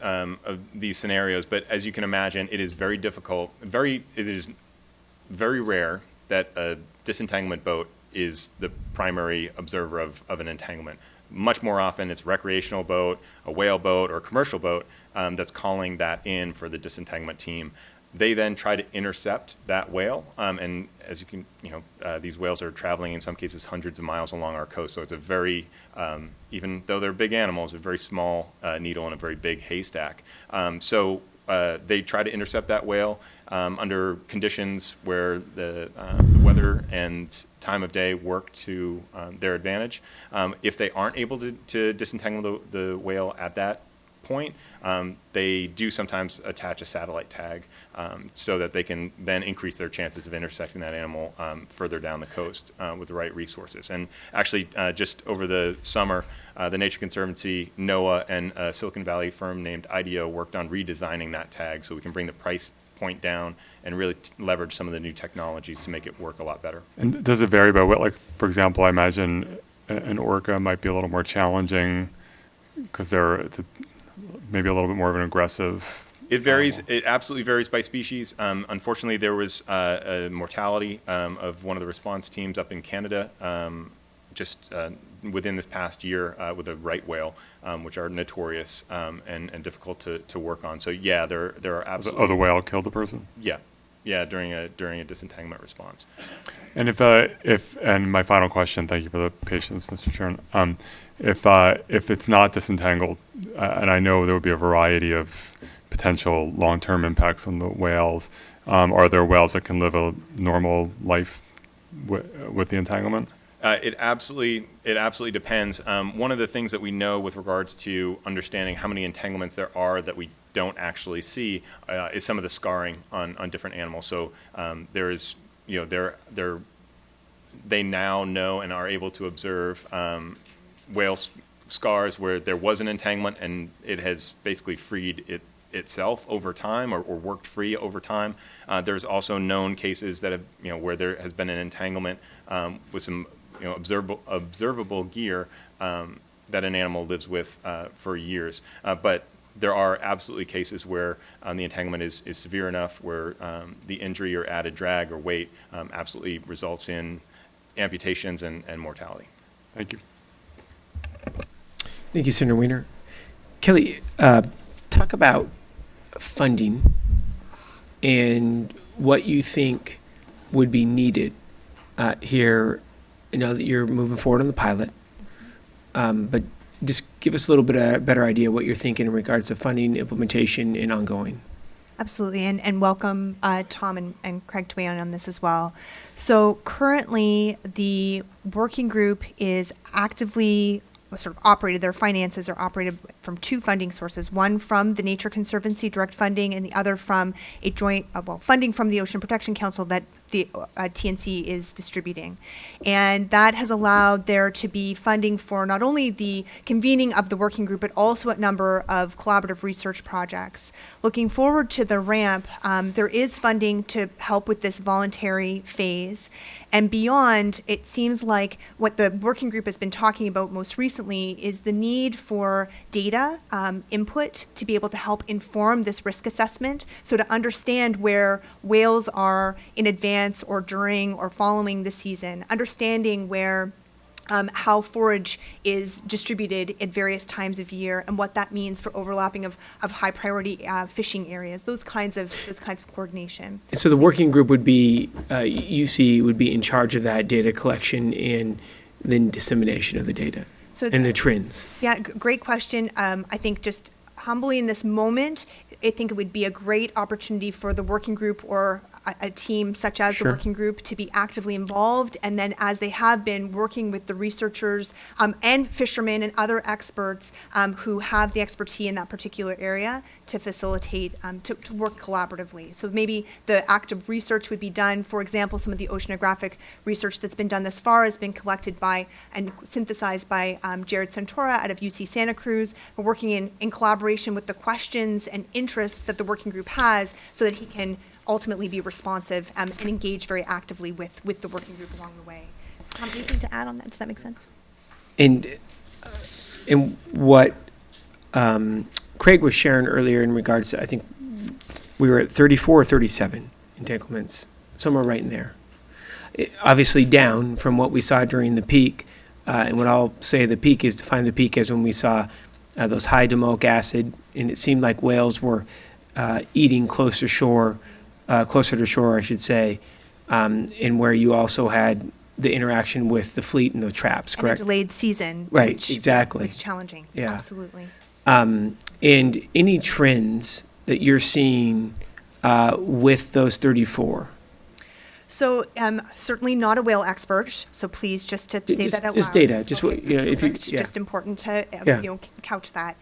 [SPEAKER 6] scenarios, but as you can imagine, it is very difficult. It is very rare that a disentanglement boat is the primary observer of an entanglement. much more often it's a recreational boat, a whale boat, or a commercial boat that's calling that in for the disentanglement team. They then try to intercept that whale, and as you can, these whales are traveling in some cases hundreds of miles along our coast, so it's a very, even though they're big animals, a very small needle in a very big haystack. So they try to intercept that whale under conditions where the weather and time of day work to their advantage. If they aren't able to disentangle the whale at that point, they do sometimes attach a satellite tag so that they can then increase their chances of intersecting that animal further down the coast with the right resources. And actually, just over the summer, the Nature Conservancy, NOAA, and a Silicon Valley firm named IDEO worked on redesigning that tag so we can bring the price point down and really leverage some of the new technologies to make it work a lot better.
[SPEAKER 10] And does it vary by what, like, for example, I imagine an orca might be a little more challenging because it's maybe a little bit more of an aggressive.
[SPEAKER 6] It varies. It absolutely varies by species. Unfortunately, there was a mortality of one of the response teams up in Canada just within this past year with a right whale, which are notorious and difficult to work on. So yeah, there are absolutely.
[SPEAKER 10] Oh, the whale killed the person?
[SPEAKER 6] Yeah, during a disentanglement response.
[SPEAKER 10] And and my final question, thank you for the patience, Mr. Chairman. If it's not disentangled, and I know there would be a variety of potential long-term impacts on the whales, are there whales that can live a normal life with the entanglement?
[SPEAKER 6] It absolutely depends. One of the things that we know with regards to understanding how many entanglements there are that we don't actually see is some of the scarring on different animals. So there is, they now know and are able to observe whale scars where there was an entanglement and it has basically freed itself over time or worked free over time. There's also known cases that have, where there has been an entanglement with some observable gear that an animal lives with for years. But there are absolutely cases where the entanglement is severe enough where the injury or added drag or weight absolutely results in amputations and mortality.
[SPEAKER 10] Thank you.
[SPEAKER 9] Thank you, Senator Wiener. Kelly, talk about funding and what you think would be needed here. I know that you're moving forward on the pilot, but just give us a little bit better idea what you're thinking in regards to funding, implementation, and ongoing.
[SPEAKER 15] Absolutely, and welcome Tom and Craig to weigh in on this as well. So currently, the working group is actively sort of operated, their finances are operated from two funding sources, one from the Nature Conservancy direct funding and the other from a joint, funding from the Ocean Protection Council that the TNC is distributing. And that has allowed there to be funding for not only the convening of the working group, but also a number of collaborative research projects. Looking forward to the ramp, there is funding to help with this voluntary phase. And beyond, it seems like what the working group has been talking about most recently is the need for data input to be able to help inform this risk assessment. So to understand where whales are in advance or during or following the season, understanding where how forage is distributed at various times of year and what that means for overlapping of high priority fishing areas, those kinds of coordination.
[SPEAKER 9] So the working group would be, UC would be in charge of that data collection and then dissemination of the data and the trends.
[SPEAKER 15] Yeah, great question. I think just humbly in this moment, I think it would be a great opportunity for the working group or a team such as the working group to be actively involved, and then as they have been working with the researchers and fishermen and other experts who have the expertise in that particular area to facilitate, to work collaboratively. So maybe the active research would be done, for example, some of the oceanographic research that's been done thus far has been collected by and synthesized by Jared Santora out of UC Santa Cruz. We're working in collaboration with the questions and interests that the working group has so that he can ultimately be responsive and engage very actively with the working group along the way. Tom, anything to add on that? Does that make sense?
[SPEAKER 9] And what Craig was sharing earlier in regards to, I think we were at 34 or 37 entanglements, somewhere right in there. Obviously down from what we saw during the peak, And what I'll say the peak is, define the peak as when we saw those high domoic acid, and it seemed like whales were eating closer to shore, I should say, and where you also had the interaction with the fleet and the traps, correct?
[SPEAKER 15] And a delayed season.
[SPEAKER 9] Right,
[SPEAKER 15] which
[SPEAKER 9] exactly.
[SPEAKER 15] was challenging.
[SPEAKER 9] Yeah.
[SPEAKER 15] Absolutely.
[SPEAKER 9] And any trends that you're seeing with those 34?
[SPEAKER 15] So certainly not a whale expert, so please just to say that out loud.
[SPEAKER 9] Just data, just
[SPEAKER 15] Okay.
[SPEAKER 9] what, you know, if you,
[SPEAKER 15] It's
[SPEAKER 9] yeah.
[SPEAKER 15] just important to
[SPEAKER 9] Yeah.
[SPEAKER 15] couch that.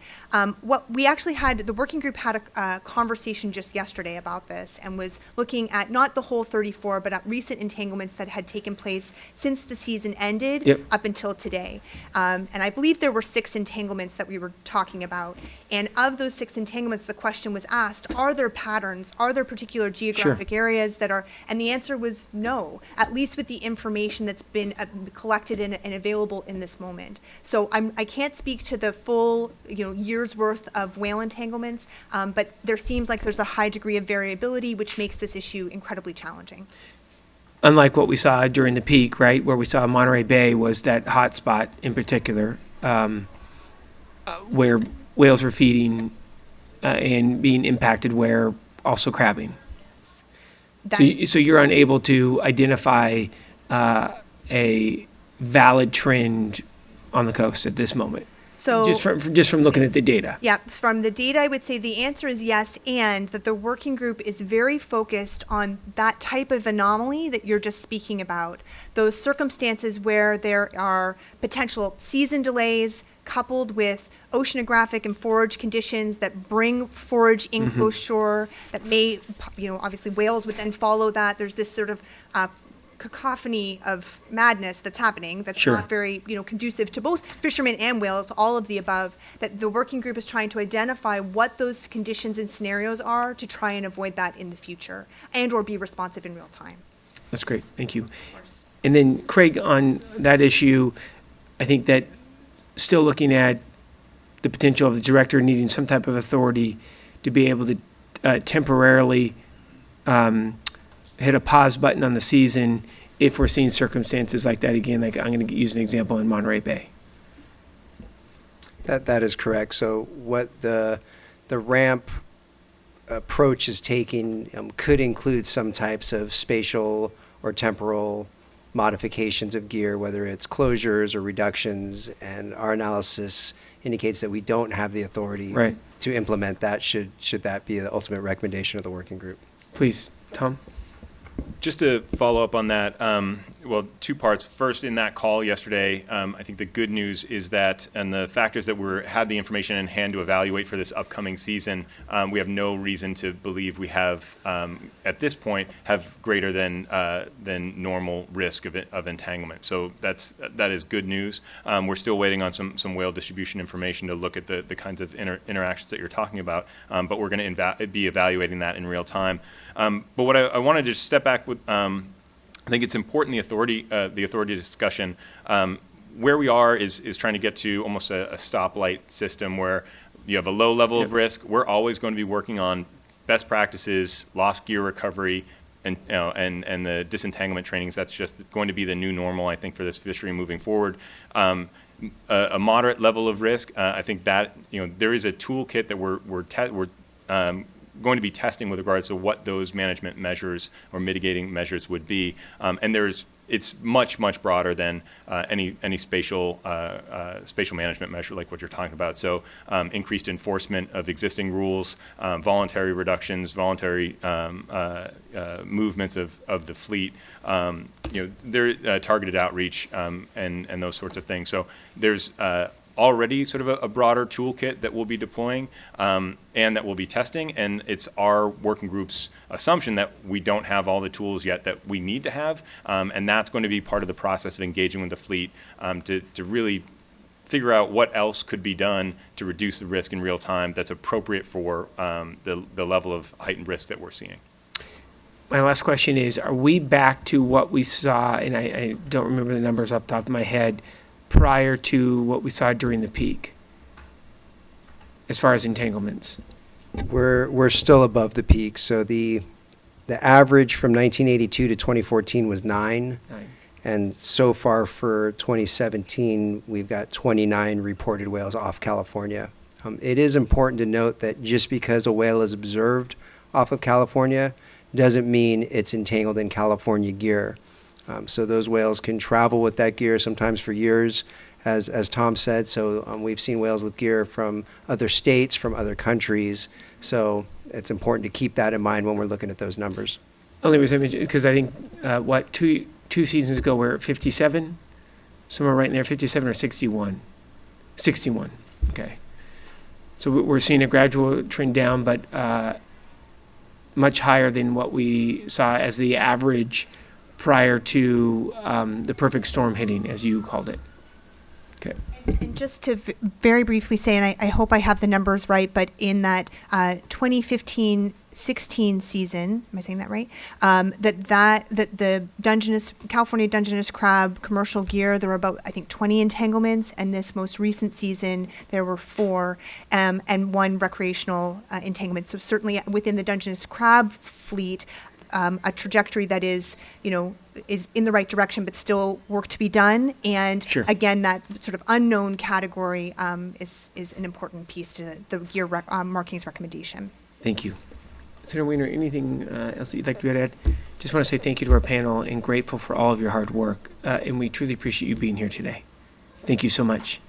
[SPEAKER 15] What we actually had, the working group had a conversation just yesterday about this and was looking at not the whole 34, but at recent entanglements that had taken place since the season ended
[SPEAKER 9] Yep.
[SPEAKER 15] up until today. And I believe there were 6 entanglements that we were talking about. And of those 6 entanglements, the question was asked, are there patterns? Are there particular geographic areas that are, and the answer was no, at least with the information that's been collected and available in this moment. So I can't speak to the full, year's worth of whale entanglements, but there seems like there's a high degree of variability, which makes this issue incredibly challenging.
[SPEAKER 9] Unlike what we saw during the peak, right, where we saw Monterey Bay was that hot spot in particular, where whales were feeding and being impacted, where also crabbing. So you're unable to identify a valid trend on the coast at this moment.
[SPEAKER 15] So
[SPEAKER 9] just from looking at the data.
[SPEAKER 15] Yeah, from the data, I would say the answer is yes, and that the working group is very focused on that type of anomaly that you're just speaking about. Those circumstances where there are potential season delays coupled with oceanographic and forage conditions that bring forage in close shore that may, obviously whales would then follow that. There's this sort of cacophony of madness that's happening that's not very, conducive to both fishermen and whales, all of the above, that the working group is trying to identify what those conditions and scenarios are to try and avoid that in the future and or be responsive in real time.
[SPEAKER 9] That's great. Thank you. And then, Craig, on that issue, I think that still looking at the potential of the director needing some type of authority to be able to temporarily hit a pause button on the season if we're seeing circumstances like that again. Like I'm going to use an example in Monterey Bay.
[SPEAKER 13] That is correct. So what the ramp approach is taking could include some types of spatial or temporal modifications of gear, whether it's closures or reductions, and our analysis indicates that we don't have the authority to implement that should that be the ultimate recommendation of the working group.
[SPEAKER 9] Please, Tom.
[SPEAKER 6] Just to follow up on that, well, 2 parts. First, in that call yesterday, I think the good news is that, and the factors that had the information in hand to evaluate for this upcoming season, we have no reason to believe we have, at this point, have greater than normal risk of entanglement. So that is good news. We're still waiting on some whale distribution information to look at the kinds of interactions that you're talking about, but we're going to be evaluating that in real time. But what I want to just step back with, I think it's important the authority discussion. Where we are is trying to get to almost a stoplight system where you have a low level of risk. We're always going to be working on best practices, lost gear recovery, and the disentanglement trainings. That's just going to be the new normal, I think, for this fishery moving forward. A moderate level of risk, I think that there is a toolkit that we're going to be testing with regards to what those management measures or mitigating measures would be, and it's much broader than any spatial management measure like what you're talking about. So increased enforcement of existing rules, voluntary reductions, voluntary movements of the fleet, there targeted outreach and those sorts of things. So there's already sort of a broader toolkit that we'll be deploying and that we'll be testing, and it's our working group's assumption that we don't have all the tools yet that we need to have, and that's going to be part of the process of engaging with the fleet to really figure out what else could be done to reduce the risk in real time that's appropriate for the level of heightened risk that we're seeing.
[SPEAKER 9] My last question is, are we back to what we saw, and I don't remember the numbers off the top of my head, prior to what we saw during the peak, as far as entanglements?
[SPEAKER 13] We're still above the peak. So the average from 1982 to 2014 was 9. And so far for 2017, we've got 29 reported whales off California. It is important to note that just because a whale is observed off of California doesn't mean it's entangled in California gear. So those whales can travel with that gear sometimes for years, as Tom said. So we've seen whales with gear from other states, from other countries. So it's important to keep that in mind when we're looking at those numbers.
[SPEAKER 9] Only reason, because I think, two seasons ago we're at 57, somewhere right in there, 57 or 61? 61, okay. So we're seeing a gradual trend down, but much higher than what we saw as the average prior to the perfect storm hitting, as you called it. Okay.
[SPEAKER 15] And just to very briefly say, and I hope I have the numbers right, but in that 2015-16 season, am I saying that right? That the Dungeness, California Dungeness crab commercial gear, there were about, I think, 20 entanglements, and this most recent season there were 4, and 1 recreational entanglement. So certainly within the Dungeness crab fleet, a trajectory that is, is in the right direction, but still work to be done. And
[SPEAKER 9] sure.
[SPEAKER 15] Again, that sort of unknown category is an important piece to the gear markings recommendation.
[SPEAKER 9] Thank you. Senator Wiener, anything else that you'd like to add? Just want to say thank you to our panel and grateful for all of your hard work. And we truly appreciate you being here today. Thank you so much.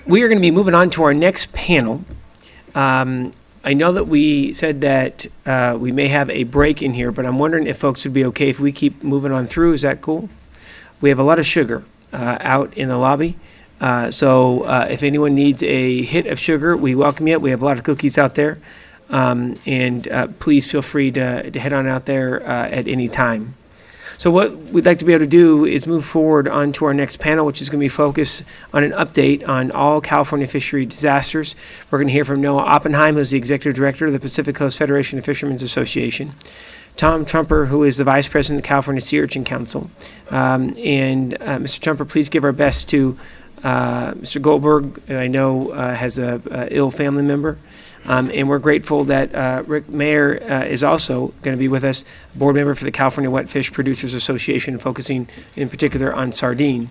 [SPEAKER 9] We are going to be moving on to our next panel. I know that we said that we may have a break in here, but I'm wondering if folks would be okay if we keep moving on through. Is that cool? We have a lot of sugar out in the lobby. So if anyone needs a hit of sugar, we welcome you. We have a lot of cookies out there. And please feel free to head on out there at any time. So what we'd like to be able to do is move forward on to our next panel, which is going to be focused on an update on all California fishery disasters. We're going to hear from Noah Oppenheim, who's the Executive Director of the Pacific Coast Federation of Fishermen's Association, Tom Trumper, who is the Vice President of the California Sea Urchin Council. Mr. Trumper, please give our best to Mr. Goldberg, who I know has a ill family member. And we're grateful that Rick Mayer is also going to be with us, board member for the California Wet Fish Producers Association, focusing in particular on sardine.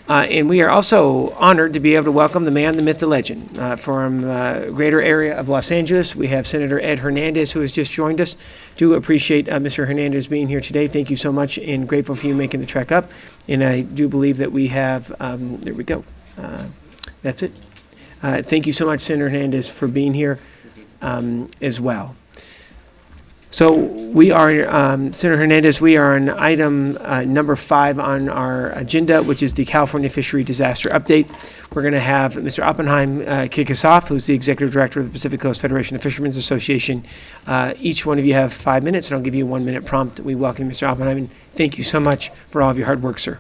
[SPEAKER 9] And we are also honored to be able to welcome the man, the myth, the legend. From the greater area of Los Angeles, we have Senator Ed Hernandez, who has just joined us. Do appreciate Mr. Hernandez being here today. Thank you so much, and grateful for you making the trek up. And I do believe that we have, there we go. That's it. Thank you so much, Senator Hernandez, for being here as well. So we are, Senator Hernandez, we are on item number 5 on our agenda, which is the California Fishery Disaster Update. We're going to have Mr. Oppenheim kick us off, who's the Executive Director of the Pacific Coast Federation of Fishermen's Association. Each one of you have 5 minutes, and I'll give you a 1-minute prompt. We welcome Mr. Oppenheim, and thank you so much for all of your hard work, sir.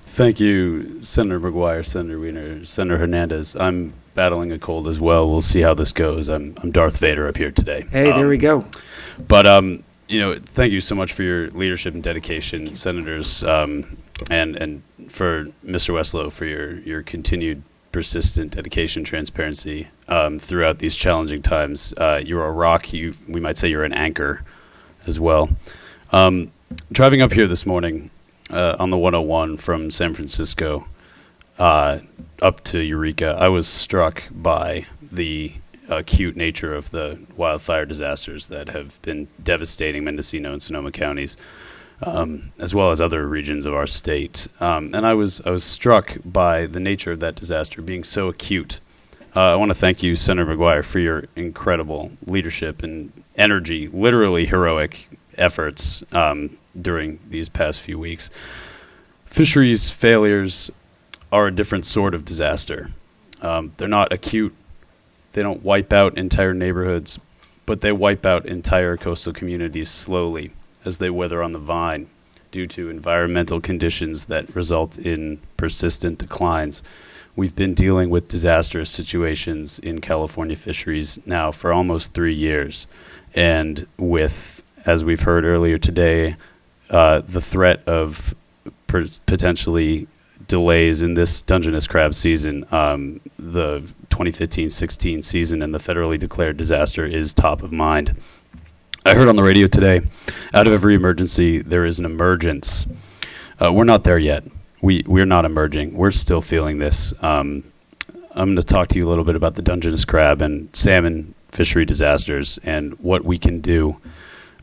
[SPEAKER 16] Thank you, Senator McGuire, Senator Wiener, Senator Hernandez. I'm battling a cold as well. We'll see how this goes. I'm Darth Vader up here today.
[SPEAKER 9] Hey, there we go.
[SPEAKER 16] But thank you so much for your leadership and dedication, senators, and for Mr. Westlow for your continued persistent dedication, transparency throughout these challenging times. You're a rock. We might say you're an anchor as well. Driving up here this morning on the 101 from San Francisco up to Eureka, I was struck by the acute nature of the wildfire disasters that have been devastating Mendocino and Sonoma counties, as well as other regions of our state. And I was struck by the nature of that disaster being so acute. I want to thank you, Senator McGuire, for your incredible leadership and energy, literally heroic efforts during these past few weeks. Fisheries failures are a different sort of disaster. They're not acute. They don't wipe out entire neighborhoods, but they wipe out entire coastal communities slowly as they wither on the vine due to environmental conditions that result in persistent declines. We've been dealing with disastrous situations in California fisheries now for almost 3 years. And with, as we've heard earlier today, the threat of potentially delays in this Dungeness crab season, the 2015-16 season and the federally declared disaster is top of mind. I heard on the radio today, out of every emergency, there is an emergence. We're not there yet. We're not emerging. We're still feeling this. I'm going to talk to you a little bit about the Dungeness crab and salmon fishery disasters and what we can do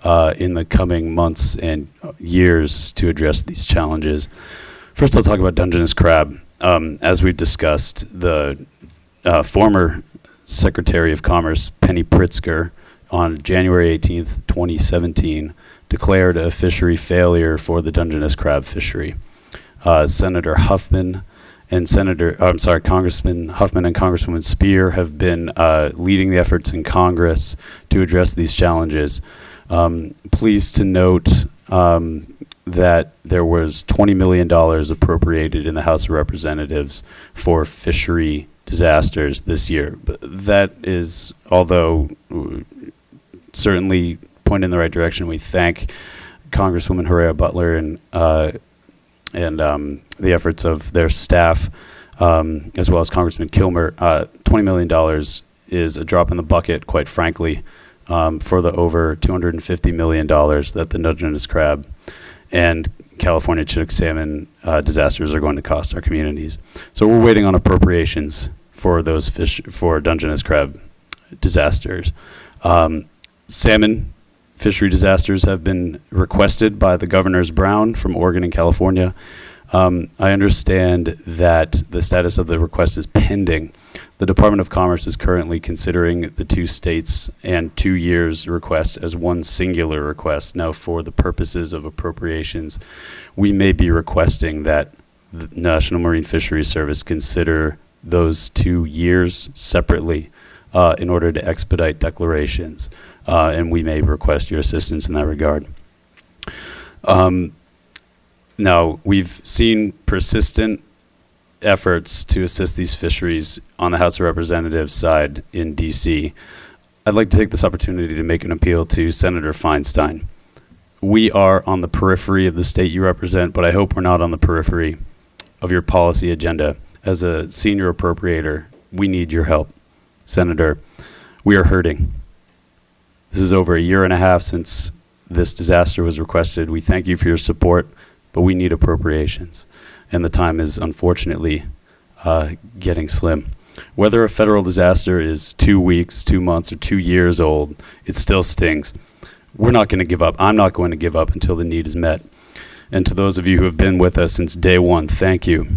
[SPEAKER 16] in the coming months and years to address these challenges. First, I'll talk about Dungeness crab. As we've discussed, the former Secretary of Commerce, Penny Pritzker, on January 18th, 2017, declared a fishery failure for the Dungeness crab fishery. Senator Huffman and Congressman Huffman and Congresswoman Spear have been leading the efforts in Congress to address these challenges. Pleased to note that there was $20 million appropriated in the House of Representatives for fishery disasters this year. But that is, although certainly point in the right direction, we thank Congresswoman Herrera Butler and the efforts of their staff, as well as Congressman Kilmer. $20 million is a drop in the bucket, quite frankly, for the over $250 million that the Dungeness crab and California Chinook salmon disasters are going to cost our communities. So we're waiting on appropriations for those for Dungeness crab disasters. Salmon fishery disasters have been requested by the Governors Brown from Oregon and California. I understand that the status of the request is pending. The Department of Commerce is currently considering the 2 states and 2 years request as one singular request. Now, for the purposes of appropriations, we may be requesting that the National Marine Fisheries Service consider those 2 years separately in order to expedite declarations. And we may request your assistance in that regard. Now, we've seen persistent efforts to assist these fisheries on the House of Representatives side in D.C. I'd like to take this opportunity to make an appeal to Senator Feinstein. We are on the periphery of the state you represent, but I hope we're not on the periphery of your policy agenda. As a senior appropriator, we need your help. Senator, we are hurting. This is over a year and a half since this disaster was requested. We thank you for your support, but we need appropriations. And the time is unfortunately getting slim. Whether a federal disaster is 2 weeks, 2 months, or 2 years old, it still stings. We're not going to give up. I'm not going to give up until the need is met. And to those of you who have been with us since day one, thank you.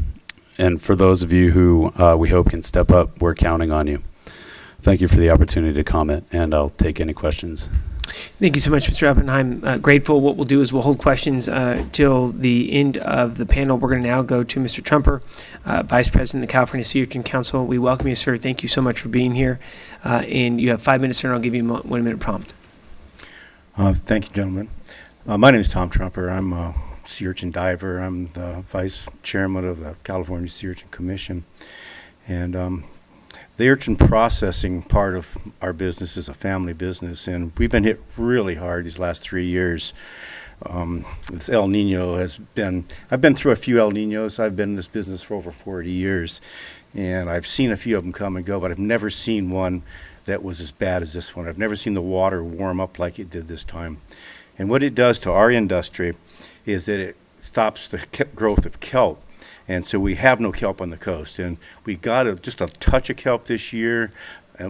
[SPEAKER 16] And for those of you who we hope can step up, we're counting on you. Thank you for the opportunity to comment, and I'll take any questions.
[SPEAKER 9] Thank you so much, Mr. Oppenheim. Grateful. What we'll do is we'll hold questions till the end of the panel. We're going to now go to Mr. Trumper, Vice President of the California Sea Urchin Council. We welcome you, sir. Thank you so much for being here. And you have 5 minutes, sir, and I'll give you a 1 minute prompt.
[SPEAKER 17] Thank you, gentlemen. My name is Tom Trumper. I'm a sea urchin diver. I'm the Vice Chairman of the California Sea Urchin Commission. And the urchin processing part of our business is a family business, and we've been hit really hard these last 3 years. This El Nino has been, I've been through a few El Ninos. I've been in this business for over 40 years, and I've seen a few of them come and go, but I've never seen one that was as bad as this one. I've never seen the water warm up like it did this time. And what it does to our industry is that it stops the growth of kelp. And so we have no kelp on the coast. And we got just a touch of kelp this year,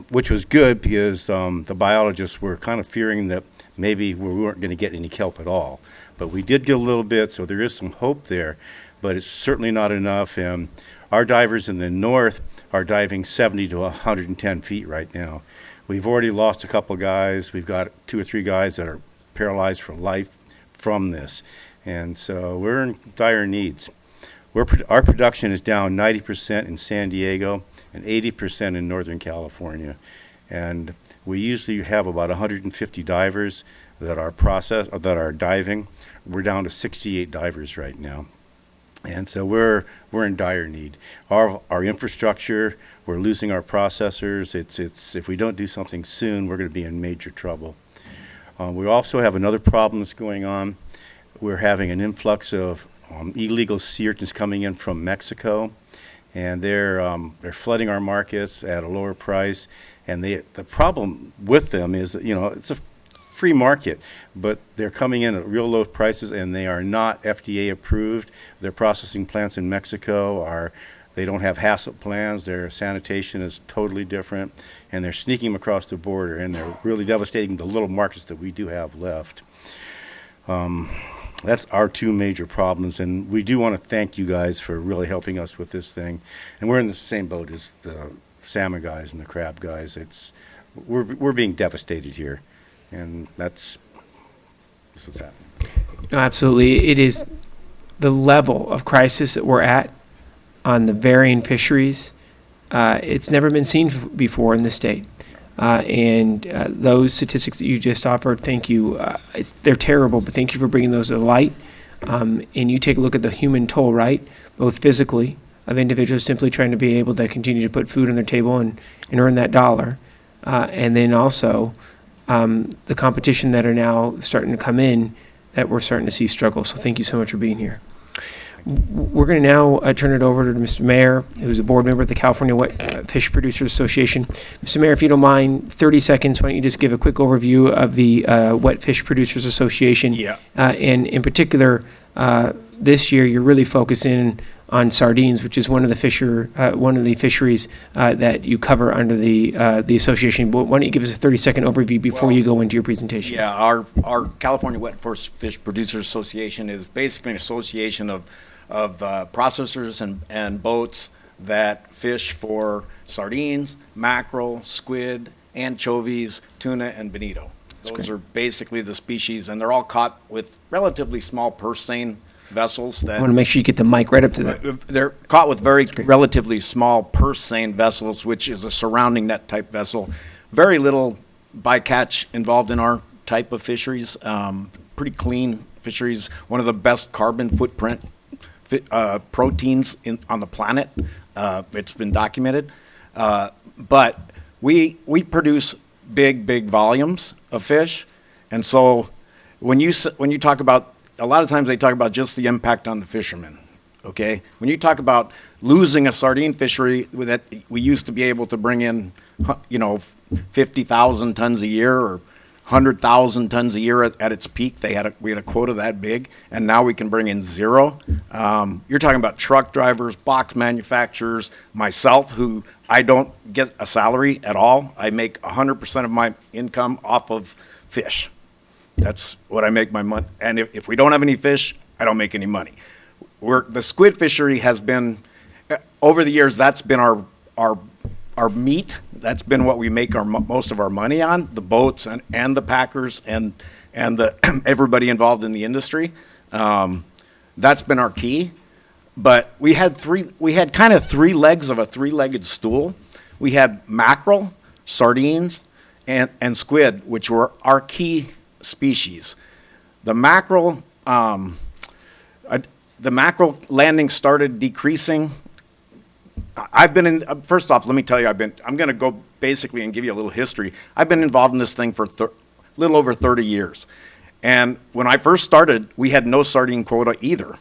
[SPEAKER 17] which was good because the biologists were kind of fearing that maybe we weren't going to get any kelp at all. But we did get a little bit, so there is some hope there. But it's certainly not enough. And our divers in the north are diving 70 to 110 feet right now. We've already lost a couple guys. We've got 2 or 3 guys that are paralyzed for life from this. And so we're in dire needs. Our production is down 90% in San Diego and 80% in Northern California. And we usually have about 150 divers that are diving. We're down to 68 divers right now. And so we're in dire need. Our infrastructure, we're losing our processors. It's if we don't do something soon, we're going to be in major trouble. We also have another problem that's going on. We're having an influx of illegal sea urchins coming in from Mexico, and they're flooding our markets at a lower price. And the problem with them is that, you know, it's a free market, but they're coming in at real low prices, and they are not FDA approved. Their processing plants in Mexico they don't have HACCP plans. Their sanitation is totally different, and they're sneaking them across the border, and they're really devastating the little markets that we do have left. That's our two major problems, and we do want to thank you guys for really helping us with this thing. And we're in the same boat as the salmon guys and the crab guys. We're being devastated here, and this is that.
[SPEAKER 9] No, absolutely. It is the level of crisis that we're at on the varying fisheries. It's never been seen before in the state. And those statistics that you just offered, thank you. They're terrible, but thank you for bringing those to light. And you take a look at the human toll, right? Both physically of individuals simply trying to be able to continue to put food on their table and earn that dollar. And then also the competition that are now starting to come in that we're starting to see struggle. So thank you so much for being here. We're going to now turn it over to Mr. Mayor, who's a board member of the California Wet Fish Producers Association. Mr. Mayor, if you don't mind, 30 seconds, why don't you just give a quick overview of the Wet Fish Producers Association?
[SPEAKER 18] Yeah.
[SPEAKER 9] And in particular, this year you're really focusing on sardines, which is one of the fisheries that you cover under the association. But why don't you give us a 30-second overview before you go into your presentation?
[SPEAKER 18] Yeah, our California Wet Fish Producers Association is basically an association of processors and boats that fish for sardines, mackerel, squid, anchovies, tuna, and bonito. Those are basically the species, and they're all caught with relatively small purse seine vessels.
[SPEAKER 9] I want to make sure you get the mic right up to that.
[SPEAKER 18] They're caught with relatively small purse seine vessels, which is a surrounding net type vessel. Very little bycatch involved in our type of fisheries. Pretty clean fisheries. One of the best carbon footprint proteins on the planet. It's been documented. But we produce big volumes of fish, and so when you talk about, a lot of times they talk about just the impact on the fishermen. Okay, when you talk about losing a sardine fishery that we used to be able to bring in, 50,000 tons a year or 100,000 tons a year at its peak. We had a quota that big, and now we can bring in zero. You're talking about truck drivers, box manufacturers, myself, who I don't get a salary at all. I make 100% of my income off of fish. That's what I make my money. And if we don't have any fish, I don't make any money. The squid fishery has been, over the years, that's been our meat. That's been what we make most of our money on, the boats and the packers and the everybody involved in the industry. That's been our key. But we had kind of three legs of a three-legged stool. We had mackerel, sardines, and squid, which were our key species. The mackerel landing started decreasing. First off, let me tell you, I'm going to go basically and give you a little history. I've been involved in this thing for a little over 30 years. And when I first started, we had no sardine quota either.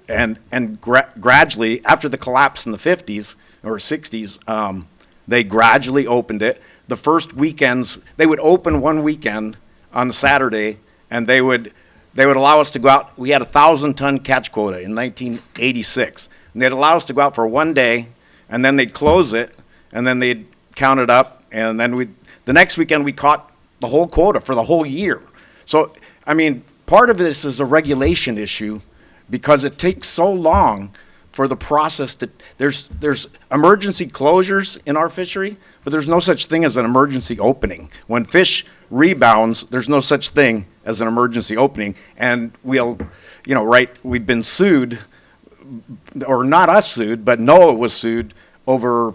[SPEAKER 18] And gradually, after the collapse in the 50s or 60s, they gradually opened it. The first weekends, they would open one weekend on Saturday, and they would allow us to go out. We had a 1,000-ton catch quota in 1986. And they'd allow us to go out for one day, and then they'd close it, and then they'd count it up, and then the next weekend we caught the whole quota for the whole year. So, I mean, part of this is a regulation issue because it takes so long for the process to, there's emergency closures in our fishery, but there's no such thing as an emergency opening. When fish rebounds, there's no such thing as an emergency opening, and we've been sued, or not us sued, but NOAA was sued over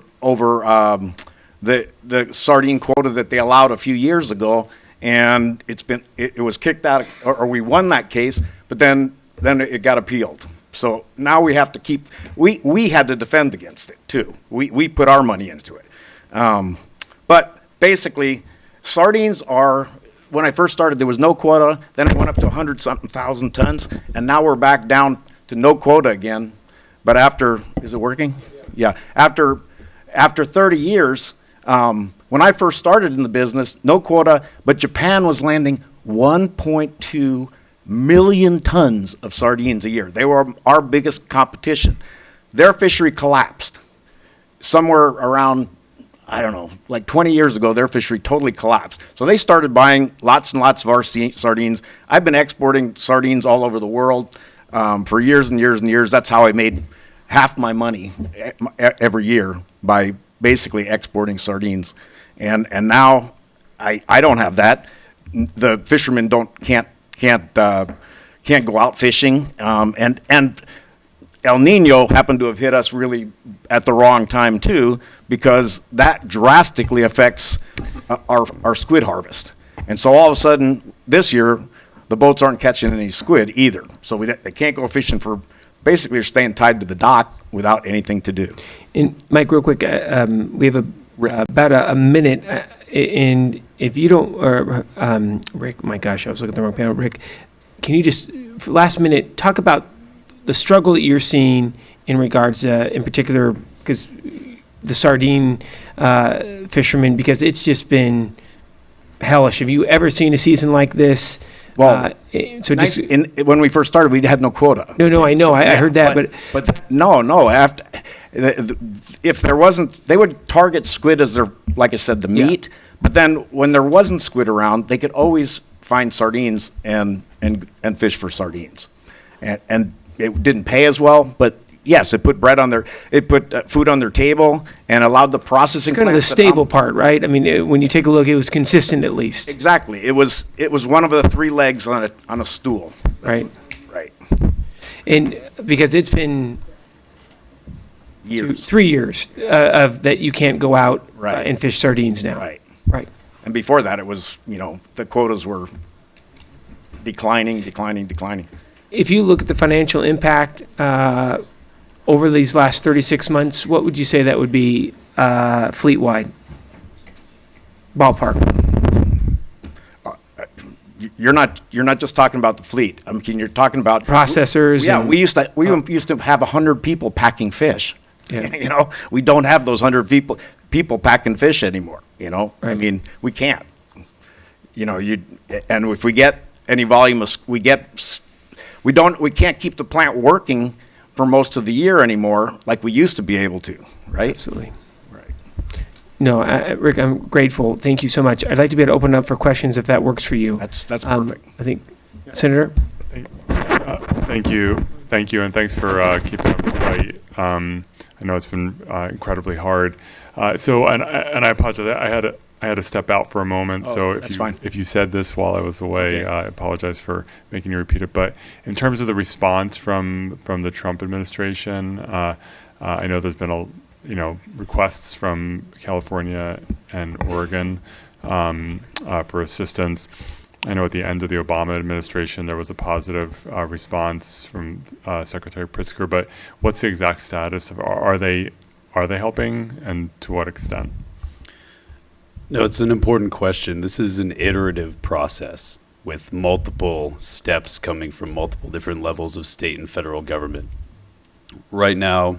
[SPEAKER 18] the sardine quota that they allowed a few years ago, and it was kicked out, or we won that case, but then it got appealed. So now we have to we had to defend against it too. We put our money into it. But basically, sardines are, when I first started, there was no quota, then it went up to 100-something thousand tons, and now we're back down to no quota again. But is it working? Yeah. After 30 years, When I first started in the business, no quota, but Japan was landing 1.2 million tons of sardines a year. They were our biggest competition. Their fishery collapsed. Somewhere around, I don't know, like 20 years ago, their fishery totally collapsed. So they started buying lots and lots of our sardines. I've been exporting sardines all over the world for years and years and years. That's how I made half my money every year, by basically exporting sardines. And now I don't have that. The fishermen can't go out fishing, and El Nino happened to have hit us really at the wrong time too, because that drastically affects our squid harvest. And so all of a sudden this year, the boats aren't catching any squid either. So they can't go fishing for, basically they're staying tied to the dock without anything to do.
[SPEAKER 9] And Mike, real quick, we have about a minute, and if you don't, or Rick, my gosh, I was looking at the wrong panel. Rick, can you just, for last minute, talk about the struggle that you're seeing in regards, in particular, because the sardine fishermen, because it's just been hellish. Have you ever seen a season like this?
[SPEAKER 18] Well,
[SPEAKER 9] so just
[SPEAKER 18] when we first started, we had no quota.
[SPEAKER 9] No, I know, I heard that,
[SPEAKER 18] but no. After, if there wasn't, they would target squid as their, like I said, the meat. Yeah. But then when there wasn't squid around, they could always find sardines and fish for sardines, and it didn't pay as well, but yes, it put food on their table and allowed the processing.
[SPEAKER 9] It's kind of the stable part, right? I mean, when you take a look, it was consistent at least.
[SPEAKER 18] Exactly. It was one of the three legs on a stool.
[SPEAKER 9] Right.
[SPEAKER 18] Right.
[SPEAKER 9] And because it's been
[SPEAKER 18] years,
[SPEAKER 9] 3 years of that you can't go out and fish sardines now.
[SPEAKER 18] Right.
[SPEAKER 9] Right.
[SPEAKER 18] And before that, it was, the quotas were declining.
[SPEAKER 9] If you look at the financial impact over these last 36 months, what would you say that would be fleet-wide? Ballpark.
[SPEAKER 18] You're not just talking about the fleet. I mean, you're talking about
[SPEAKER 9] processors.
[SPEAKER 18] Yeah, we used to have 100 people packing fish.
[SPEAKER 9] Yeah.
[SPEAKER 18] We don't have those 100 people packing fish anymore. Right. I mean, we can't. And if we get any volume we can't keep the plant working for most of the year anymore like we used to be able to, right?
[SPEAKER 9] Absolutely.
[SPEAKER 18] Right.
[SPEAKER 9] No, Rick, I'm grateful. Thank you so much. I'd like to be able to open up for questions if that works for you.
[SPEAKER 18] That's perfect.
[SPEAKER 9] I think, Senator?
[SPEAKER 10] Thank you, and thanks for keeping up the fight. I know it's been incredibly hard. So I apologize. I had to step out for a moment, so if you said this while I was away, I apologize for making you repeat it. But in terms of the response from the Trump administration, I know there's been requests from California and Oregon for assistance. I know at the end of the Obama administration there was a positive response from Secretary Pritzker. But what's the exact status of? Are they helping, and to what extent?
[SPEAKER 16] No, it's an important question. This is an iterative process with multiple steps coming from multiple different levels of state and federal government. Right now,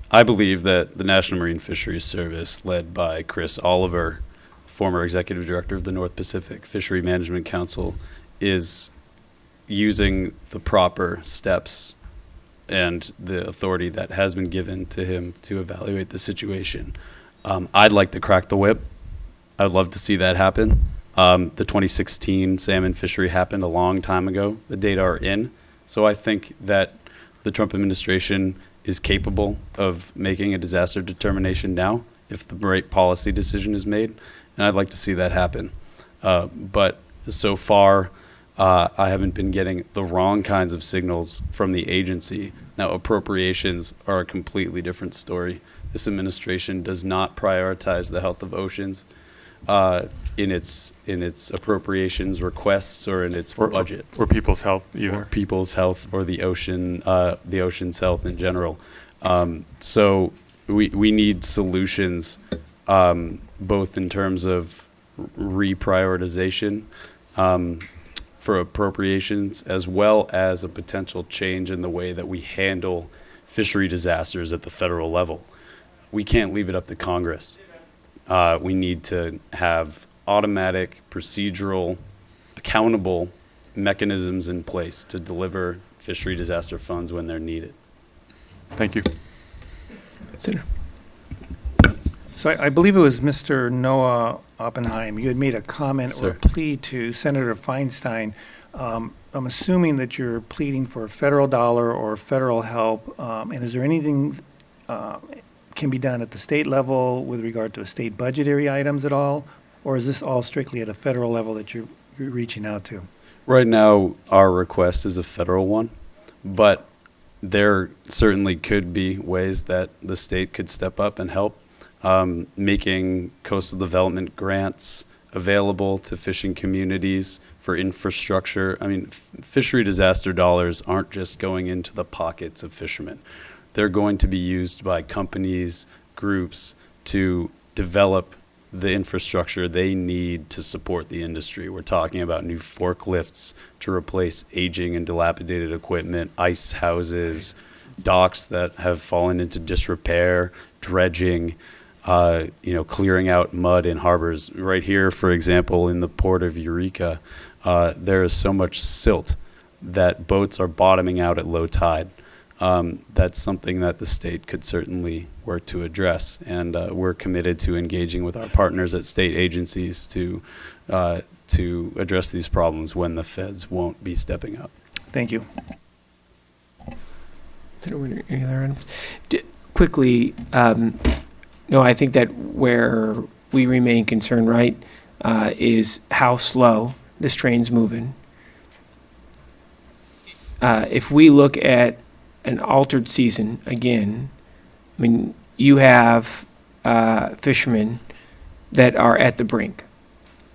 [SPEAKER 16] I believe that the National Marine Fisheries Service, led by Chris Oliver, former executive director of the North Pacific Fishery Management Council, is using the proper steps and the authority that has been given to him to evaluate the situation. I'd like to crack the whip. I'd love to see that happen. The 2016 salmon fishery happened a long time ago. The data are in. So I think that the Trump administration is capable of making a disaster determination now if the right policy decision is made. And I'd like to see that happen. But so far, I haven't been getting the wrong kinds of signals from the agency. Now, appropriations are a completely different story. This administration does not prioritize the health of oceans in its appropriations requests or in its budget,
[SPEAKER 10] or people's health either.
[SPEAKER 16] Or people's health, or the ocean's health in general. So we need solutions, both in terms of reprioritization for appropriations, as well as a potential change in the way that we handle fishery disasters at the federal level. We can't leave it up to Congress. we need to have automatic, procedural, accountable mechanisms in place to deliver fishery disaster funds when they're needed.
[SPEAKER 10] Thank you.
[SPEAKER 19] Senator. So I believe it was Mr. Noah Oppenheim. You had made a comment or a plea to Senator Feinstein. I'm assuming that you're pleading for federal dollar or federal help. And is there anything can be done at the state level with regard to state budgetary items at all? Or is this all strictly at a federal level that you're reaching out to?
[SPEAKER 16] Right now, our request is a federal one, but there certainly could be ways that the state could step up and help, making coastal development grants available to fishing communities for infrastructure. I mean, fishery disaster dollars aren't just going into the pockets of fishermen. They're going to be used by companies, groups to develop the infrastructure they need to support the industry. We're talking about new forklifts to replace aging and dilapidated equipment, ice houses, docks that have fallen into disrepair, dredging, clearing out mud in harbors. Right here, for example, in the port of Eureka, there is so much silt that boats are bottoming out at low tide. That's something that the state could certainly work to address, and we're committed to engaging with our partners at state agencies to address these problems when the feds won't be stepping up.
[SPEAKER 19] Thank you.
[SPEAKER 9] Any other items? Quickly, no, I think that where we remain concerned, right, is how slow this train's moving. If we look at an altered season again, I mean, you have fishermen that are at the brink,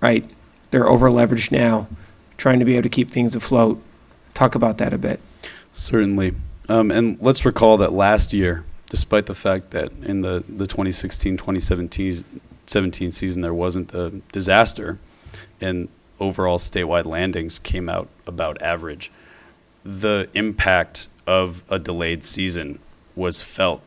[SPEAKER 9] right? They're over leveraged now, trying to be able to keep things afloat. Talk about that a bit.
[SPEAKER 16] Certainly. And let's recall that last year, despite the fact that in the 2016-2017 season there wasn't a disaster and overall statewide landings came out about average, the impact of a delayed season was felt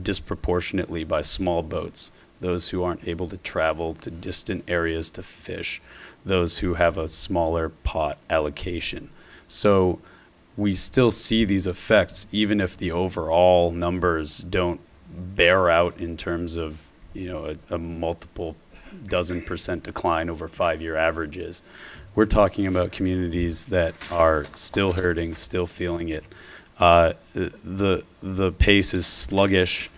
[SPEAKER 16] disproportionately by small boats, those who aren't able to travel to distant areas to fish, those who have a smaller pot allocation. So we still see these effects even if the overall numbers don't bear out in terms of a multiple dozen % decline over 5-year averages. We're talking about communities that are still hurting, still feeling it. The pace is sluggish,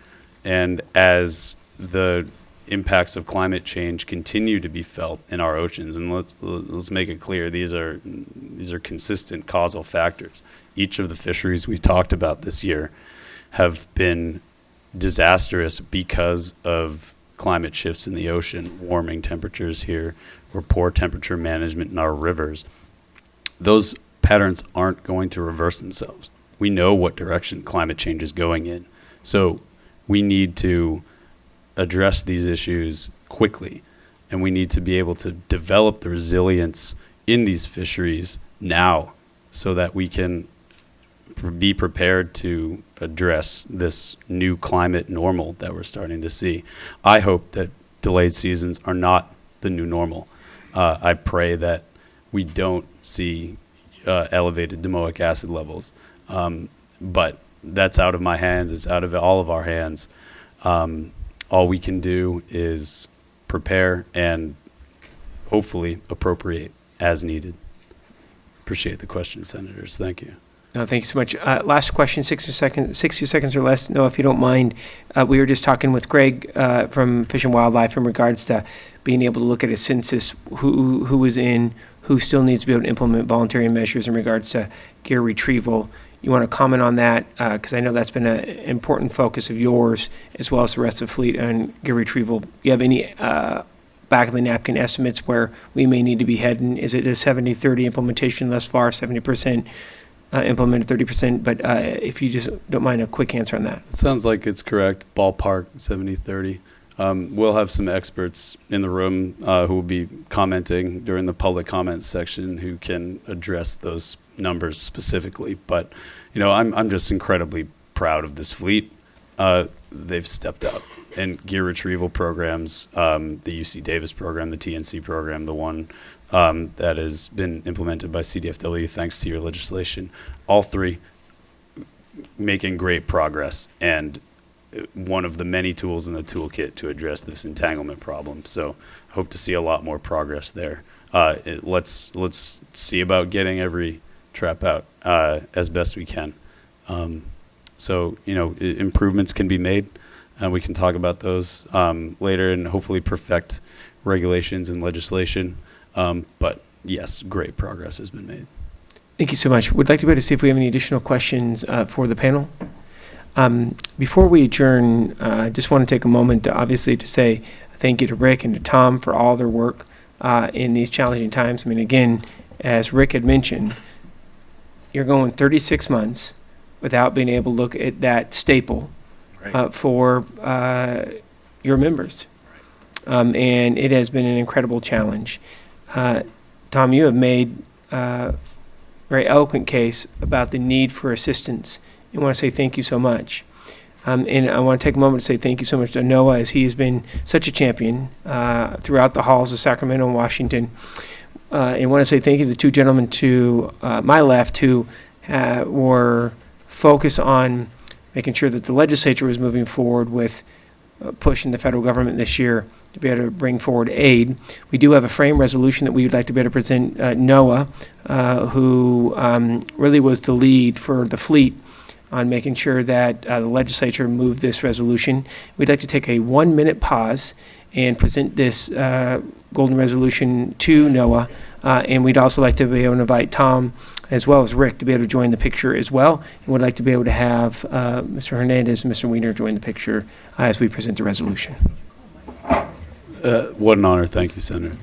[SPEAKER 16] and as the impacts of climate change continue to be felt in our oceans, and let's make it clear, these are consistent causal factors. Each of the fisheries we talked about this year have been disastrous because of climate shifts in the ocean, warming temperatures here, or poor temperature management in our rivers. Those patterns aren't going to reverse themselves. We know what direction climate change is going in. So we need to address these issues quickly, and we need to be able to develop the resilience in these fisheries now so that we can be prepared to address this new climate normal that we're starting to see. I hope that delayed seasons are not the new normal. I pray that we don't see elevated domoic acid levels. But that's out of my hands. It's out of all of our hands. All we can do is prepare and hopefully appropriate as needed. Appreciate the question, Senators. Thank you.
[SPEAKER 9] No, thank you so much. Last question, 60 seconds or less. No, if you don't mind. We were just talking with Craig from Fish and Wildlife in regards to being able to look at a census, who is in, who still needs to be able to implement voluntary measures in regards to gear retrieval. You want to comment on that? Because I know that's been an important focus of yours as well as the rest of the fleet on gear retrieval. Do you have any back of the napkin estimates where we may need to be heading? Is it a 70-30 implementation thus far, 70% implemented, 30%? But if you just don't mind a quick answer on that.
[SPEAKER 16] It sounds like it's correct. Ballpark 70-30. We'll have some experts in the room who will be commenting during the public comments section who can address those numbers specifically. But, I'm just incredibly proud of this fleet. they've stepped up. And gear retrieval programs, the UC Davis program, the TNC program, the one that has been implemented by CDFW thanks to your legislation, all three making great progress and one of the many tools in the toolkit to address this entanglement problem. So hope to see a lot more progress there. Let's see about getting every trap out as best we can. So, you know, improvements can be made. We can talk about those later and hopefully perfect regulations and legislation. But yes, great progress has been made.
[SPEAKER 9] Thank you so much. We'd like to be able to see if we have any additional questions for the panel. Before we adjourn, I just want to take a moment to say thank you to Rick and to Tom for all their work in these challenging times. I mean, again, as Rick had mentioned, you're going 36 months without being able to look at that staple for your members. And it has been an incredible challenge. Tom, you have made a very eloquent case about the need for assistance. I want to say thank you so much. And I want to take a moment to say thank you so much to Noah, as he has been such a champion throughout the halls of Sacramento and Washington. And I want to say thank you to the two gentlemen to my left who were focused on making sure that the legislature was moving forward with pushing the federal government this year to be able to bring forward aid. We do have a frame resolution that we would like to be able to present Noah, who really was the lead for the fleet on making sure that the legislature moved this resolution. We'd like to take a 1-minute pause and present this golden resolution to Noah. And we'd also like to be able to invite Tom as well as Rick to be able to join the picture as well. And would like to be able to have Mr. Hernandez and Mr. Weiner join the picture as we present the resolution.
[SPEAKER 16] What an honor. Thank you, Senator.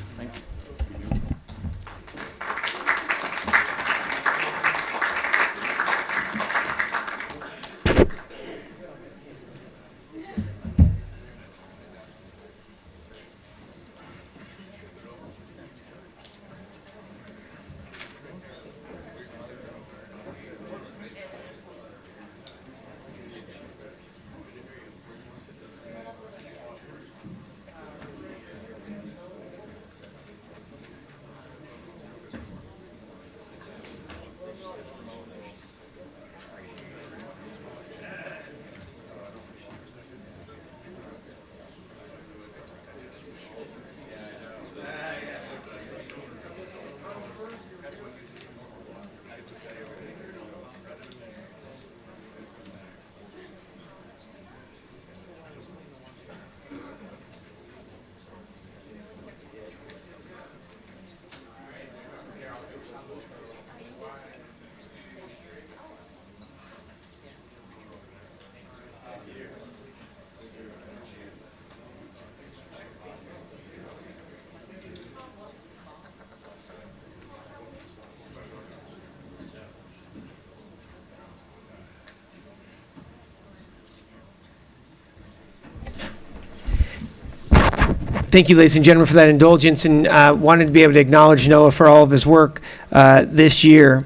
[SPEAKER 9] Thank you, ladies and gentlemen, for that indulgence, and wanted to be able to acknowledge Noah for all of his work this year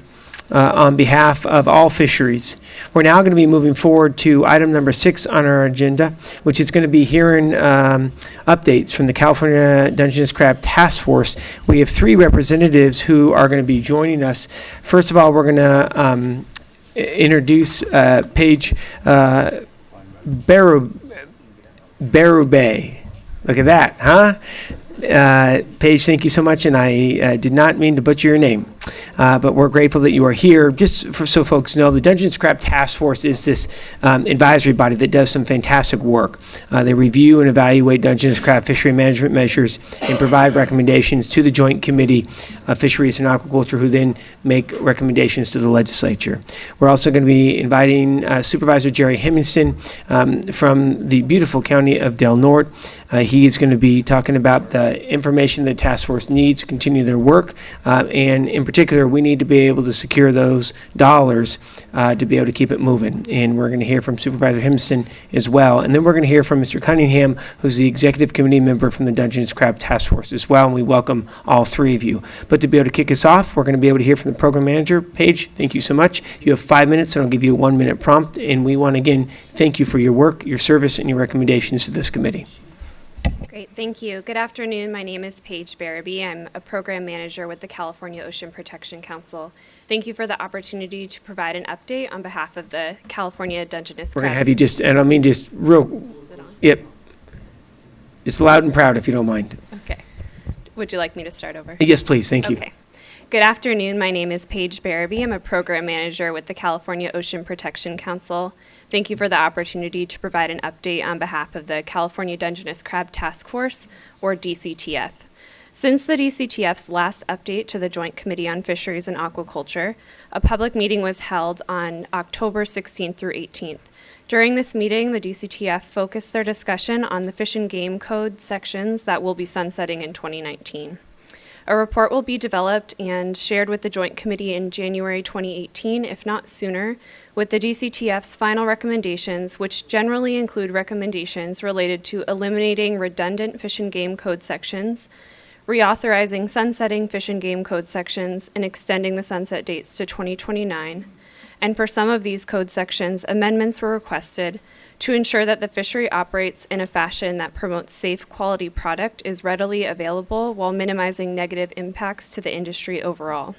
[SPEAKER 9] on behalf of all fisheries. We're now going to be moving forward to item number 6 on our agenda, which is going to be hearing updates from the California Dungeness Crab Task Force. We have 3 representatives who are going to be joining us. First of all, we're going to introduce Paige Berube. Look at that, huh? Paige, thank you so much, and I did not mean to butcher your name, but we're grateful that you are here. Just so folks know, the Dungeness Crab Task Force is this advisory body that does some fantastic work. They review and evaluate Dungeness crab fishery management measures and provide recommendations to the Joint Committee of Fisheries and Aquaculture, who then make recommendations to the legislature. We're also going to be inviting Supervisor Jerry Hemingston from the beautiful county of Del Norte. He is going to be talking about the information the task force needs to continue their work, and in particular, particular, we need to be able to secure those dollars to be able to keep it moving. And we're going to hear from Supervisor Himiston as well. And then we're going to hear from Mr. Cunningham, who's the Executive Committee member from the Dungeness Crab Task Force as well. And we welcome all three of you. But to be able to kick us off, we're going to be able to hear from the Program Manager. Paige, thank you so much. You have 5 minutes, and I'll give you a 1-minute prompt. And we want to, again, thank you for your work, your service, and your recommendations to this committee.
[SPEAKER 20] Great, thank you. Good afternoon. My name is Paige Barabee. I'm a program manager with the California Ocean Protection Council. Thank you for the opportunity to provide an update on behalf of the California Dungeness
[SPEAKER 9] We're
[SPEAKER 20] Crab.
[SPEAKER 9] going to have you just, and I mean just real, yep, just loud and proud if you don't mind.
[SPEAKER 20] Okay. Would you like me to start over?
[SPEAKER 9] Yes, please. Thank you.
[SPEAKER 20] Okay. Good afternoon. My name is Paige Barabee. I'm a program manager with the California Ocean Protection Council. Thank you for the opportunity to provide an update on behalf of the California Dungeness Crab Task Force, or DCTF. Since the DCTF's last update to the Joint Committee on Fisheries and Aquaculture, a public meeting was held on October 16th through 18th. During this meeting, the DCTF focused their discussion on the Fish and Game Code sections that will be sunsetting in 2019. A report will be developed and shared with the Joint Committee in January 2018, if not sooner, with the DCTF's final recommendations, which generally include recommendations related to eliminating redundant Fish and Game Code sections, reauthorizing sunsetting Fish and Game Code sections, and extending the sunset dates to 2029. And for some of these code sections, amendments were requested to ensure that the fishery operates in a fashion that promotes safe, quality product is readily available while minimizing negative impacts to the industry overall.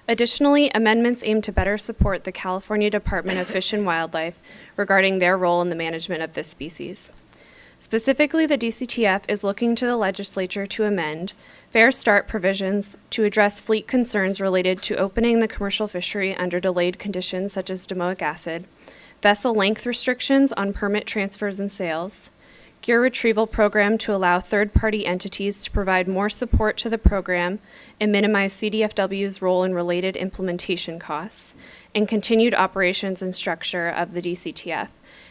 [SPEAKER 20] Additionally, amendments aim to better support the California Department of Fish and Wildlife regarding their role in the management of this species. Specifically, the DCTF is looking to the legislature to amend Fair Start provisions to address fleet concerns related to opening the commercial fishery under delayed conditions such as domoic acid, vessel length restrictions on permit transfers and sales, gear retrieval program to allow third-party entities to provide more support to the program and minimize CDFW's role in related implementation costs, and continued operations and structure of the DCTF.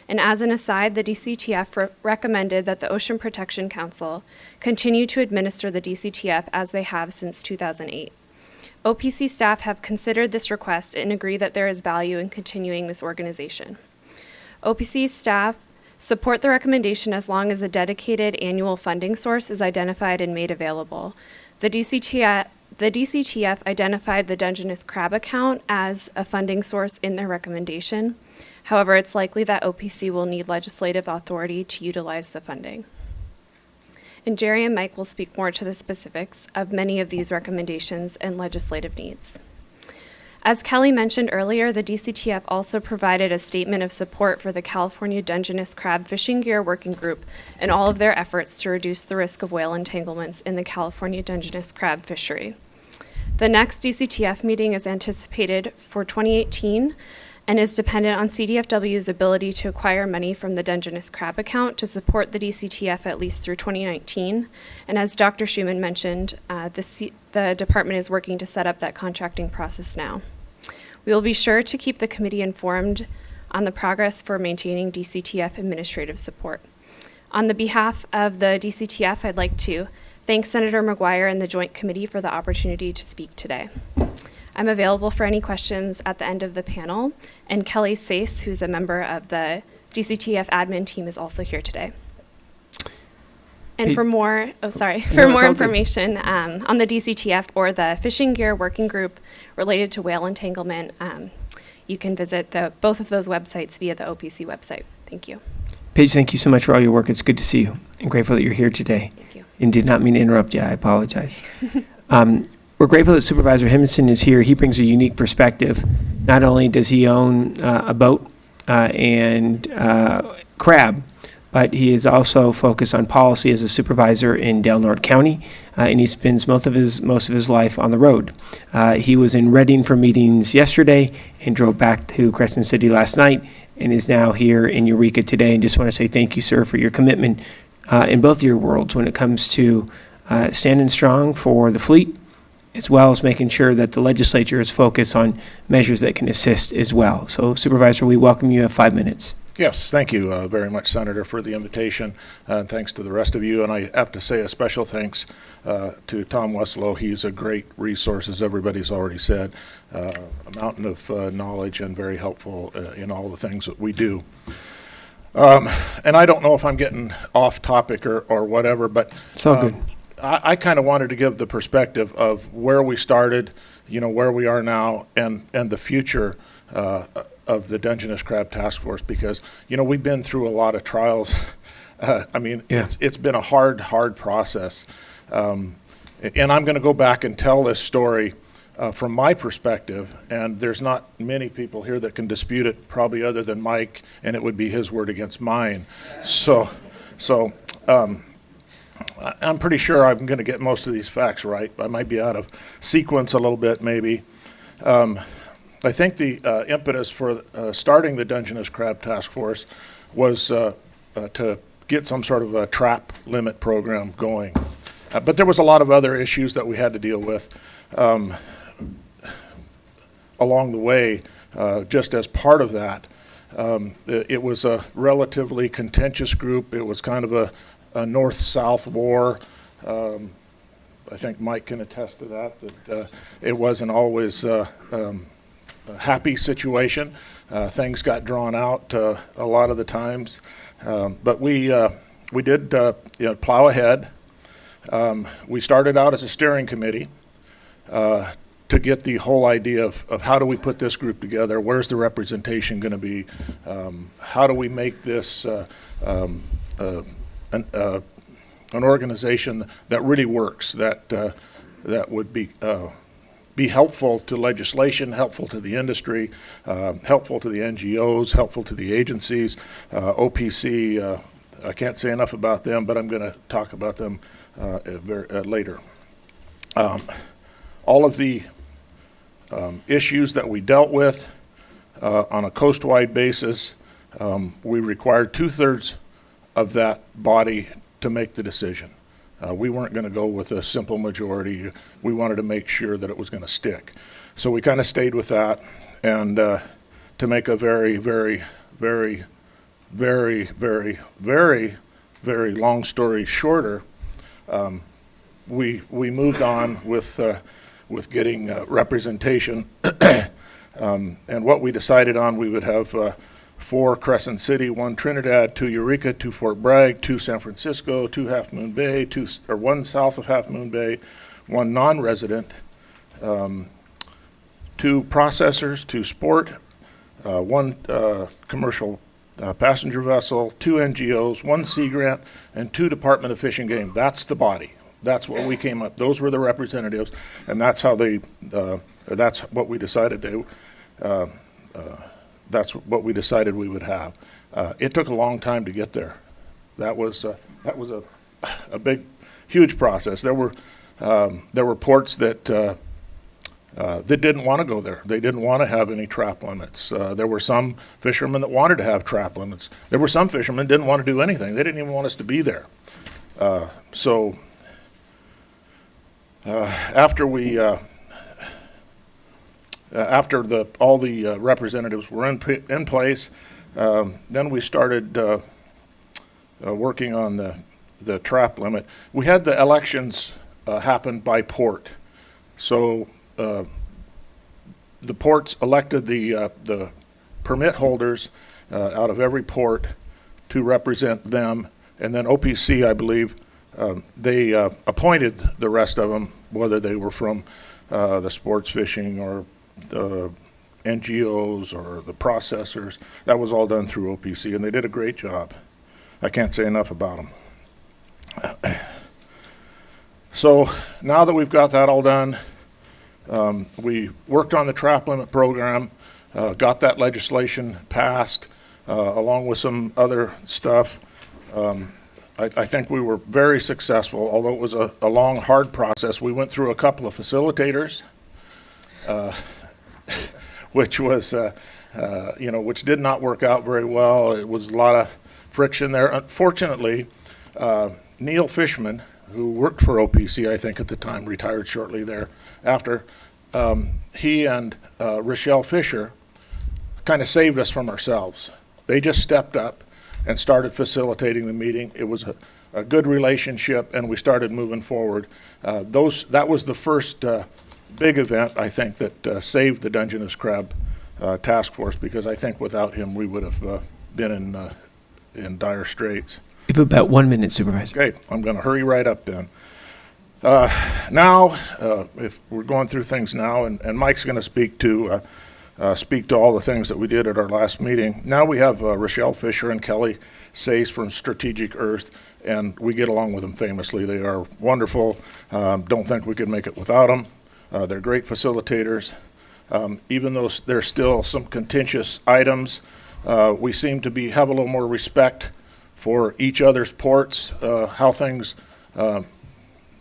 [SPEAKER 20] And as an aside, the DCTF recommended that the Ocean Protection Council continue to administer the DCTF as they have since 2008. OPC staff have considered this request and agree that there is value in continuing this organization. OPC staff support the recommendation as long as a dedicated annual funding source is identified and made available. The DCTF identified the Dungeness crab account as a funding source in their recommendation. However, it's likely that OPC will need legislative authority to utilize the funding. And Jerry and Mike will speak more to the specifics of many of these recommendations and legislative needs. As Kelly mentioned earlier, the DCTF also provided a statement of support for the California Dungeness Crab Fishing Gear Working Group and all of their efforts to reduce the risk of whale entanglements in the California Dungeness crab fishery. The next DCTF meeting is anticipated for 2018 and is dependent on CDFW's ability to acquire money from the Dungeness crab account to support the DCTF at least through 2019. And as Dr. Schumann mentioned, the department is working to set up that contracting process now. We will be sure to keep the committee informed on the progress for maintaining DCTF administrative support. On the behalf of the DCTF, I'd like to thank Senator McGuire and the Joint Committee for the opportunity to speak today. I'm available for any questions at the end of the panel, and Kelly Sace, who's a member of the DCTF admin team, is also here today. And for more, information on the DCTF or the Fishing Gear Working Group related to whale entanglement, you can visit both of those websites via the OPC website. Thank you.
[SPEAKER 9] Paige, thank you so much for all your work. It's good to see you. I'm grateful that you're here today.
[SPEAKER 20] Thank you.
[SPEAKER 9] And did not mean to interrupt you. I apologize. We're grateful that Supervisor Himiston is here. He brings a unique perspective. Not only does he own a boat and crab, but he is also focused on policy as a supervisor in Del Norte County, and he spends most of his life on the road. He was in Redding for meetings yesterday and drove back to Crescent City last night and is now here in Eureka today. And just want to say thank you, sir, for your commitment in both of your worlds when it comes to standing strong for the fleet, as well as making sure that the legislature is focused on measures that can assist as well. So, Supervisor, we welcome you. You have 5 minutes.
[SPEAKER 21] Yes, thank you very much, Senator, for the invitation, and thanks to the rest of you. And I have to say a special thanks to Tom Weslow. He's a great resource, as everybody's already said, a mountain of knowledge and very helpful in all the things that we do. And I don't know if I'm getting off topic or whatever, but
[SPEAKER 9] it's all good.
[SPEAKER 21] I kind of wanted to give the perspective of where we started, where we are now, and the future of the Dungeness Crab Task Force, because we've been through a lot of trials. It's been a hard process, and I'm going to go back and tell this story from my perspective, and there's not many people here that can dispute it, probably other than Mike, and it would be his word against mine. So I'm pretty sure I'm going to get most of these facts right. I might be out of sequence a little bit, maybe. I think the impetus for starting the Dungeness Crab Task Force was to get some sort of a trap limit program going. But there was a lot of other issues that we had to deal with along the way, just as part of that. It was a relatively contentious group. It was kind of a north-south war. I think Mike can attest to that it wasn't always a happy situation. Things got drawn out a lot of the times. But we did plow ahead. We started out as a steering committee to get the whole idea of how do we put this group together, where's the representation going to be, how do we make this an organization that really works, that would be helpful to legislation, helpful to the industry, helpful to the NGOs, helpful to the agencies. OPC, I can't say enough about them, but I'm going to talk about them later. All of the issues that we dealt with on a coast-wide basis, we required 2/3 of that body to make the decision. We weren't going to go with a simple majority. We wanted to make sure that it was going to stick. So we kind of stayed with that. And to make a very, very, very, very, very, very, very long story shorter, we moved on with getting representation. And what we decided on, we would have 4 Crescent City, 1 Trinidad, 2 Eureka, 2 Fort Bragg, 2 San Francisco, 2 Half Moon Bay, 1 south of Half Moon Bay, 1 non-resident, 2 processors, 2 sport, 1 commercial passenger vessel, 2 NGOs, 1 Sea Grant, and 2 Department of Fish and Game. That's the body. That's what we came up. Those were the representatives, and that's how that's what we decided that's what we decided we would have. It took a long time to get there. That was a big, huge process. There were ports that didn't want to go there. They didn't want to have any trap limits. There were some fishermen that wanted to have trap limits. There were some fishermen that didn't want to do anything. They didn't even want us to be there. After all the representatives were in place, then we started working on the trap limit. We had the elections happen by port, so the ports elected the permit holders out of every port to represent them, and then OPC, I believe, they appointed the rest of them, whether they were from the sports fishing or the NGOs or the processors. That was all done through OPC, and they did a great job. I can't say enough about them. So now that we've got that all done, we worked on the trap limit program, got that legislation passed, along with some other stuff. I think we were very successful, although it was a long, hard process. We went through a couple of facilitators, which was, which did not work out very well. It was a lot of friction there. Unfortunately, Neil Fishman, who worked for OPC, I think at the time, retired shortly thereafter, he and Rochelle Fisher kind of saved us from ourselves. They just stepped up and started facilitating the meeting. It was a good relationship, and we started moving forward. That was the first big event, I think, that saved the Dungeness Crab Task Force, because I think without him we would have been in dire straits.
[SPEAKER 9] You have about 1 minute, Supervisor.
[SPEAKER 21] Okay, I'm going to hurry right up then. Now, if we're going through things now, and Mike's going to speak to all the things that we did at our last meeting. Now we have Rochelle Fisher and Kelly Sayce from Strategic Earth, and we get along with them famously. They are wonderful. Don't think we could make it without them. They're great facilitators. Even though there's still some contentious items, we seem to have a little more respect for each other's ports, how things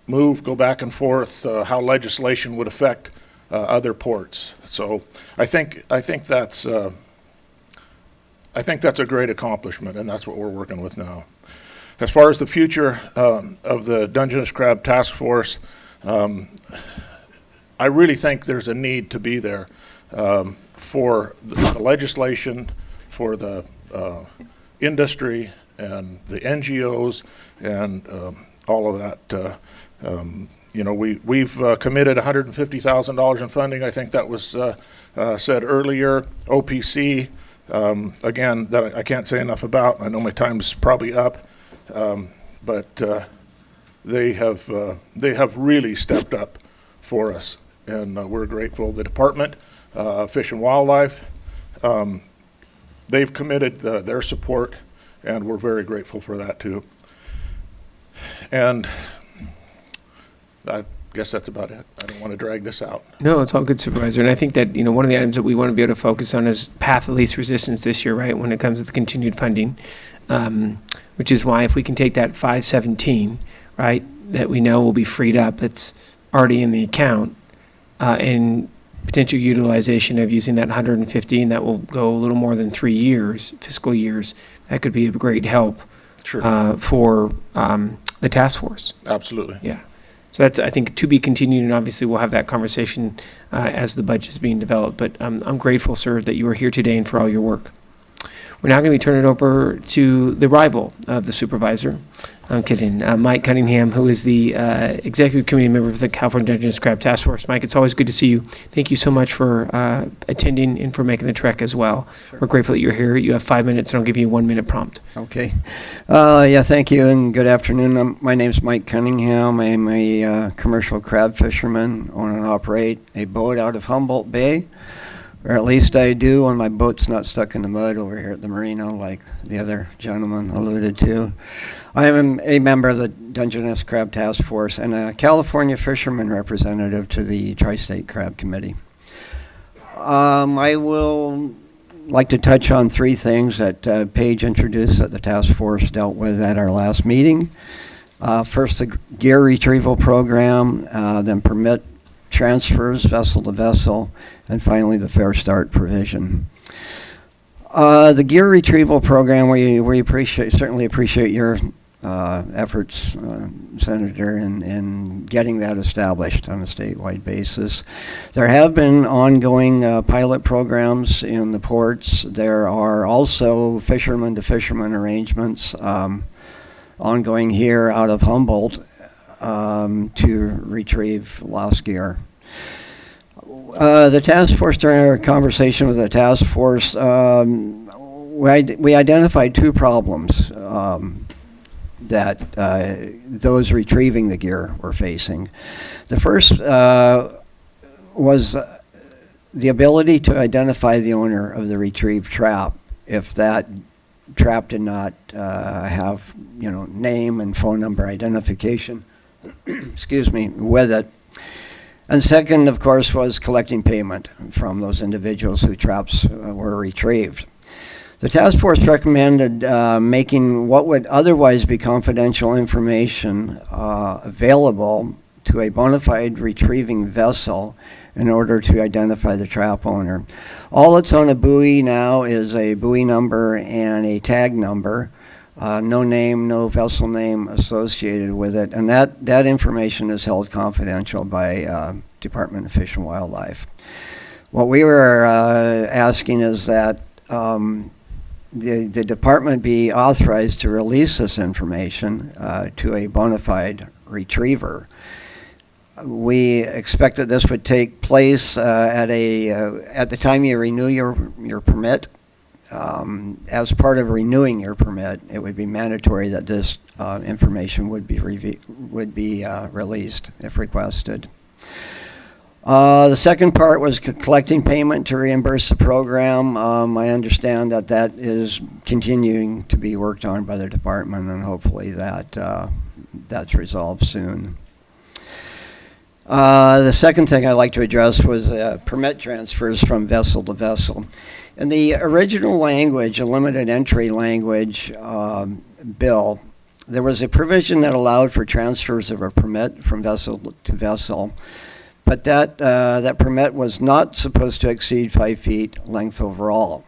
[SPEAKER 21] move, go back and forth, how legislation would affect other ports. So I think that's a great accomplishment, and that's what we're working with now. As far as the future of the Dungeness Crab Task Force, I really think there's a need to be there for the legislation, for the industry and the NGOs and all of that. We've committed $150,000 in funding. I think that was said earlier. OPC, again, that I can't say enough about. I know my time's probably up, but they have really stepped up for us, and we're grateful. The Department, Fish and Wildlife, they've committed their support, and we're very grateful for that too. And I guess that's about it. I don't want to drag this out.
[SPEAKER 9] No, it's all good, Supervisor. And I think that, one of the items that we want to be able to focus on is path of least resistance this year, right, when it comes to the continued funding, which is why if we can take that 517, right, that we know will be freed up, that's already in the account, and potential utilization of using that 115, that will go a little more than 3 years, fiscal years, that could be a great help for the task force.
[SPEAKER 21] Absolutely.
[SPEAKER 9] Yeah. So that's, I think, to be continued, and obviously we'll have that conversation as the budget is being developed. But I'm grateful, sir, that you are here today and for all your work. We're now going to be turning it over to the rival of the supervisor. I'm kidding. Mike Cunningham, who is the executive committee member of the California Dungeness Crab Task Force. Mike, it's always good to see you. Thank you so much for attending and for making the trek as well. Sure. We're grateful that you're here. You have 5 minutes, and I'll give you a 1 minute prompt.
[SPEAKER 3] Okay. Yeah, thank you, and good afternoon. My name's Mike Cunningham. I'm a commercial crab fisherman, own and operate a boat out of Humboldt Bay. Or at least I do when my boat's not stuck in the mud over here at the marina, like the other gentleman alluded to. I am a member of the Dungeness Crab Task Force and a California fisherman representative to the Tri-State Crab Committee. I will like to touch on 3 things that Paige introduced that the task force dealt with at our last meeting. First, the gear retrieval program, then permit transfers, vessel to vessel, and finally the Fair Start provision. The gear retrieval program, we certainly appreciate your efforts, Senator, in getting that established on a statewide basis. There have been ongoing pilot programs in the ports. There are also fisherman-to-fisherman arrangements ongoing here out of Humboldt to retrieve lost gear. The task force, during our conversation with the task force, we identified 2 problems that those retrieving the gear were facing. The first was the ability to identify the owner of the retrieved trap if that trap did not have, name and phone number identification, excuse me, with it. And second, of course, was collecting payment from those individuals whose traps were retrieved. The task force recommended making what would otherwise be confidential information available to a bona fide retrieving vessel in order to identify the trap owner. All that's on a buoy now is a buoy number and a tag number. No name, no vessel name associated with it, and that information is held confidential by Department of Fish and Wildlife. What we were asking is that the department be authorized to release this information to a bona fide retriever. We expect that this would take place at the time you renew your permit. As part of renewing your permit, it would be mandatory that this information would be released if requested. The second part was collecting payment to reimburse the program. I understand that that is continuing to be worked on by the department, and hopefully that's resolved soon. The second thing I'd like to address was permit transfers from vessel to vessel. In the original language, a limited entry language bill, there was a provision that allowed for transfers of a permit from vessel to vessel, but that permit was not supposed to exceed 5 feet length overall.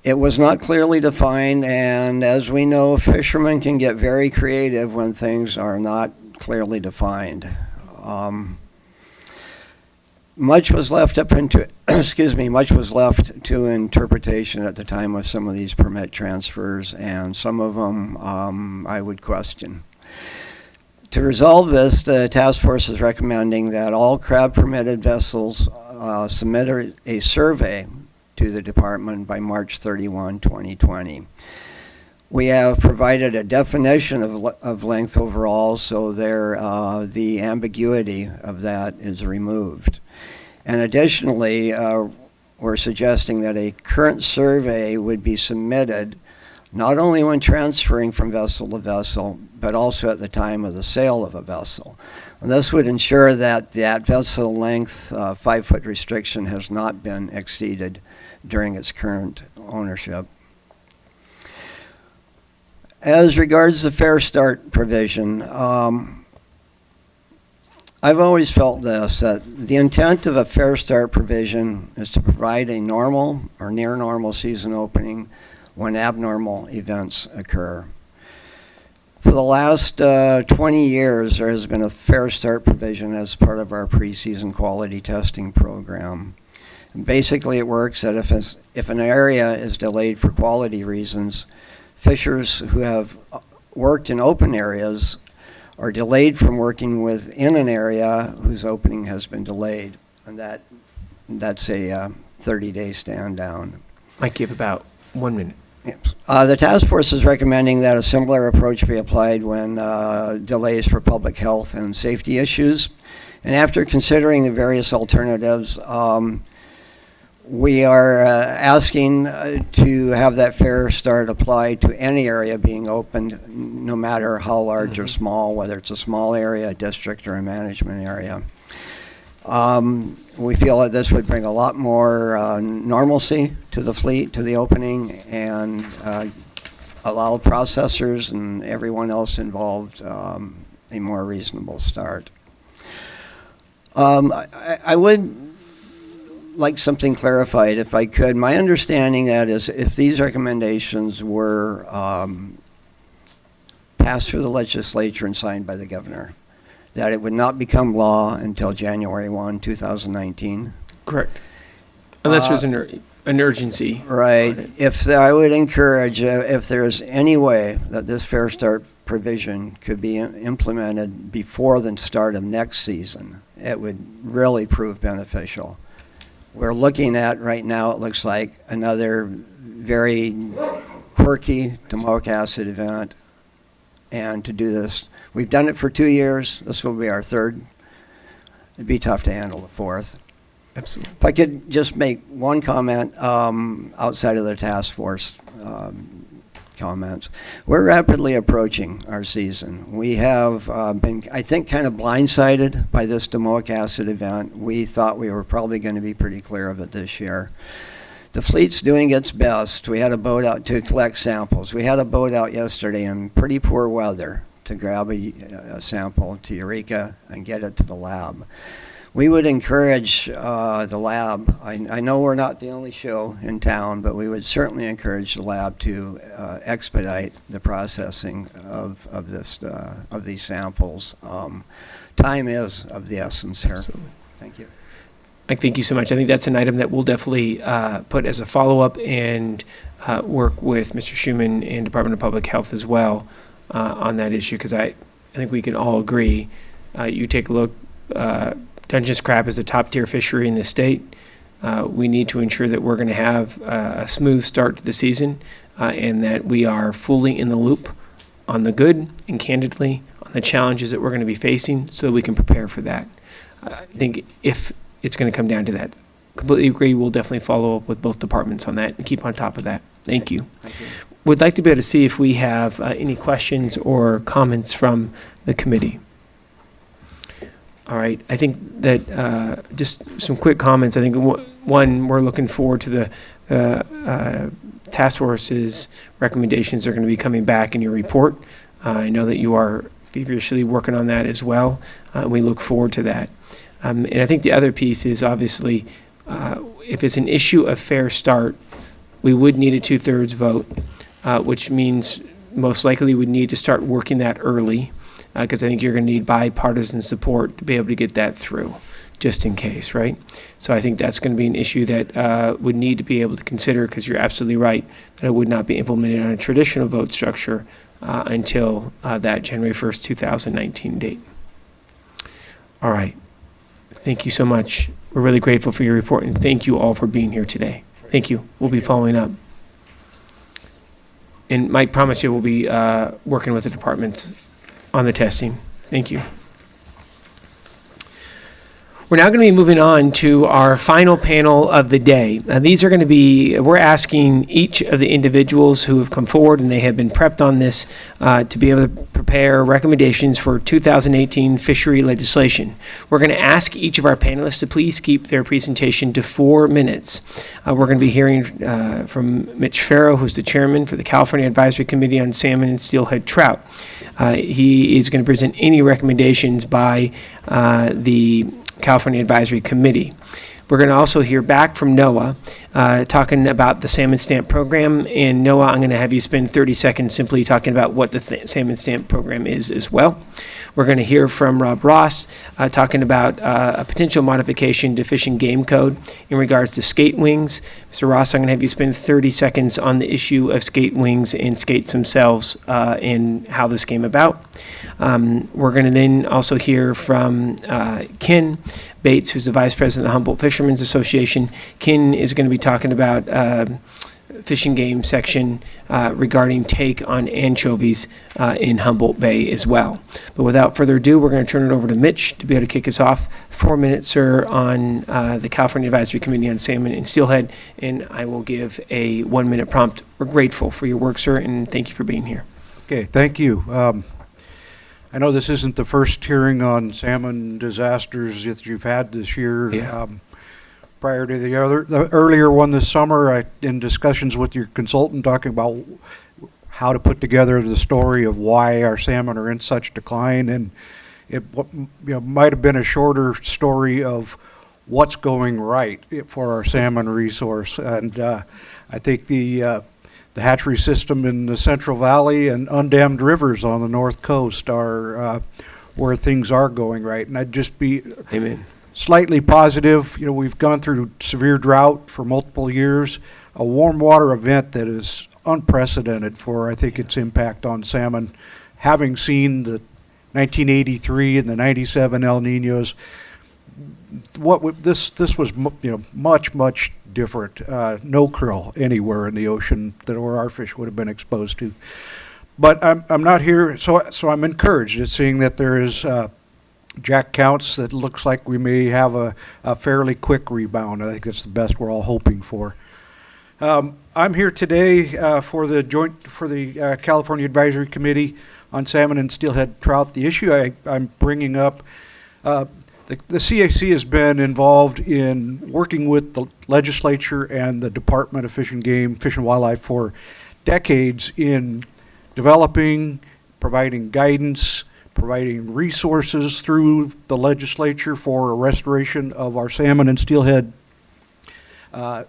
[SPEAKER 3] It was not clearly defined, and as we know, fishermen can get very creative when things are not clearly defined. Much was left to interpretation at the time of some of these permit transfers, and some of them I would question. To resolve this, the task force is recommending that all crab permitted vessels submit a survey to the department by March 31, 2020. We have provided a definition of length overall, so the ambiguity of that is removed. And additionally, we're suggesting that a current survey would be submitted not only when transferring from vessel to vessel, but also at the time of the sale of a vessel. And this would ensure that that vessel length 5-foot restriction has not been exceeded during its current ownership. As regards the Fair Start provision, I've always felt this, that the intent of a Fair Start provision is to provide a normal or near normal season opening when abnormal events occur. For the last 20 years, there has been a Fair Start provision as part of our preseason quality testing program. And basically, it works that if an area is delayed for quality reasons, fishers who have worked in open areas are delayed from working within an area whose opening has been delayed, and that's a 30-day stand down.
[SPEAKER 9] Mike, you have about 1 minute.
[SPEAKER 3] Yes. The task force is recommending that a similar approach be applied when delays for public health and safety issues. And after considering the various alternatives, we are asking to have that Fair Start apply to any area being opened, no matter how large or small, whether it's a small area, a district, or a management area. We feel that this would bring a lot more normalcy to the fleet, to the opening, and allow processors and everyone else involved a more reasonable start. I would like something clarified, if I could. My understanding that is if these recommendations were passed through the legislature and signed by the governor, that it would not become law until January 1, 2019.
[SPEAKER 9] Correct. Unless there's an urgency.
[SPEAKER 3] Right. I would encourage, if there's any way that this Fair Start provision could be implemented before the start of next season, it would really prove beneficial. We're looking at right now, it looks like another very quirky domoic acid event. And to do this, we've done it for 2 years. This will be our third. It'd be tough to handle the fourth.
[SPEAKER 9] Absolutely.
[SPEAKER 3] If I could just make one comment outside of the task force comments. We're rapidly approaching our season. We have been, I think, kind of blindsided by this domoic acid event. We thought we were probably going to be pretty clear of it this year. The fleet's doing its best. We had a boat out to collect samples. We had a boat out yesterday in pretty poor weather to grab a sample to Eureka and get it to the lab. We would encourage the lab. I know we're not the only show in town, but we would certainly encourage the lab to expedite the processing of these samples. Time is of the essence here.
[SPEAKER 9] Absolutely.
[SPEAKER 3] Thank you.
[SPEAKER 9] Mike, thank you so much. I think that's an item that we'll definitely put as a follow-up and work with Mr. Schumann and Department of Public Health as well on that issue, because I think we can all agree. You take a look, Dungeness crab is a top-tier fishery in the state. We need to ensure that we're going to have a smooth start to the season and that we are fully in the loop on the good and candidly on the challenges that we're going to be facing so that we can prepare for that. I think if it's going to come down to that, completely agree. We'll definitely follow up with both departments on that and keep on top of that. Thank you.
[SPEAKER 13] Thank you.
[SPEAKER 9] Would like to be able to see if we have any questions or comments from the committee. All right. I think that just some quick comments. I think one, we're looking forward to the task force's recommendations are going to be coming back in your report. I know that you are feverishly working on that as well. We look forward to that. And I think the other piece is obviously if it's an issue of fair start, we would need a 2/3 vote, which means most likely we'd need to start working that early because I think you're going to need bipartisan support to be able to get that through, just in case, right? So I think that's going to be an issue that would need to be able to consider, because you're absolutely right that it would not be implemented on a traditional vote structure until that January 1st, 2019 date. All right. Thank you so much. We're really grateful for your report, and thank you all for being here today. Thank you. We'll be following up. And Mike, promise you we'll be working with the departments on the testing. Thank you. We're now going to be moving on to our final panel of the day. These are going to be, we're asking each of the individuals who have come forward and they have been prepped on this to be able to prepare recommendations for 2018 fishery legislation. We're going to ask each of our panelists to please keep their presentation to 4 minutes. We're going to be hearing from Mitch Farrow, who's the chairman for the California Advisory Committee on Salmon and Steelhead Trout. He is going to present any recommendations by the California Advisory Committee. We're going to also hear back from NOAA talking about the Salmon Stamp Program. And NOAA, I'm going to have you spend 30 seconds simply talking about what the Salmon Stamp Program is as well. We're going to hear from Rob Ross talking about a potential modification to Fish and Game Code in regards to skate wings. Mr. Ross, I'm going to have you spend 30 seconds on the issue of skate wings and skates themselves and how this came about. We're going to then also hear from Ken Bates, who's the Vice President of the Humboldt Fishermen's Association. Ken is going to be talking about Fish and Game section regarding take on anchovies in Humboldt Bay as well. But without further ado, we're going to turn it over to Mitch to be able to kick us off. 4 minutes, sir, on the California Advisory Committee on Salmon and Steelhead, and I will give a 1-minute prompt. We're grateful for your work, sir, and thank you for being here.
[SPEAKER 4] Okay, thank you. I know this isn't the first hearing on salmon disasters that you've had this year.
[SPEAKER 9] Yeah.
[SPEAKER 4] Prior to the earlier one this summer, in discussions with your consultant talking about how to put together the story of why our salmon are in such decline, and it might have been a shorter story of what's going right for our salmon resource. And I think the hatchery system in the Central Valley and undammed rivers on the North Coast are where things are going right. And I'd just be
[SPEAKER 9] Amen.
[SPEAKER 4] Slightly positive. We've gone through severe drought for multiple years, a warm water event that is unprecedented for, I think, its impact on salmon. Having seen the 1983 and the 97 El Niños, this was much different. No krill anywhere in the ocean where our fish would have been exposed to. But I'm not here, so I'm encouraged at seeing that there is jack counts that looks like we may have a fairly quick rebound. I think that's the best we're all hoping for. I'm here today for the California Advisory Committee on Salmon and Steelhead Trout. The issue I'm bringing up, the CAC has been involved in working with the legislature and the Department of Fish and Game, Fish and Wildlife for decades in developing, providing guidance, providing resources through the legislature for a restoration of our salmon and steelhead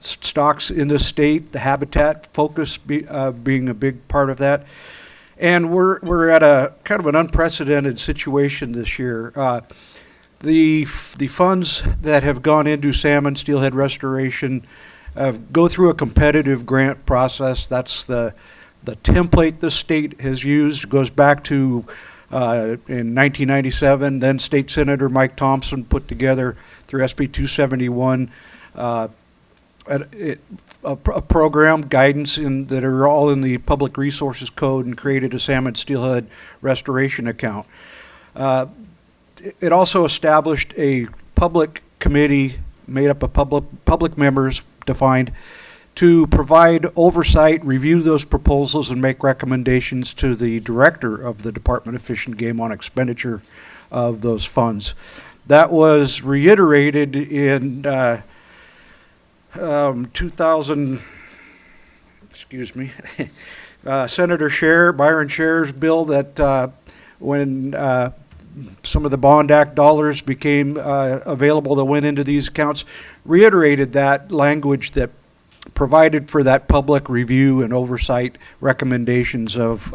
[SPEAKER 4] stocks in the state, the habitat focus being a big part of that. And we're at a kind of an unprecedented situation this year. The funds that have gone into salmon steelhead restoration go through a competitive grant process. That's the template the state has used. It goes back to in 1997. Then State Senator Mike Thompson put together through SB 271 a program guidance that are all in the Public Resources Code, and created a salmon steelhead restoration account. It also established a public committee made up of public members, defined, to provide oversight, review those proposals, and make recommendations to the director of the Department of Fish and Game on expenditure of those funds. That was reiterated in 2000, Senator Byron Scher's bill that when some of the Bond Act dollars became available that went into these accounts, reiterated that language that provided for that public review and oversight recommendations of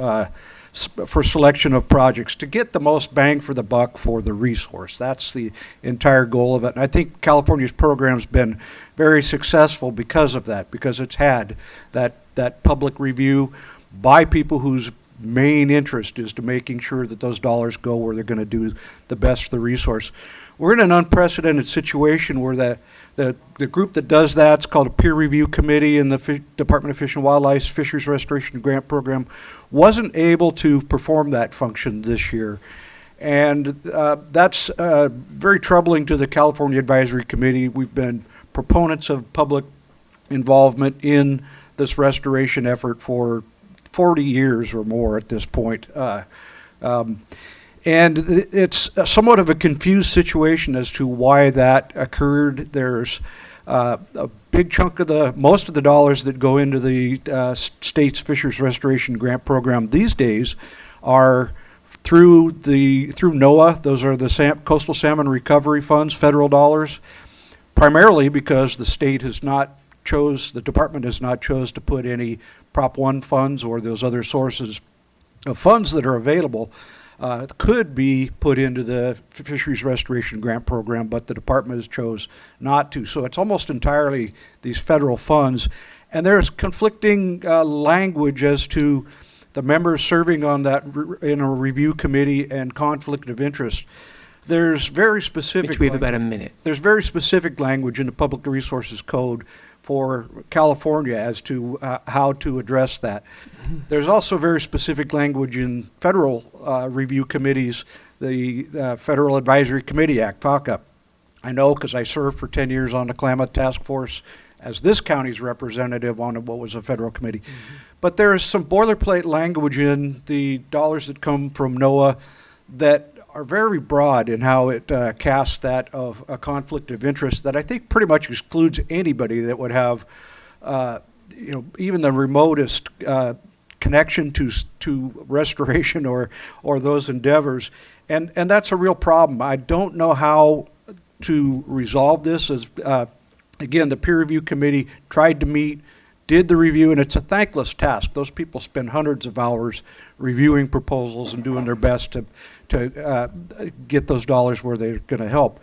[SPEAKER 4] for selection of projects to get the most bang for the buck for the resource. That's the entire goal of it. And I think California's program's been very successful because of that, because it's had that public review by people whose main interest is to making sure that those dollars go where they're going to do the best for the resource. We're in an unprecedented situation where the group that does that's called a peer review committee in the Department of Fish and Wildlife's Fisheries Restoration Grant Program wasn't able to perform that function this year. And that's very troubling to the California Advisory Committee. We've been proponents of public involvement in this restoration effort for 40 years or more at this point. And it's somewhat of a confused situation as to why that occurred. There's a big chunk of most of the dollars that go into the state's Fisheries Restoration Grant Program these days are through NOAA. Those are the Coastal Salmon Recovery Funds, federal dollars, primarily because the state has not the department has not chose to put any Prop 1 funds or those other sources of funds that are available could be put into the Fisheries Restoration Grant Program, but the department has chose not to. So it's almost entirely these federal funds. And there's conflicting language as to the members serving on that in a review committee and conflict of interest. There's very specific...
[SPEAKER 9] Mitch, we have about a minute.
[SPEAKER 4] There's very specific language in the Public Resources Code for California as to how to address that. There's also very specific language in federal review committees, the Federal Advisory Committee Act, FACA. I know because I served for 10 years on the Klamath Task Force as this county's representative on what was a federal committee. But there is some boilerplate language in the dollars that come from NOAA that are very broad in how it casts that of a conflict of interest that I think pretty much excludes anybody that would have, even the remotest connection to restoration or those endeavors, and that's a real problem. I don't know how to resolve this. As again, the peer review committee tried to meet, did the review, and it's a thankless task. Those people spend hundreds of hours reviewing proposals and doing their best to get those dollars where they're going to help.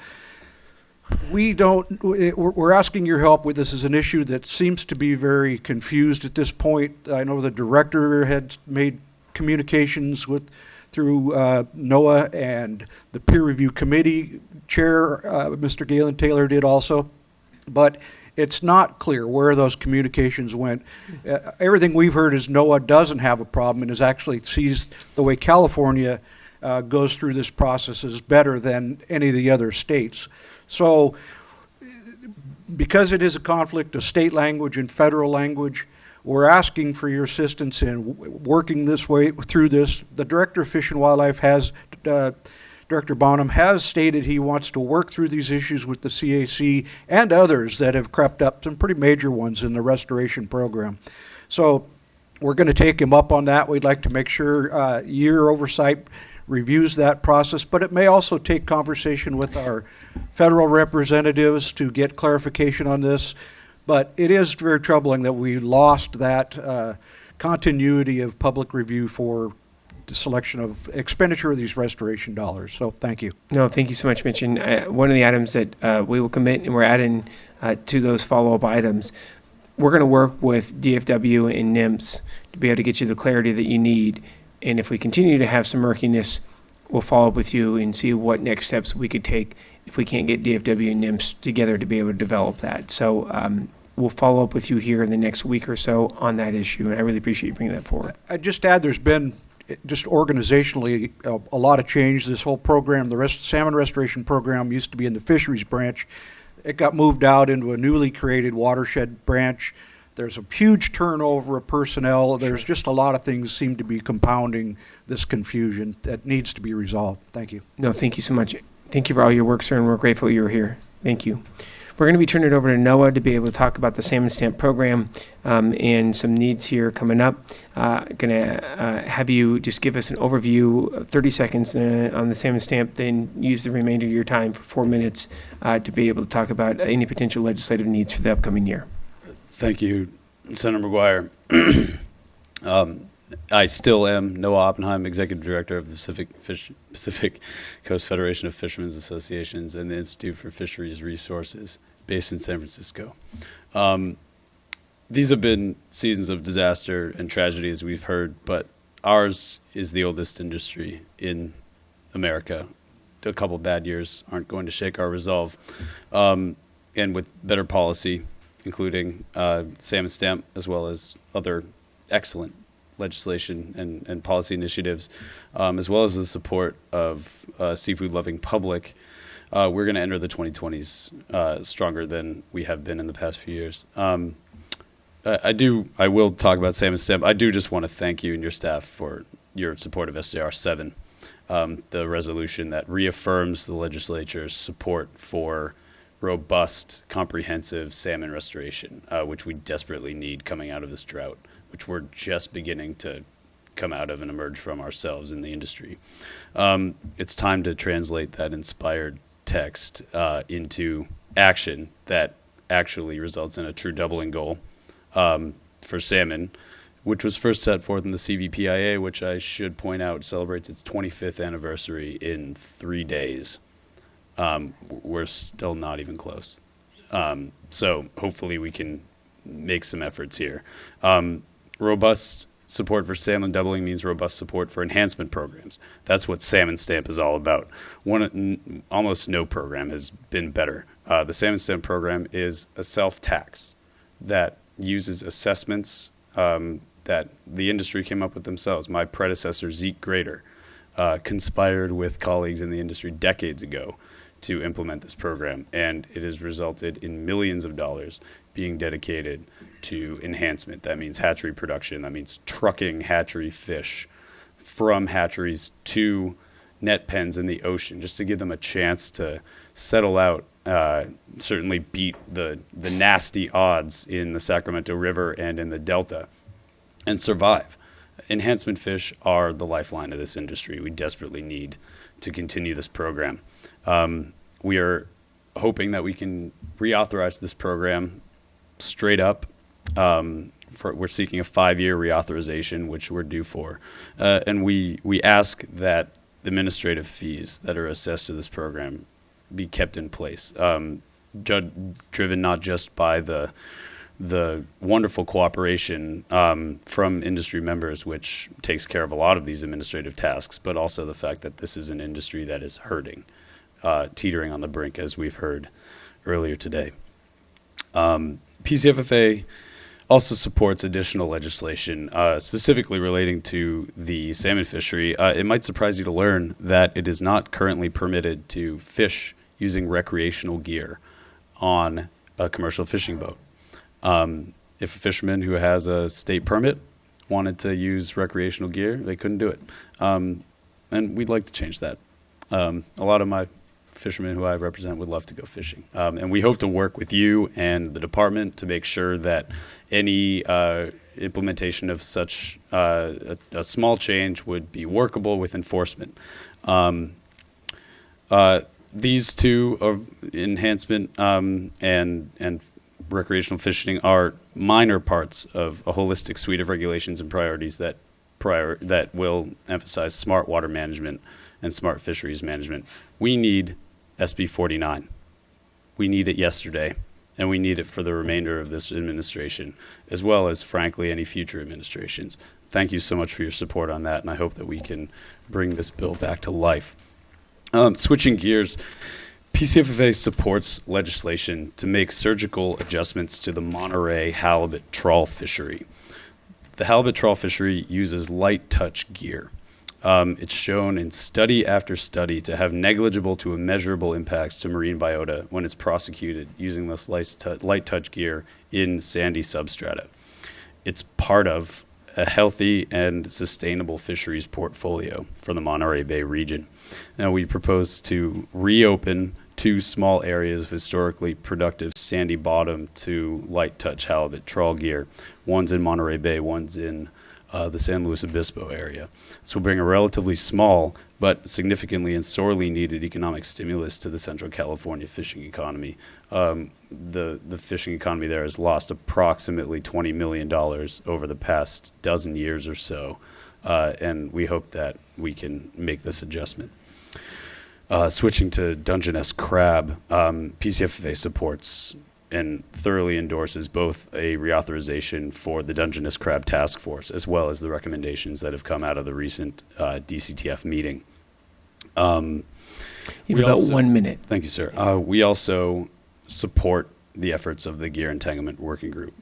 [SPEAKER 4] We're asking your help with this. Is an issue that seems to be very confused at this point. I know the director had made communications through NOAA, and the peer review committee chair, Mr. Galen Taylor, did also, but it's not clear where those communications went. Everything we've heard is NOAA doesn't have a problem and actually sees the way California goes through this process is better than any of the other states. So because it is a conflict of state language and federal language, we're asking for your assistance in working this way through this. The Director of Fish and Wildlife Director Bonham has stated he wants to work through these issues with the CAC and others that have crept up, some pretty major ones in the restoration program. So we're going to take him up on that. We'd like to make sure year oversight reviews that process, but it may also take conversation with our federal representatives to get clarification on this. But it is very troubling that we lost that continuity of public review for the selection of expenditure of these restoration dollars. So thank you.
[SPEAKER 9] No, thank you so much, Mitch. And one of the items that we will commit, and we're adding to those follow-up items, we're going to work with DFW and NIMS to be able to get you the clarity that you need. And if we continue to have some murkiness, we'll follow up with you and see what next steps we could take if we can't get DFW and NIMS together to be able to develop that. So we'll follow up with you here in the next week or so on that issue, and I really appreciate you bringing that forward.
[SPEAKER 4] I'd just add there's been just organizationally a lot of change. This whole program, the salmon restoration program, used to be in the Fisheries branch. It got moved out into a newly created watershed branch. There's a huge turnover of personnel. There's just a lot of things seem to be compounding this confusion that needs to be resolved. Thank you.
[SPEAKER 9] No, thank you so much. Thank you for all your work, sir, and we're grateful you were here. Thank you. We're going to be turning it over to Noah to be able to talk about the salmon stamp program and some needs here coming up. Going to have you just give us an overview, 30 seconds on the salmon stamp, then use the remainder of your time for 4 minutes to be able to talk about any potential legislative needs for the upcoming year.
[SPEAKER 16] Thank you, Senator McGuire. I still am Noah Oppenheim, Executive Director of the Pacific Coast Federation of Fishermen's Associations and the Institute for Fisheries Resources, based in San Francisco. These have been seasons of disaster and tragedy, as we've heard, but ours is the oldest industry in America. A couple bad years aren't going to shake our resolve. And with better policy, including salmon stamp, as well as other excellent legislation and policy initiatives, as well as the support of seafood-loving public, we're going to enter the 2020s stronger than we have been in the past few years. I will talk about salmon stamp. I do just want to thank you and your staff for your support of SJR 7, the resolution that reaffirms the legislature's support for robust, comprehensive salmon restoration, which we desperately need coming out of this drought, which we're just beginning to come out of and emerge from ourselves in the industry. It's time to translate that inspired text into action that actually results in a true doubling goal for salmon, which was first set forth in the CVPIA, which I should point out celebrates its 25th anniversary in 3 days. We're still not even close. So hopefully we can make some efforts here. Robust support for salmon doubling means robust support for enhancement programs. That's what Salmon Stamp is all about. Almost no program has been better. The Salmon Stamp program is a self-tax that uses assessments that the industry came up with themselves. My predecessor, Zeke Grader, conspired with colleagues in the industry decades ago to implement this program, and it has resulted in millions of dollars being dedicated to enhancement. That means hatchery production. That means trucking hatchery fish from hatcheries to net pens in the ocean, just to give them a chance to settle out, certainly beat the nasty odds in the Sacramento River and in the Delta, and survive. Enhancement fish are the lifeline of this industry. We desperately need to continue this program. We are hoping that we can reauthorize this program straight up. We're seeking a 5-year reauthorization, which we're due for. And we ask that the administrative fees that are assessed to this program be kept in place, driven not just by the wonderful cooperation from industry members, which takes care of a lot of these administrative tasks, but also the fact that this is an industry that is hurting, teetering on the brink, as we've heard earlier today. PCFFA also supports additional legislation, specifically relating to the salmon fishery. It might surprise you to learn that it is not currently permitted to fish using recreational gear on a commercial fishing boat. If a fisherman who has a state permit wanted to use recreational gear, they couldn't do it. And we'd like to change that. A lot of my fishermen who I represent would love to go fishing. And we hope to work with you and the department to make sure that any implementation of such a small change would be workable with enforcement. These two of enhancement and recreational fishing are minor parts of a holistic suite of regulations and priorities that that will emphasize smart water management and smart fisheries management. We need SB 49. We need it yesterday, and we need it for the remainder of this administration, as well as, frankly, any future administrations. Thank you so much for your support on that, and I hope that we can bring this bill back to life. Switching gears, PCFA supports legislation to make surgical adjustments to the Monterey halibut trawl fishery. The halibut trawl fishery uses light touch gear. It's shown in study after study to have negligible to immeasurable impacts to marine biota when it's prosecuted using this light touch gear in sandy substrata. It's part of a healthy and sustainable fisheries portfolio for the Monterey Bay region. Now, we propose to reopen 2 small areas of historically productive sandy bottom to light touch halibut trawl gear. One's in Monterey Bay, one's in the San Luis Obispo area. This will bring a relatively small but significantly and sorely needed economic stimulus to the Central California fishing economy. The fishing economy there has lost approximately $20 million over the past dozen years or so, and we hope that we can make this adjustment. Switching to Dungeness crab, PCFA supports and thoroughly endorses both a reauthorization for the Dungeness Crab Task Force as well as the recommendations that have come out of the recent DCTF meeting.
[SPEAKER 9] You have about 1 minute.
[SPEAKER 16] Thank you, sir. We also support the efforts of the Gear Entanglement Working Group.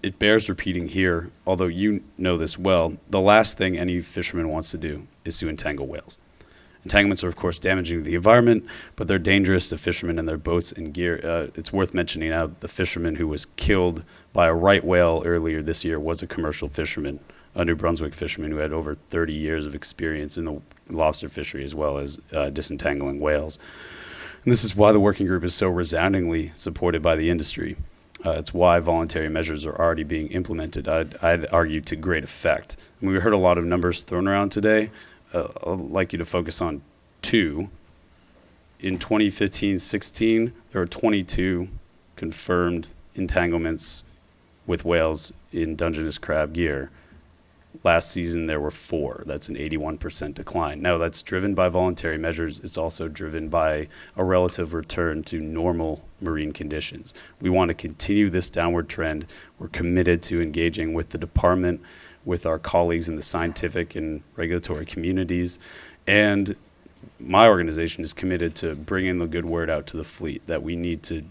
[SPEAKER 16] It bears repeating here, although you know this well, the last thing any fisherman wants to do is to entangle whales. Entanglements are, of course, damaging to the environment, but they're dangerous to fishermen and their boats and gear. It's worth mentioning now that the fisherman who was killed by a right whale earlier this year was a commercial fisherman, a New Brunswick fisherman who had over 30 years of experience in the lobster fishery as well as disentangling whales. And this is why the working group is so resoundingly supported by the industry. It's why voluntary measures are already being implemented, I'd argue, to great effect. And we heard a lot of numbers thrown around today. I'd like you to focus on 2. In 2015-16, there were 22 confirmed entanglements with whales in Dungeness crab gear. Last season, there were 4. That's an 81% decline. Now, that's driven by voluntary measures. It's also driven by a relative return to normal marine conditions. We want to continue this downward trend. We're committed to engaging with the department, with our colleagues in the scientific and regulatory communities, and my organization is committed to bringing the good word out to the fleet that we need to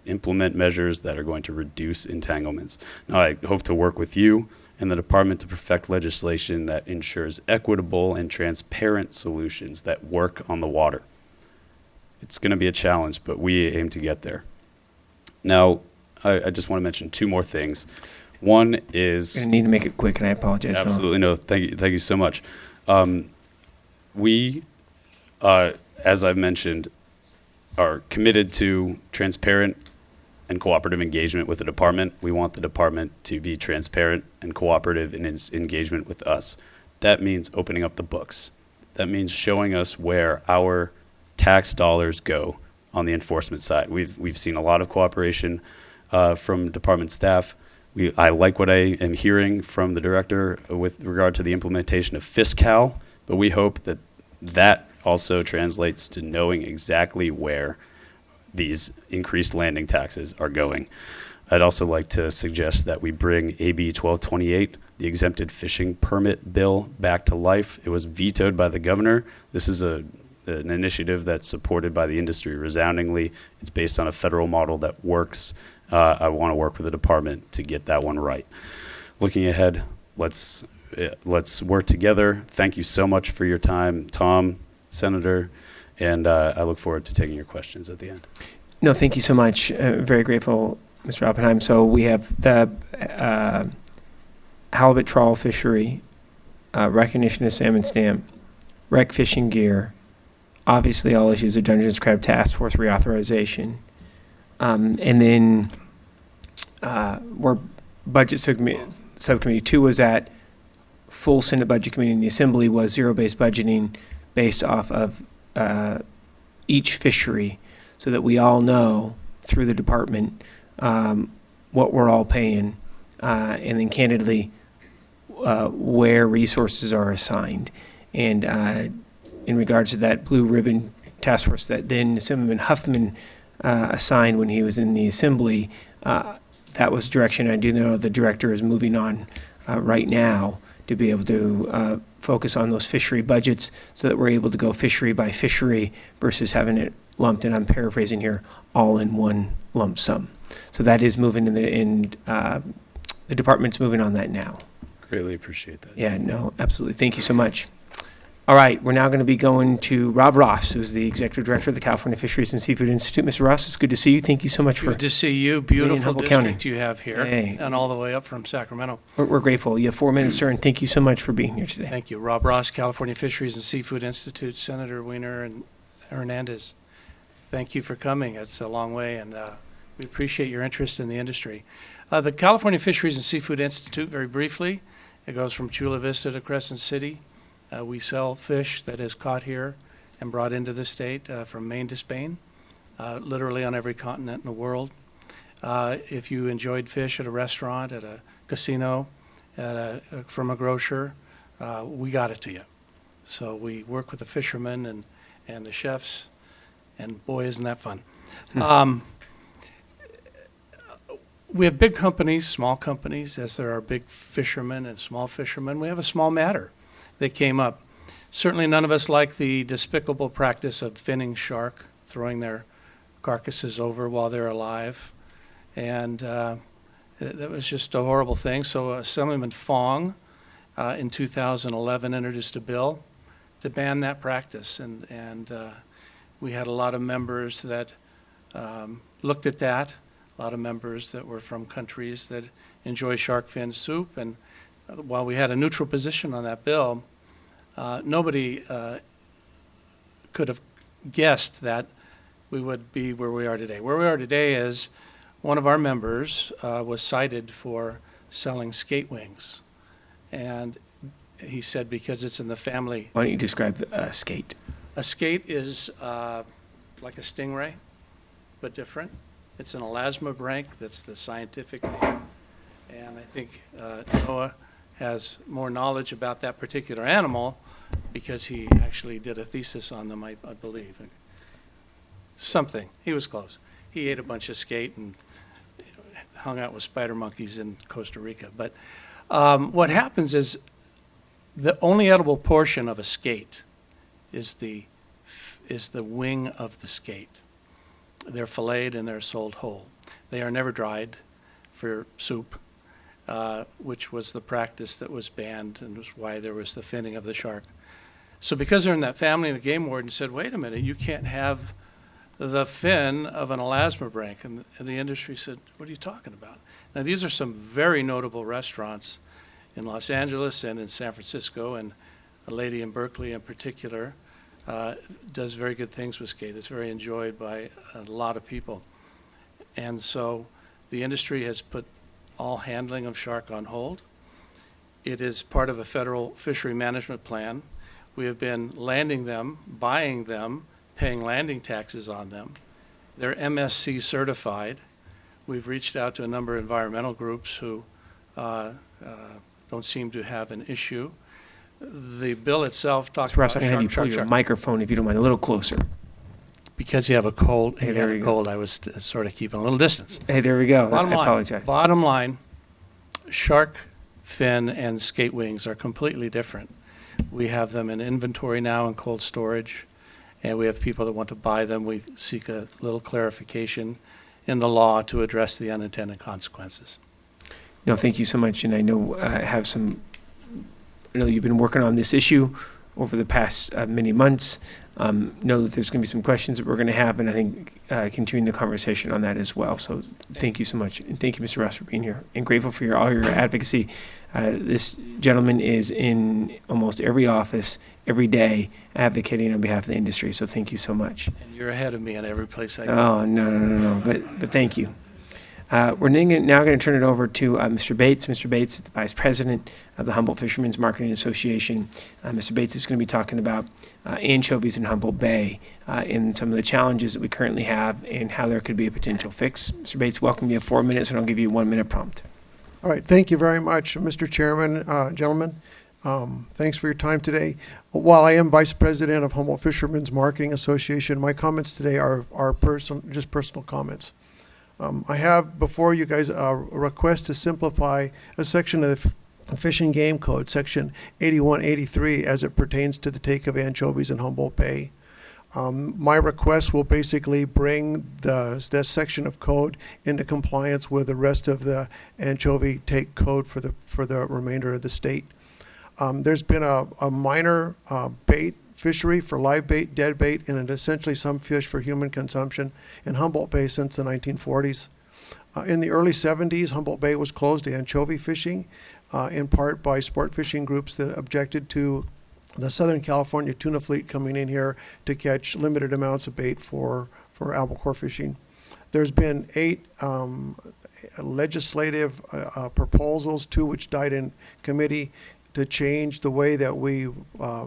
[SPEAKER 16] implement measures that are going to reduce entanglements. Now, I hope to work with you and the department to perfect legislation that ensures equitable and transparent solutions that work on the water. It's going to be a challenge, but we aim to get there. Now, I just want to mention 2 more things. One is...
[SPEAKER 9] I need to make it quick, and I apologize.
[SPEAKER 16] Absolutely. No, thank you so much. We, as I've mentioned, are committed to transparent and cooperative engagement with the department. We want the department to be transparent and cooperative in its engagement with us. That means opening up the books. That means showing us where our tax dollars go on the enforcement side. We've seen a lot of cooperation from department staff. I like what I am hearing from the director with regard to the implementation of Fiscal, but we hope that that also translates to knowing exactly where these increased landing taxes are going. I'd also like to suggest that we bring AB 1228, the exempted fishing permit bill, back to life. It was vetoed by the governor. This is an initiative that's supported by the industry resoundingly. It's based on a federal model that works. I want to work with the department to get that one right. Looking ahead, let's work together. Thank you so much for your time, Tom, Senator, and I look forward to taking your questions at the end.
[SPEAKER 9] No, thank you so much. Very grateful, Mr. Oppenheim. So we have the halibut trawl fishery, recognition of salmon stamp, rec fishing gear, obviously all issues of Dungeness Crab Task Force reauthorization, and then we're budget subcommittee 2 was at full Senate Budget Committee, and the Assembly was zero-based budgeting based off of each fishery, so that we all know through the department what we're all paying, and then candidly, where resources are assigned. And in regards to that blue ribbon task force that then Assemblyman Huffman assigned when he was in the Assembly, that was direction. I do know the director is moving on right now to be able to focus on those fishery budgets so that we're able to go fishery by fishery versus having it lumped, and I'm paraphrasing here, all in one lump sum. So that is moving the department's moving on that now.
[SPEAKER 16] Greatly appreciate that.
[SPEAKER 9] Yeah, no, absolutely. Thank you so much. All right, we're now going to be going to Rob Ross, who's the Executive Director of the California Fisheries and Seafood Institute. Mr. Ross, it's good to see you. Thank you so much for
[SPEAKER 2] Good to see you.
[SPEAKER 9] being in
[SPEAKER 2] Beautiful
[SPEAKER 9] Humboldt
[SPEAKER 2] district
[SPEAKER 9] County.
[SPEAKER 2] you have here,
[SPEAKER 9] Hey.
[SPEAKER 2] and all the way up from Sacramento.
[SPEAKER 9] We're grateful. You have 4 minutes, sir, and thank you so much for being here today.
[SPEAKER 2] Thank you. Rob Ross, California Fisheries and Seafood Institute, Senator Weiner and Hernandez. Thank you for coming. It's a long way, and we appreciate your interest in the industry. The California Fisheries and Seafood Institute, very briefly, it goes from Chula Vista to Crescent City. We sell fish that is caught here and brought into the state from Maine to Spain, literally on every continent in the world. If you enjoyed fish at a restaurant, at a casino, from a grocer, we got it to you. So we work with the fishermen and the chefs, and boy, isn't that fun. We have big companies, small companies, as there are big fishermen and small fishermen. We have a small matter that came up. Certainly none of us like the despicable practice of finning shark, throwing their carcasses over while they're alive. And that was just a horrible thing. So Assemblyman Fong in 2011 introduced a bill to ban that practice. And we had a lot of members that looked at that, a lot of members that were from countries that enjoy shark fin soup. And while we had a neutral position on that bill, nobody could have guessed that we would be where we are today. Where we are today is one of our members was cited for selling skate wings. And he said because it's in the family.
[SPEAKER 9] Why don't you describe skate?
[SPEAKER 2] A skate is like a stingray, but different. It's an elasmobranch, that's the scientific name. And I think Noah has more knowledge about that particular animal because he actually did a thesis on them, I believe. Something. He was close. He ate a bunch of skate and hung out with spider monkeys in Costa Rica. But what happens is the only edible portion of a skate is the wing of the skate. They're filleted and they're sold whole. They are never dried for soup, which was the practice that was banned and was why there was the finning of the shark. So because they're in that family, the game warden said, wait a minute, you can't have the fin of an elasmobranch. And the industry said, what are you talking about? Now, these are some very notable restaurants in Los Angeles and in San Francisco, and a lady in Berkeley in particular does very good things with skate. It's very enjoyed by a lot of people. And so the industry has put all handling of shark on hold. It is part of a federal fishery management plan. We have been landing them, buying them, paying landing taxes on them. They're MSC certified. We've reached out to a number of environmental groups who don't seem to have an issue. The bill itself talks
[SPEAKER 9] So Ross,
[SPEAKER 2] about
[SPEAKER 9] I'm going to have you pull your microphone, if you don't mind, a little closer.
[SPEAKER 2] Because you have a cold,
[SPEAKER 9] Hey, there you go.
[SPEAKER 2] I was sort of keeping a little distance.
[SPEAKER 9] Hey, there we go.
[SPEAKER 2] Bottom
[SPEAKER 9] I
[SPEAKER 2] line,
[SPEAKER 9] apologize.
[SPEAKER 2] Bottom line, shark fin and skate wings are completely different. We have them in inventory now in cold storage, and we have people that want to buy them. We seek a little clarification in the law to address the unintended consequences.
[SPEAKER 9] No, thank you so much. And I know I know you've been working on this issue over the past many months. Know that there's going to be some questions that we're going to have, and I think continuing the conversation on that as well. So thank you so much. And thank you, Mr. Ross, for being here, and grateful for all your advocacy. This gentleman is in almost every office, every day, advocating on behalf of the industry. So thank you so much.
[SPEAKER 2] And you're ahead of me in every place I go.
[SPEAKER 9] Oh, no. But thank you. We're now going to turn it over to Mr. Bates. Mr. Bates is the Vice President of the Humboldt Fishermen's Marketing Association. Mr. Bates is going to be talking about anchovies in Humboldt Bay and some of the challenges that we currently have and how there could be a potential fix. Mr. Bates, welcome. You have 4 minutes, and I'll give you a 1 minute prompt.
[SPEAKER 5] All right, thank you very much, Mr. Chairman, gentlemen. Thanks for your time today. While I am Vice President of Humboldt Fishermen's Marketing Association, my comments today are just personal comments. I have before you guys a request to simplify a section of the Fish and Game Code, Section 8183, as it pertains to the take of anchovies in Humboldt Bay. My request will basically bring that section of code into compliance with the rest of the anchovy take code for the remainder of the state. There's been a minor bait fishery for live bait, dead bait, and essentially some fish for human consumption in Humboldt Bay since the 1940s. In the early 70s, Humboldt Bay was closed to anchovy fishing, in part by sport fishing groups that objected to the Southern California tuna fleet coming in here to catch limited amounts of bait for albacore fishing. There's been 8 legislative proposals, 2 which died in committee, to change the way that we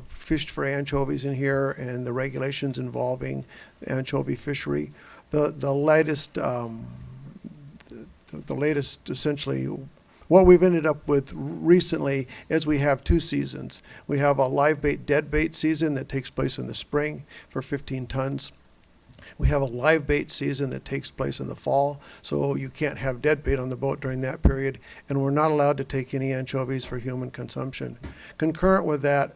[SPEAKER 5] fished for anchovies in here and the regulations involving anchovy fishery. The latest essentially, what we've ended up with recently is we have 2 seasons. We have a live bait, dead bait season that takes place in the spring for 15 tons. We have a live bait season that takes place in the fall, so you can't have dead bait on the boat during that period, and we're not allowed to take any anchovies for human consumption. Concurrent with that,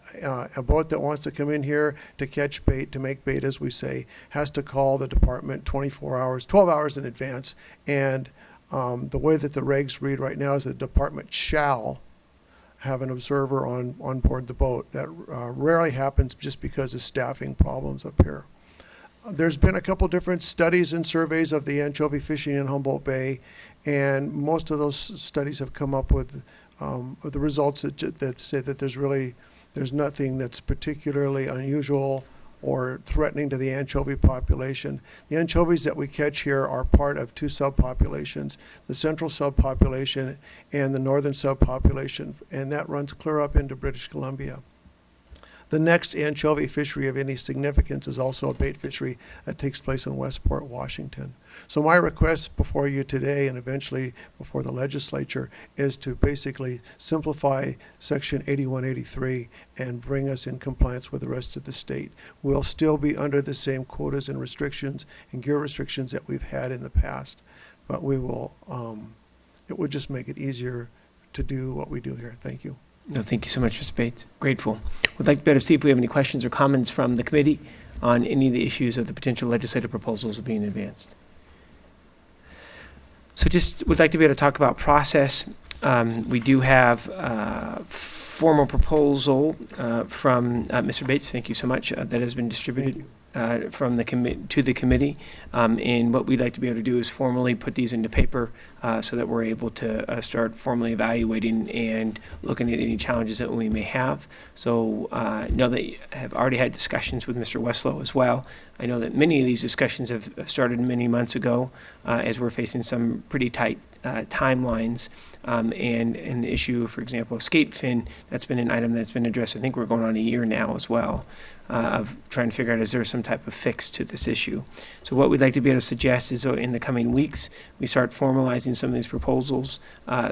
[SPEAKER 5] a boat that wants to come in here to catch bait, to make bait as we say, has to call the department 12 hours in advance, and the way that the regs read right now is the department shall have an observer on board the boat. That rarely happens just because of staffing problems up here. There's been a couple different studies and surveys of the anchovy fishing in Humboldt Bay, and most of those studies have come up with the results that say that there's nothing that's particularly unusual or threatening to the anchovy population. The anchovies that we catch here are part of 2 subpopulations, the central subpopulation and the northern subpopulation, and that runs clear up into British Columbia. The next anchovy fishery of any significance is also a bait fishery that takes place in Westport, Washington. So my request before you today and eventually before the legislature is to basically simplify Section 8183 and bring us in compliance with the rest of the state. We'll still be under the same quotas and restrictions and gear restrictions that we've had in the past, but we will, it would just make it easier to do what we do here. Thank you.
[SPEAKER 9] No, thank you so much, Mr. Bates. Grateful. We'd like to better see if we have any questions or comments from the committee on any of the issues of the potential legislative proposals being advanced. So just would like to be able to talk about process. We do have a formal proposal from Mr. Bates. Thank you so much. That has been distributed from the to the committee. And what we'd like to be able to do is formally put these into paper so that we're able to start formally evaluating and looking at any challenges that we may have. So I know that you have already had discussions with Mr. Westlow as well. I know that many of these discussions have started many months ago as we're facing some pretty tight timelines. And the issue, for example, of scape fin, that's been an item that's been addressed. I think we're going on a year now as well of trying to figure out is there some type of fix to this issue. So what we'd like to be able to suggest is in the coming weeks, we start formalizing some of these proposals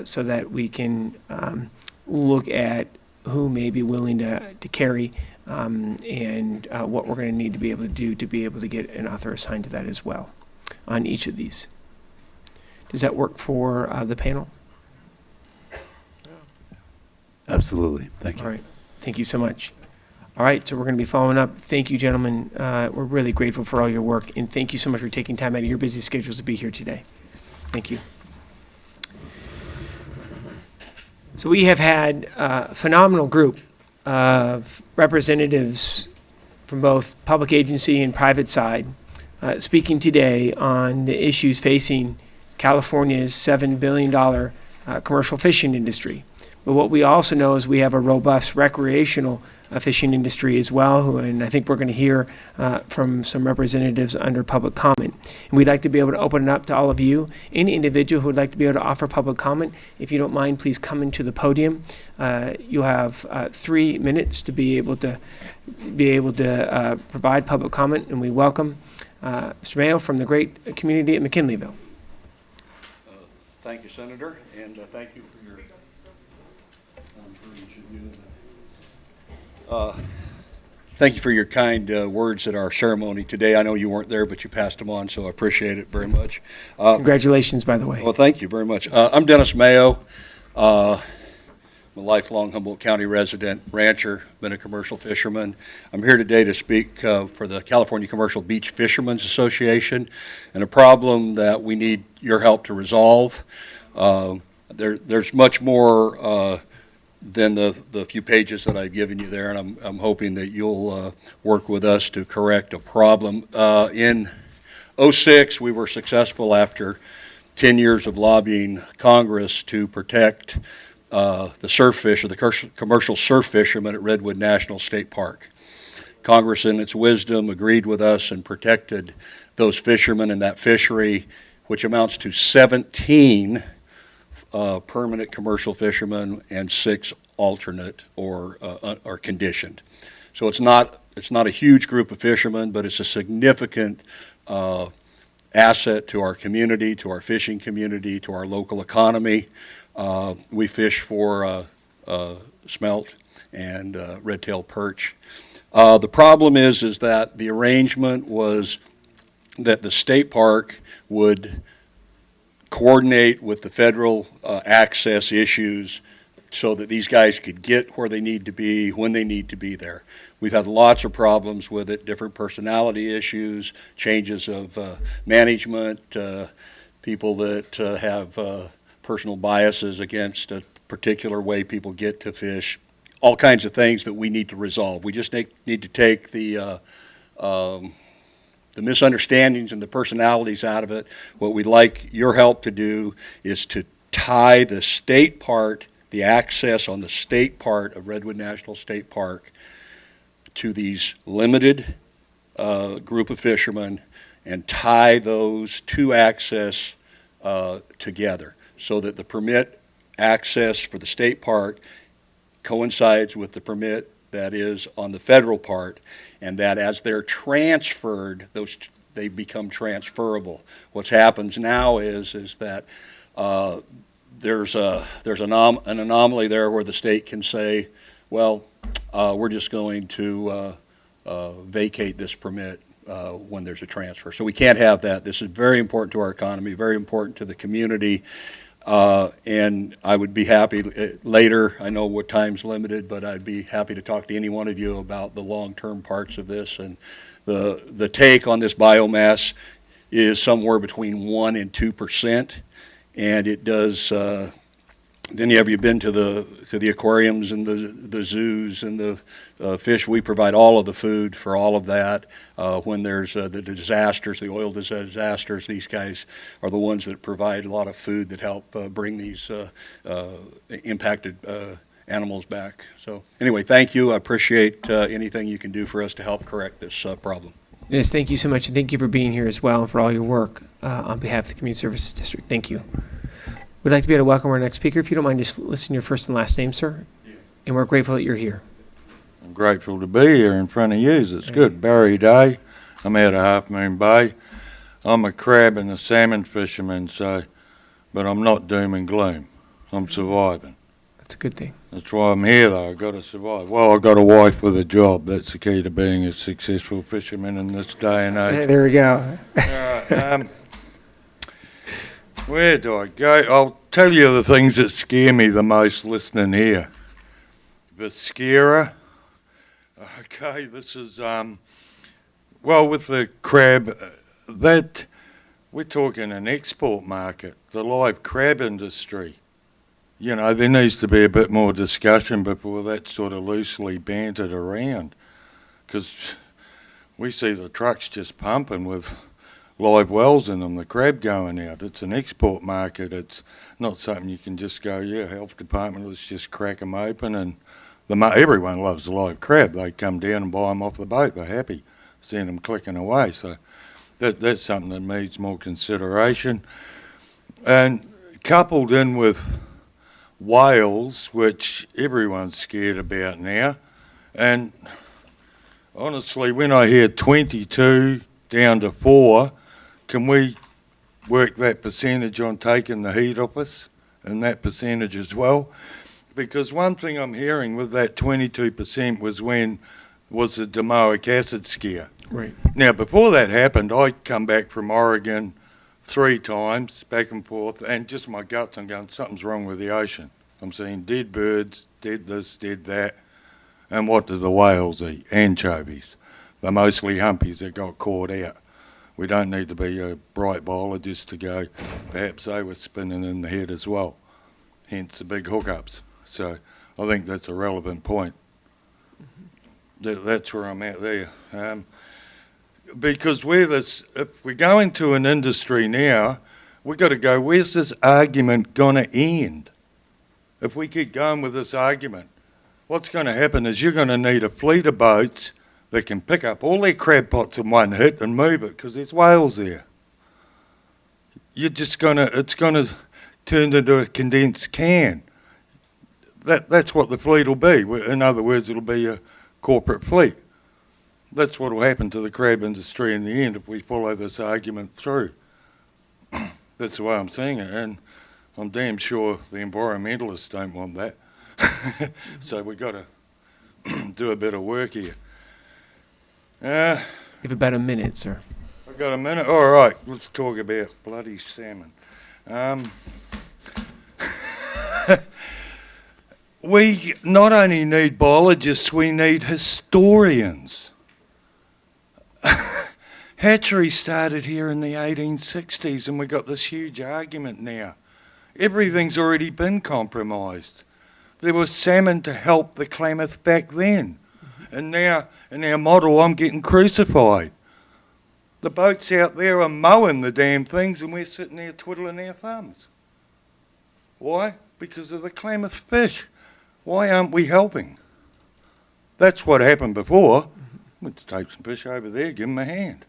[SPEAKER 9] so that we can look at who may be willing to carry and what we're going to need to be able to do to be able to get an author assigned to that as well on each of these. Does that work for the panel?
[SPEAKER 16] Absolutely. Thank you.
[SPEAKER 9] All right. Thank you so much. All right. So we're going to be following up. Thank you, gentlemen. We're really grateful for all your work. And thank you so much for taking time out of your busy schedules to be here today. Thank you. So we have had a phenomenal group of representatives from both public agency and private side speaking today on the issues facing California's $7 billion commercial fishing industry. But what we also know is we have a robust recreational fishing industry as well, and I think we're going to hear from some representatives under public comment. And we'd like to be able to open it up to all of you. Any individual who would like to be able to offer public comment, if you don't mind, please come into the podium. You'll have 3 minutes to be able to provide public comment, and we welcome Mr. Mayo from the great community at McKinleyville.
[SPEAKER 1] Thank you, Senator, and thank you for your thank you for your kind words at our ceremony today. I know you weren't there, but you passed them on, so I appreciate it very much.
[SPEAKER 9] Congratulations, by the way.
[SPEAKER 1] Well, thank you very much. I'm Dennis Mayo. I'm a lifelong Humboldt County resident, rancher, been a commercial fisherman. I'm here today to speak for the California Commercial Beach Fishermen's Association and a problem that we need your help to resolve. There's much more than the few pages that I've given you there, and I'm hoping that you'll work with us to correct a problem. In '06, we were successful after 10 years of lobbying Congress to protect the surf fish, or the commercial surf fishermen at Redwood National State Park. Congress, in its wisdom, agreed with us and protected those fishermen and that fishery, which amounts to 17 permanent commercial fishermen and 6 alternate or conditioned. So it's not a huge group of fishermen, but it's a significant asset to our community, to our fishing community, to our local economy. We fish for smelt and red-tailed perch. The problem is that the arrangement was that the state park would coordinate with the federal access issues so that these guys could get where they need to be when they need to be there. We've had lots of problems with it, different personality issues, changes of management, people that have personal biases against a particular way people get to fish, all kinds of things that we need to resolve. We just need to take the misunderstandings and the personalities out of it. What we'd like your help to do is to tie the state part, the access on the state part of Redwood National State Park to these limited group of fishermen and tie those two access together so that the permit access for the state park coincides with the permit that is on the federal part, and that as they're transferred, they become transferable. What happens now is that there's an anomaly there where the state can say, well, we're just going to vacate this permit when there's a transfer. So we can't have that. This is very important to our economy, very important to the community. And I would be happy later, I know what time's limited, but I'd be happy to talk to any one of you about the long-term parts of this. And the take on this biomass is somewhere between 1% and 2%. And it does, have you been to the aquariums and the zoos and the fish? We provide all of the food for all of that. When there's the disasters, the oil disasters, these guys are the ones that provide a lot of food that help bring these impacted animals back. So anyway, thank you. I appreciate anything you can do for us to help correct this problem.
[SPEAKER 9] Yes, thank you so much, and thank you for being here as well and for all your work on behalf of the Community Services District. Thank you. We'd like to be able to welcome our next speaker. If you don't mind, just listing your first and last name, sir. Yeah. And we're grateful that you're here.
[SPEAKER 22] I'm grateful to be here in front of you. It's good. Barry Day. I'm out of Half Moon Bay. I'm a crab and a salmon fisherman, but I'm not doom and gloom. I'm surviving.
[SPEAKER 9] That's a good thing.
[SPEAKER 22] That's why I'm here, though. I've got to survive. Well, I've got a wife with a job. That's the key to being a successful fisherman in this day and age.
[SPEAKER 9] There we go.
[SPEAKER 22] All right. Where do I go? I'll tell you the things that scare me the most listening here. Viscera. Okay, this is, with the crab, that we're talking an export market, the live crab industry. You know, there needs to be a bit more discussion before that's sort of loosely bantered around, because we see the trucks just pumping with live wells in them, the crab going out. It's an export market. It's not something you can just go, yeah, health department, let's just crack them open. And everyone loves the live crab. They come down and buy them off the boat. They're happy seeing them clicking away. So that's something that needs more consideration. And coupled in with whales, which everyone's scared about now. And honestly, when I hear 22 down to 4, can we work that percentage on taking the heat off us, and that percentage as well. Because one thing I'm hearing with that 22% was the domoic acid scare.
[SPEAKER 9] Right.
[SPEAKER 22] Now, before that happened, I come back from Oregon 3 times, back and forth, and just my guts, I'm going, something's wrong with the ocean. I'm seeing dead birds, dead this, dead that. And what do the whales eat? Anchovies. They're mostly humpies that got caught out. We don't need to be a bright biologist to go, perhaps they were spinning in the head as well, hence the big hookups. So I think that's a relevant point. That's where I'm at there. Because if we go into an industry now, we've got to go, where's this argument going to end? If we keep going with this argument, what's going to happen is you're going to need a fleet of boats that can pick up all their crab pots in one hit and move it because there's whales there. It's going to turn into a condensed can. That's what the fleet will be. In other words, it'll be a corporate fleet. That's what will happen to the crab industry in the end if we follow this argument through. That's the way I'm seeing it, and I'm damn sure the environmentalists don't want that. So we've got to do a bit of work here.
[SPEAKER 9] You have about a minute, sir.
[SPEAKER 22] I've got a minute? All right, let's talk about bloody salmon. We not only need biologists, we need historians. Hatchery started here in the 1860s and we got this huge argument now. Everything's already been compromised. There was salmon to help the Klamath back then. And now, in our model, I'm getting crucified. The boats out there are mowing the damn things and we're sitting there twiddling our thumbs. Why? Because of the Klamath fish. Why aren't we helping? That's what happened before. Let's take some fish over there, give them a hand.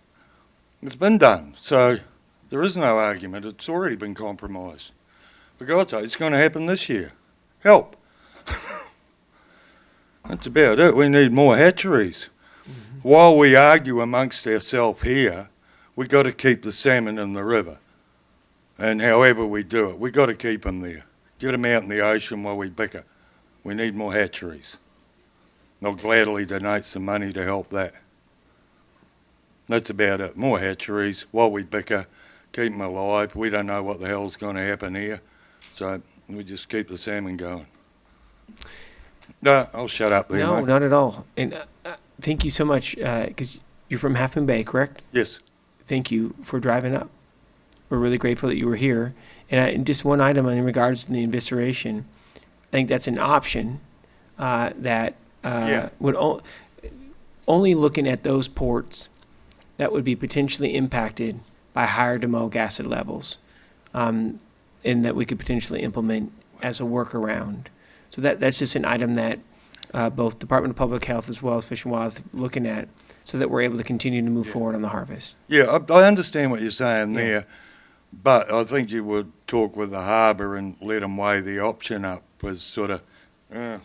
[SPEAKER 22] It's been done, so there is no argument. It's already been compromised. For God's sake, it's going to happen this year. Help. That's about it. We need more hatcheries. While we argue amongst ourselves here, we've got to keep the salmon in the river. And however we do it, we've got to keep them there. Get them out in the ocean while we bicker. We need more hatcheries. I'll gladly donate some money to help that. That's about it. More hatcheries while we bicker, keep them alive. We don't know what the hell's going to happen here, so we just keep the salmon going. No, I'll shut up there.
[SPEAKER 9] No,
[SPEAKER 22] mate.
[SPEAKER 9] not at all. And thank you so much, because you're from Half Moon Bay, correct?
[SPEAKER 22] Yes.
[SPEAKER 9] Thank you for driving up. We're really grateful that you were here. And just one item in regards to the evisceration, I think that's an option that would only looking at those ports that would be potentially impacted by higher domoic acid levels, and that we could potentially implement as a workaround. So that's just an item that both Department of Public Health as well as Fish and Wildlife looking at, so that we're able to continue to move forward on the harvest.
[SPEAKER 22] Yeah, I understand what you're saying there, but I think you would talk with the harbour and let them weigh the option up as sort of,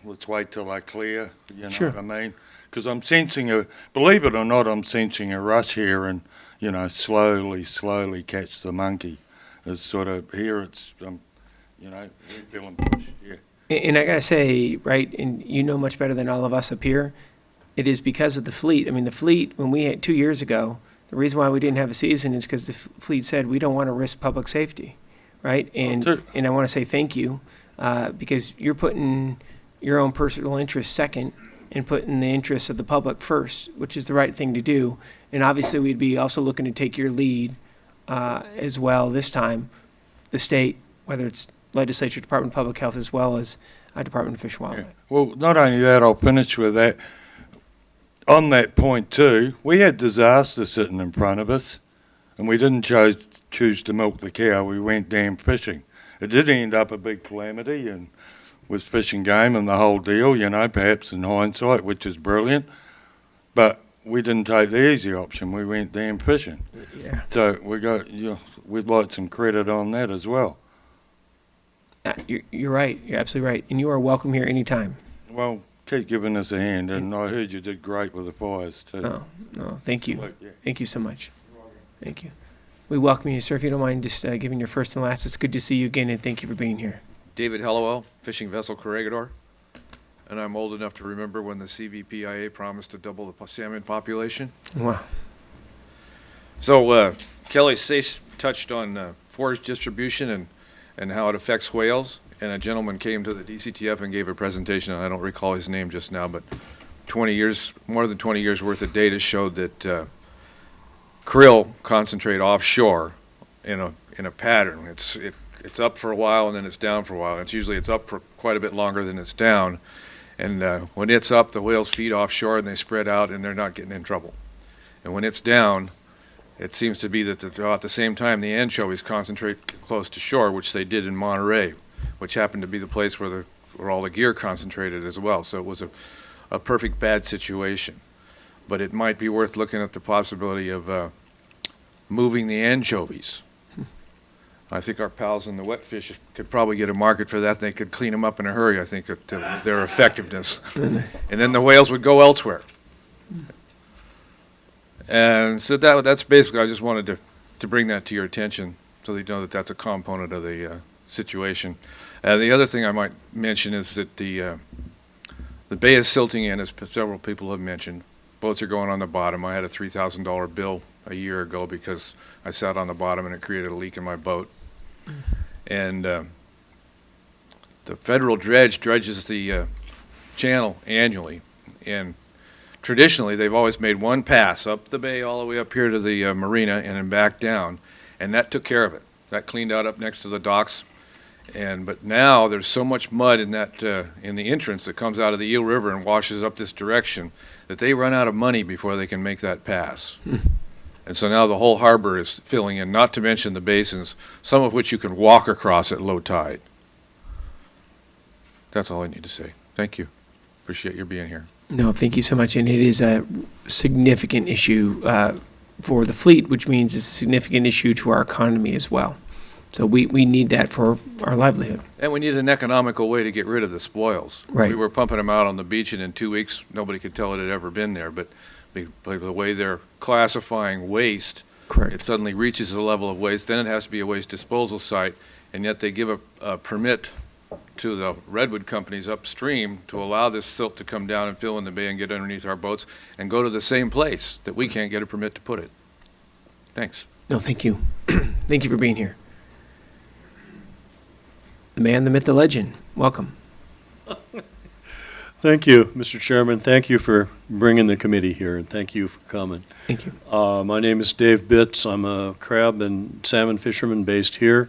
[SPEAKER 22] let's wait till they're clear, you know
[SPEAKER 9] Sure.
[SPEAKER 22] what I mean? Because I'm sensing believe it or not, I'm sensing a rush here and, you know, slowly catch the monkey. It's sort of, here it's, you know, we're feeling push, yeah.
[SPEAKER 9] And I gotta say, right, and you know much better than all of us up here, it is because of the fleet. I mean, the fleet, when we had 2 years ago, the reason why we didn't have a season is because the fleet said we don't want to risk public safety, right? And I want to say thank you, because you're putting your own personal interest second and putting the interests of the public first, which is the right thing to do. And obviously, we'd be also looking to take your lead as well this time, the state, whether it's legislature, Department of Public Health, as well as Department of Fish and Wildlife.
[SPEAKER 22] Yeah. Well, not only that, I'll finish with that. On that point too, we had disaster sitting in front of us, and we didn't choose to milk the cow. We went dam fishing. It did end up a big calamity, and was Fish and Game and the whole deal, you know, perhaps in hindsight, which is brilliant. But we didn't take the easy option. We went dam fishing.
[SPEAKER 9] Yeah.
[SPEAKER 22] So we'd like some credit on that as well.
[SPEAKER 9] You're right. You're absolutely right. And you are welcome here anytime.
[SPEAKER 22] Well, keep giving us a hand, and I heard you did great with the fires too.
[SPEAKER 9] No, thank you. Thank you so much. Thank you. We welcome you, sir. If you don't mind just giving your first and last, it's good to see you again, and thank you for being here.
[SPEAKER 7] David Hellowell, Fishing Vessel Corregidor. And I'm old enough to remember when the CVPIA promised to double the salmon population.
[SPEAKER 9] Wow.
[SPEAKER 7] So Kelly Sace touched on forage distribution and how it affects whales. And a gentleman came to the DCTF and gave a presentation, and I don't recall his name just now, but more than 20 years worth of data showed that krill concentrate offshore in a pattern. It's up for a while and then it's down for a while. It's up for quite a bit longer than it's down. And when it's up, the whales feed offshore and they spread out and they're not getting in trouble. And when it's down, it seems to be that at the same time the anchovies concentrate close to shore, which they did in Monterey, which happened to be the place where all the gear concentrated as well. So it was a perfect bad situation. But it might be worth looking at the possibility of moving the anchovies. I think our pals in the wet fish could probably get a market for that. They could clean them up in a hurry, I think, at their effectiveness. And then the whales would go elsewhere. And so that's basically, I just wanted to bring that to your attention so that you know that that's a component of the situation. The other thing I might mention is that the bay is silting in, as several people have mentioned. Boats are going on the bottom. I had a $3,000 bill a year ago because I sat on the bottom and it created a leak in my boat. And the federal dredges the channel annually. And traditionally, they've always made one pass up the bay all the way up here to the marina and then back down. And that took care of it. That cleaned out up next to the docks. But now there's so much mud in that in the entrance that comes out of the Eel River and washes up this direction that they run out of money before they can make that pass. And so now the whole harbor is filling in, not to mention the basins, some of which you can walk across at low tide. That's all I need to say. Thank you. Appreciate your being here.
[SPEAKER 9] No, thank you so much. And it is a significant issue for the fleet, which means it's a significant issue to our economy as well. So we need that for our livelihood.
[SPEAKER 7] And we need an economical way to get rid of the spoils.
[SPEAKER 9] Right.
[SPEAKER 7] We were pumping them out on the beach, and in 2 weeks, nobody could tell it had ever been there. But the way they're classifying waste,
[SPEAKER 9] correct,
[SPEAKER 7] it suddenly reaches a level of waste. Then it has to be a waste disposal site, and yet they give a permit to the redwood companies upstream to allow this silt to come down and fill in the bay and get underneath our boats and go to the same place that we can't get a permit to put it. Thanks.
[SPEAKER 9] No, thank you. Thank you for being here. The man, the myth, the legend. Welcome.
[SPEAKER 8] Thank you, Mr. Chairman. Thank you for bringing the committee here, and thank you for coming.
[SPEAKER 9] Thank you.
[SPEAKER 8] My name is Dave Bitts. I'm a crab and salmon fisherman based here.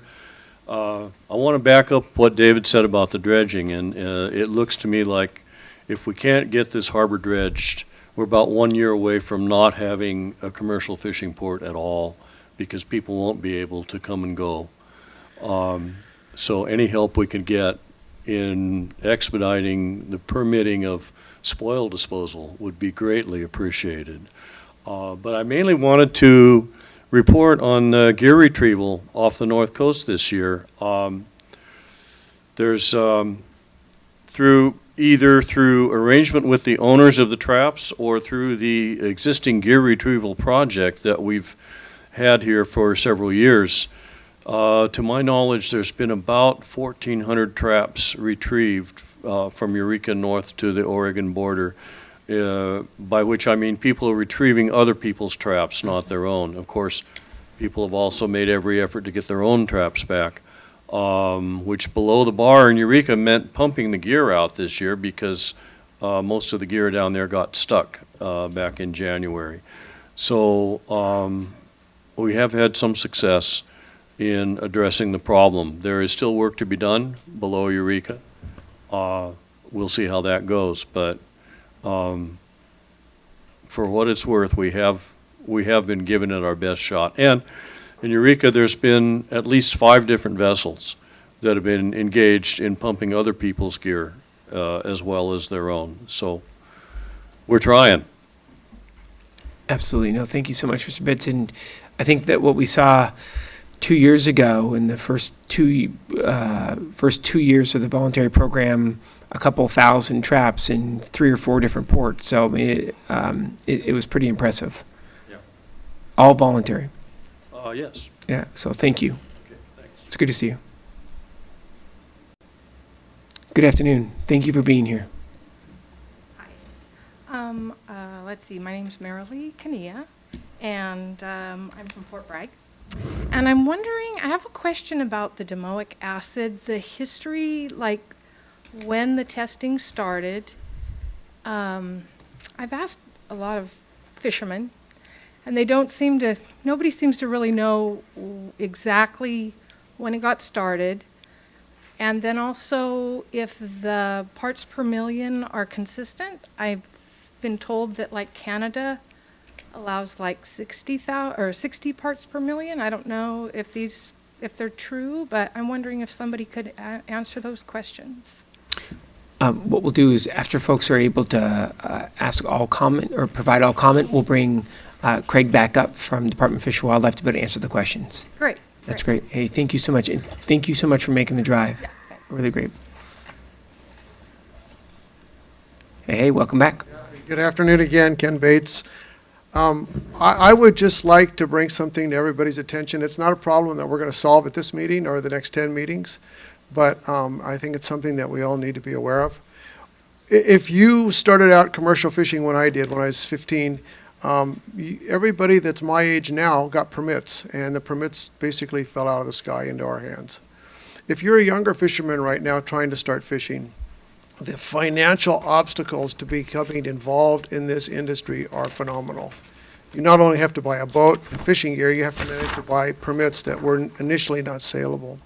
[SPEAKER 8] I want to back up what David said about the dredging, and it looks to me like if we can't get this harbor dredged, we're about 1 year away from not having a commercial fishing port at all because people won't be able to come and go. So any help we can get in expediting the permitting of spoil disposal would be greatly appreciated. But I mainly wanted to report on gear retrieval off the North Coast this year. There's either through arrangement with the owners of the traps or through the existing gear retrieval project that we've had here for several years. To my knowledge, there's been about 1,400 traps retrieved from Eureka north to the Oregon border, by which I mean people are retrieving other people's traps, not their own. Of course, people have also made every effort to get their own traps back, which below the bar in Eureka meant pumping the gear out this year because most of the gear down there got stuck back in January. So we have had some success in addressing the problem. There is still work to be done below Eureka. We'll see how that goes, but for what it's worth, we have been giving it our best shot. And in Eureka, there's been at least 5 different vessels that have been engaged in pumping other people's gear as well as their own. So we're trying.
[SPEAKER 9] Absolutely. No, thank you so much, Mr. Bitts. And I think that what we saw 2 years ago in the first two years of the voluntary program, a couple thousand traps in 3 or 4 different ports. So I mean, it was pretty impressive.
[SPEAKER 8] Yeah.
[SPEAKER 9] All voluntary.
[SPEAKER 8] Yes.
[SPEAKER 9] Yeah, so thank you.
[SPEAKER 8] Okay, thanks.
[SPEAKER 9] It's good to see you. Good afternoon. Thank you for being here.
[SPEAKER 11] Let's see, my name's Marilee Kania, and I'm from Fort Bragg. And I'm wondering, I have a question about the domoic acid, the history, like when the testing started. I've asked a lot of fishermen, and they don't seem to, nobody seems to really know exactly when it got started. And then also if the parts per million are consistent. I've been told that like Canada allows like 60 parts per million. I don't know if they're true, but I'm wondering if somebody could answer those questions.
[SPEAKER 9] What we'll do is after folks are able to ask all comment or provide all comment, we'll bring Craig back up from Department of Fish and Wildlife to be able to answer the questions.
[SPEAKER 11] Great.
[SPEAKER 9] That's great. Hey, thank you so much. And thank you so much for making the drive. Really great. Hey, welcome back.
[SPEAKER 5] Good afternoon again, Ken Bates. I would just like to bring something to everybody's attention. It's not a problem that we're going to solve at this meeting or the next 10 meetings, but I think it's something that we all need to be aware of. If you started out commercial fishing when I did, when I was 15, everybody that's my age now got permits, and the permits basically fell out of the sky into our hands. If you're a younger fisherman right now trying to start fishing, the financial obstacles to becoming involved in this industry are phenomenal. You not only have to buy a boat and fishing gear, you have to manage to buy permits that were initially not saleable.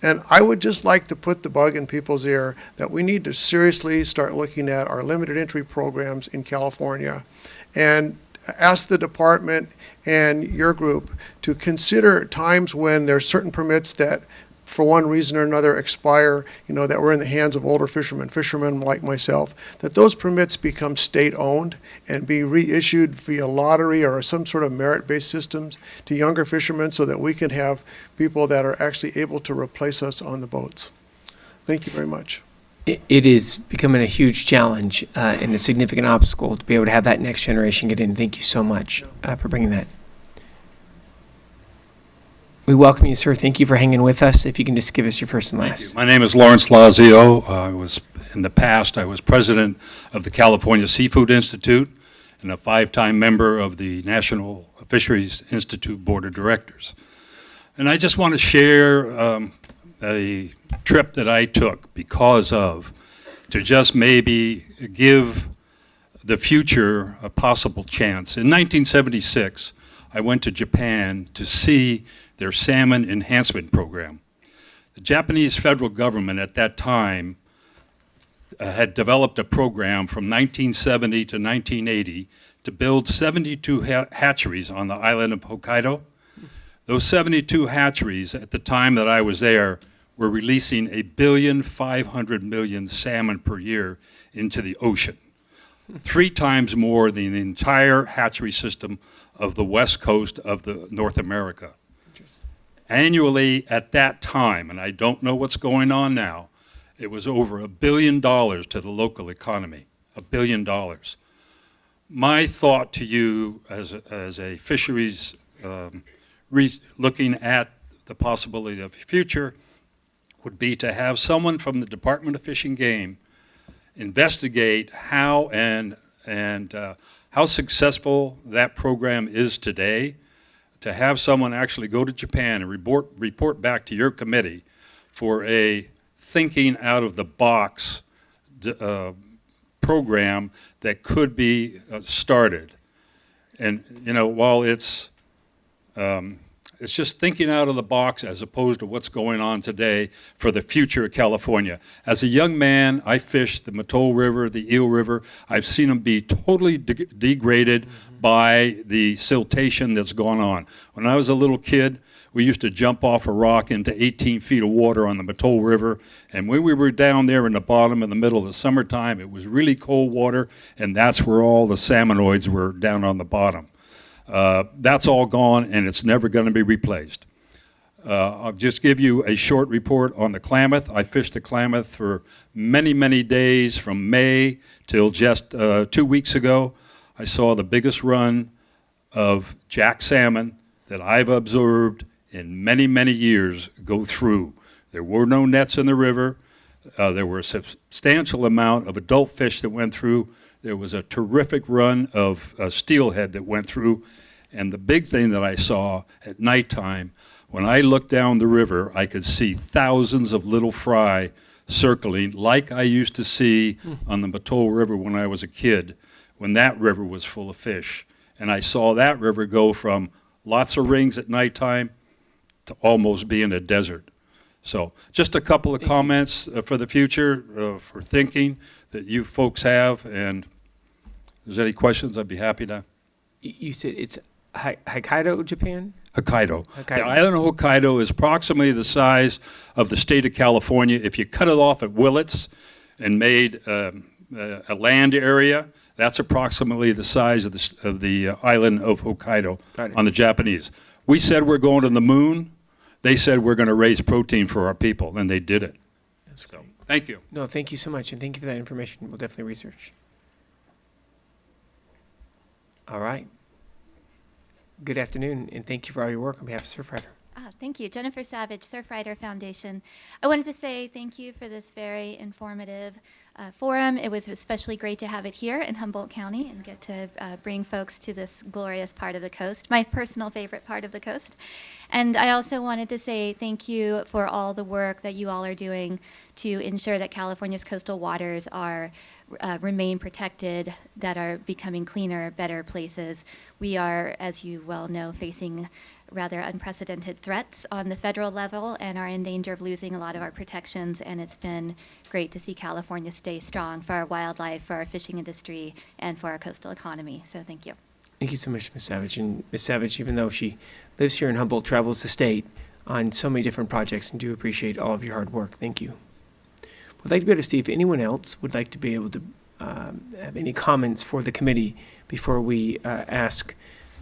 [SPEAKER 5] And I would just like to put the bug in people's ear that we need to seriously start looking at our limited entry programs in California and ask the department and your group to consider times when there are certain permits that for one reason or another expire, that were in the hands of older fishermen like myself, that those permits become state-owned and be reissued via lottery or some sort of merit-based systems to younger fishermen so that we can have people that are actually able to replace us on the boats. Thank you very much.
[SPEAKER 9] It is becoming a huge challenge and a significant obstacle to be able to have that next generation get in. Thank you so much for bringing that. We welcome you, sir. Thank you for hanging with us. If you can just give us your first and last.
[SPEAKER 12] My name is Lawrence Lazio. In the past, I was president of the California Seafood Institute and a 5-time member of the National Fisheries Institute Board of Directors. And I just want to share a trip that I took to just maybe give the future a possible chance. In 1976, I went to Japan to see their salmon enhancement program. The Japanese federal government at that time had developed a program from 1970 to 1980 to build 72 hatcheries on the island of Hokkaido. Those 72 hatcheries at the time that I was there were releasing 1.5 billion salmon per year into the ocean, 3 times more than the entire hatchery system of the west coast of North America. Annually at that time, and I don't know what's going on now, it was over $1 billion to the local economy, $1 billion. My thought to you as a fisheries, looking at the possibility of the future, would be to have someone from the Department of Fish and Game investigate how how successful that program is today, to have someone actually go to Japan and report back to your committee for a thinking out of the box program that could be started. And while it's just thinking out of the box as opposed to what's going on today for the future of California. As a young man, I fished the Mattole River, the Eel River. I've seen them be totally degraded by the siltation that's gone on. When I was a little kid, we used to jump off a rock into 18 feet of water on the Mattole River, and when we were down there in the bottom in the middle of the summertime, it was really cold water, and that's where all the salmonoids were down on the bottom. That's all gone, and it's never going to be replaced. I'll just give you a short report on the Klamath. I fished the Klamath for many, many days from May till just 2 weeks ago. I saw the biggest run of jack salmon that I've observed in many, many years go through. There were no nets in the river. There were a substantial amount of adult fish that went through. There was a terrific run of steelhead that went through. And the big thing that I saw at nighttime, when I looked down the river, I could see thousands of little fry circling like I used to see on the Mattole River when I was a kid, when that river was full of fish. And I saw that river go from lots of rings at nighttime to almost being a desert. So just a couple of comments for the future, for thinking that you folks have. And if there's any questions, I'd be happy to.
[SPEAKER 9] You said it's Hokkaido, Japan?
[SPEAKER 12] Hokkaido. The island of Hokkaido is approximately the size of the state of California. If you cut it off at Willits and made a land area, that's approximately the size of the island of Hokkaido on the Japanese. We said we're going to the moon. They said we're going to raise protein for our people, and they did it.
[SPEAKER 9] That's
[SPEAKER 12] so, thank you.
[SPEAKER 9] No, thank you so much, and thank you for that information. We'll definitely research. All right. Good afternoon, and thank you for all your work on behalf of Surfrider.
[SPEAKER 6] Thank you. Jennifer Savage, Surfrider Foundation. I wanted to say thank you for this very informative forum. It was especially great to have it here in Humboldt County and get to bring folks to this glorious part of the coast, my personal favorite part of the coast. And I also wanted to say thank you for all the work that you all are doing to ensure that California's coastal waters are remain protected, that are becoming cleaner, better places. We are, as you well know, facing rather unprecedented threats on the federal level and are in danger of losing a lot of our protections, and it's been great to see California stay strong for our wildlife, for our fishing industry, and for our coastal economy. So thank you.
[SPEAKER 9] Thank you so much, Ms. Savage. And Ms. Savage, even though she lives here in Humboldt, travels the state on so many different projects, and do appreciate all of your hard work. Thank you. We'd like to be able to see if anyone else would like to be able to have any comments for the committee before we ask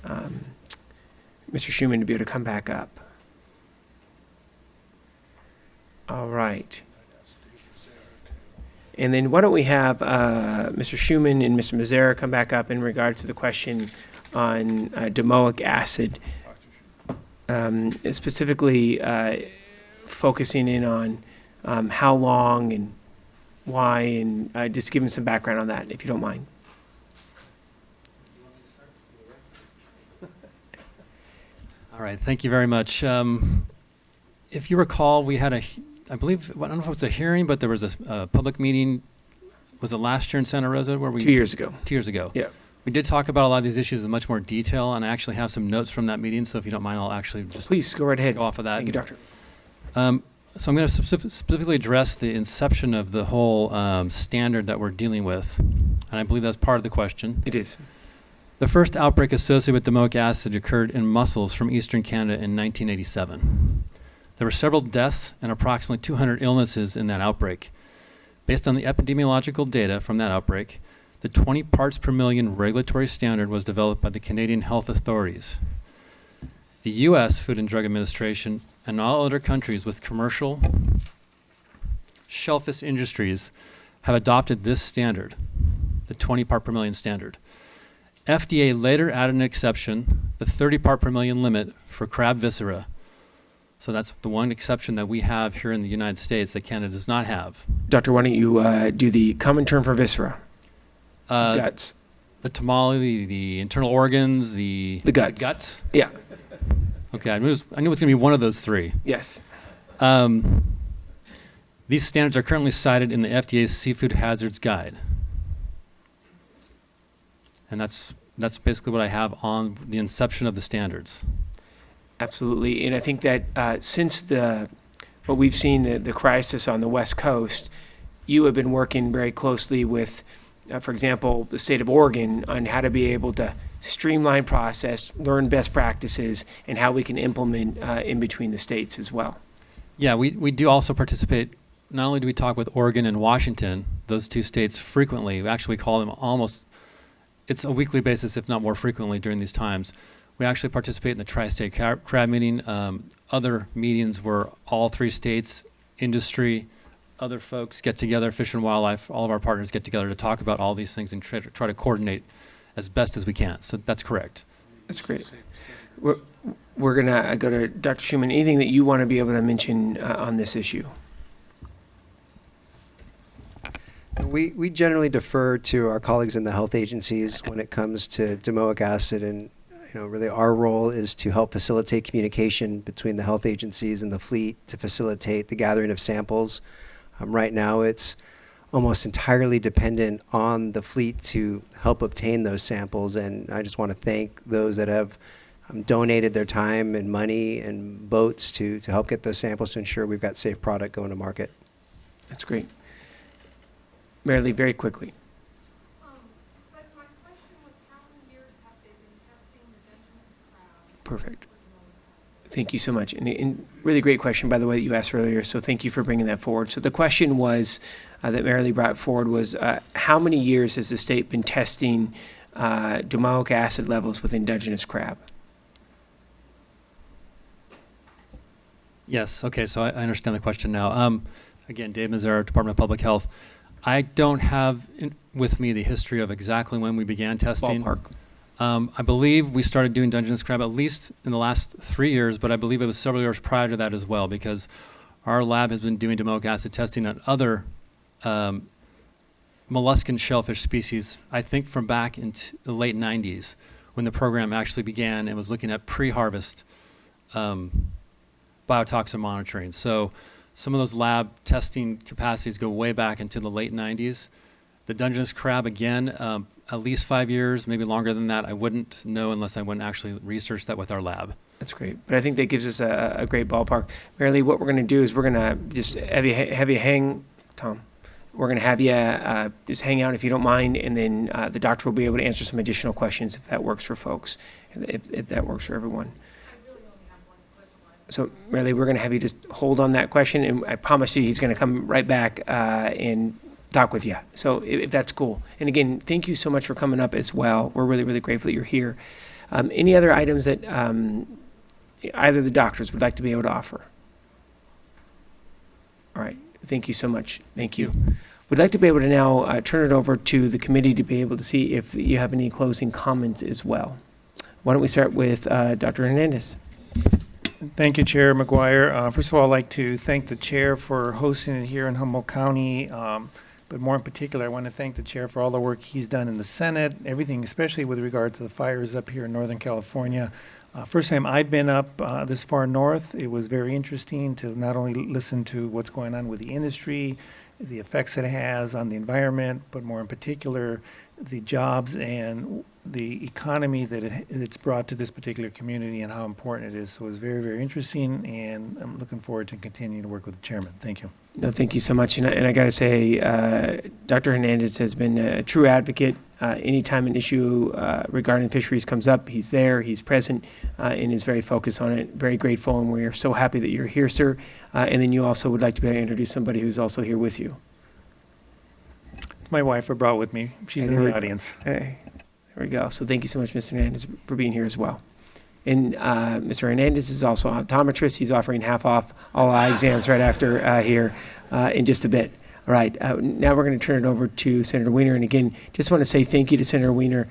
[SPEAKER 9] Mr. Schumann to be able to come back up. All right. And then why don't we have Mr. Schumann and Mr. Mazzara come back up in regards to the question on domoic acid, specifically focusing in on how long and why, and just giving some background on that, if you don't mind.
[SPEAKER 14] All right, thank you very much. If you recall, we had I believe, I don't know if it was a hearing, but there was a public meeting, was it last year in Santa Rosa where we?
[SPEAKER 9] 2 years ago.
[SPEAKER 14] 2 years ago.
[SPEAKER 9] Yeah.
[SPEAKER 14] We did talk about a lot of these issues in much more detail, and I actually have some notes from that meeting, so if you don't mind, I'll actually just
[SPEAKER 9] please go right ahead.
[SPEAKER 14] Go off of that.
[SPEAKER 9] Thank you, Doctor.
[SPEAKER 14] So I'm going to specifically address the inception of the whole standard that we're dealing with, and I believe that's part of the question.
[SPEAKER 9] It is.
[SPEAKER 14] The first outbreak associated with domoic acid occurred in mussels from eastern Canada in 1987. There were several deaths and approximately 200 illnesses in that outbreak. Based on the epidemiological data from that outbreak, the 20 parts per million regulatory standard was developed by the Canadian health authorities. The U.S. Food and Drug Administration and all other countries with commercial shellfish industries have adopted this standard, the 20 part per million standard. FDA later added an exception, the 30 part per million limit for crab viscera. So that's the one exception that we have here in the United States that Canada does not have.
[SPEAKER 9] Doctor, why don't you do the common term for viscera? Guts.
[SPEAKER 14] The tamale, the internal organs, the
[SPEAKER 9] guts.
[SPEAKER 14] Guts?
[SPEAKER 9] Yeah.
[SPEAKER 14] Okay, I knew it was going to be one of those three.
[SPEAKER 9] Yes.
[SPEAKER 14] These standards are currently cited in the FDA's Seafood Hazards Guide. And that's basically what I have on the inception of the standards.
[SPEAKER 9] Absolutely, and I think that since what we've seen, the crisis on the West Coast, you have been working very closely with, for example, the state of Oregon on how to be able to streamline process, learn best practices, and how we can implement in between the states as well.
[SPEAKER 14] Yeah, we do also participate. Not only do we talk with Oregon and Washington, those two states frequently, we actually call them almost, it's a weekly basis, if not more frequently during these times. We actually participate in the Tri-State Crab meeting, other meetings where all three states, industry, other folks get together, Fish and Wildlife, all of our partners get together to talk about all these things and try to coordinate as best as we can. So that's correct.
[SPEAKER 9] That's great. We're going to go to Dr. Schumann. Anything that you want to be able to mention on this issue?
[SPEAKER 13] We generally defer to our colleagues in the health agencies when it comes to domoic acid, and really our role is to help facilitate communication between the health agencies and the fleet to facilitate the gathering of samples. Right now it's almost entirely dependent on the fleet to help obtain those samples, and I just want to thank those that have donated their time and money and boats to help get those samples to ensure we've got safe product going to market.
[SPEAKER 9] That's great. Mary Lee, very quickly. Perfect. Thank you so much. And really great question, by the way, that you asked earlier, so thank you for bringing that forward. So the question was, that Mary Lee brought forward was, how many years has the state been testing domoic acid levels within Dungeness crab?
[SPEAKER 14] Yes, okay, so I understand the question now. Again, Dave Mazzara, Department of Public Health. I don't have with me the history of exactly when we began testing.
[SPEAKER 9] Ballpark.
[SPEAKER 14] I believe we started doing Dungeness crab at least in the last 3 years, but I believe it was several years prior to that as well, because our lab has been doing domoic acid testing on other molluscan shellfish species, I think from back into the late 90s, when the program actually began and was looking at pre-harvest biotoxin monitoring. So some of those lab testing capacities go way back into the late 90s. The Dungeness crab, again, at least 5 years, maybe longer than that. I wouldn't know unless I went and actually research that with our lab.
[SPEAKER 9] That's great. But I think that gives us a great ballpark. Mary Lee, what we're going to do is we're going to just have you hang, Tom. We're going to have you just hang out if you don't mind, and then the doctor will be able to answer some additional questions if that works for folks, if that works for everyone. So, Mary Lee, we're going to have you just hold on that question, and I promise you he's going to come right back and talk with you. So if that's cool. And again, thank you so much for coming up as well. We're really, really grateful that you're here. Any other items that either of the doctors would like to be able to offer? All right. Thank you so much. Thank you. We'd like to be able to now turn it over to the committee to be able to see if you have any closing comments as well. Why don't we start with Dr. Hernandez?
[SPEAKER 19] Thank you, Chair McGuire. First of all, I'd like to thank the chair for hosting it here in Humboldt County. But more in particular, I want to thank the chair for all the work he's done in the Senate, everything, especially with regard to the fires up here in Northern California. First time I've been up this far north, it was very interesting to not only listen to what's going on with the industry, the effects it has on the environment, but more in particular, the jobs and the economy that it's brought to this particular community and how important it is. So it was very, very interesting, and I'm looking forward to continuing to work with the chairman. Thank you.
[SPEAKER 9] No, thank you so much. And I got to say, Dr. Hernandez has been a true advocate. Anytime an issue regarding fisheries comes up, he's there, he's present, and is very focused on it. Very grateful, and we are so happy that you're here, sir. And then you also would like to be able to introduce somebody who's also here with you.
[SPEAKER 19] My wife I brought with me. She's in the audience.
[SPEAKER 9] Hey, there we go. So thank you so much, Mr. Hernandez, for being here as well. And Mr. Hernandez is also an optometrist. He's offering half off all eye exams right after here in just a bit. All right, now we're going to turn it over to Senator Wiener. And again, just want to say thank you to Senator Wiener.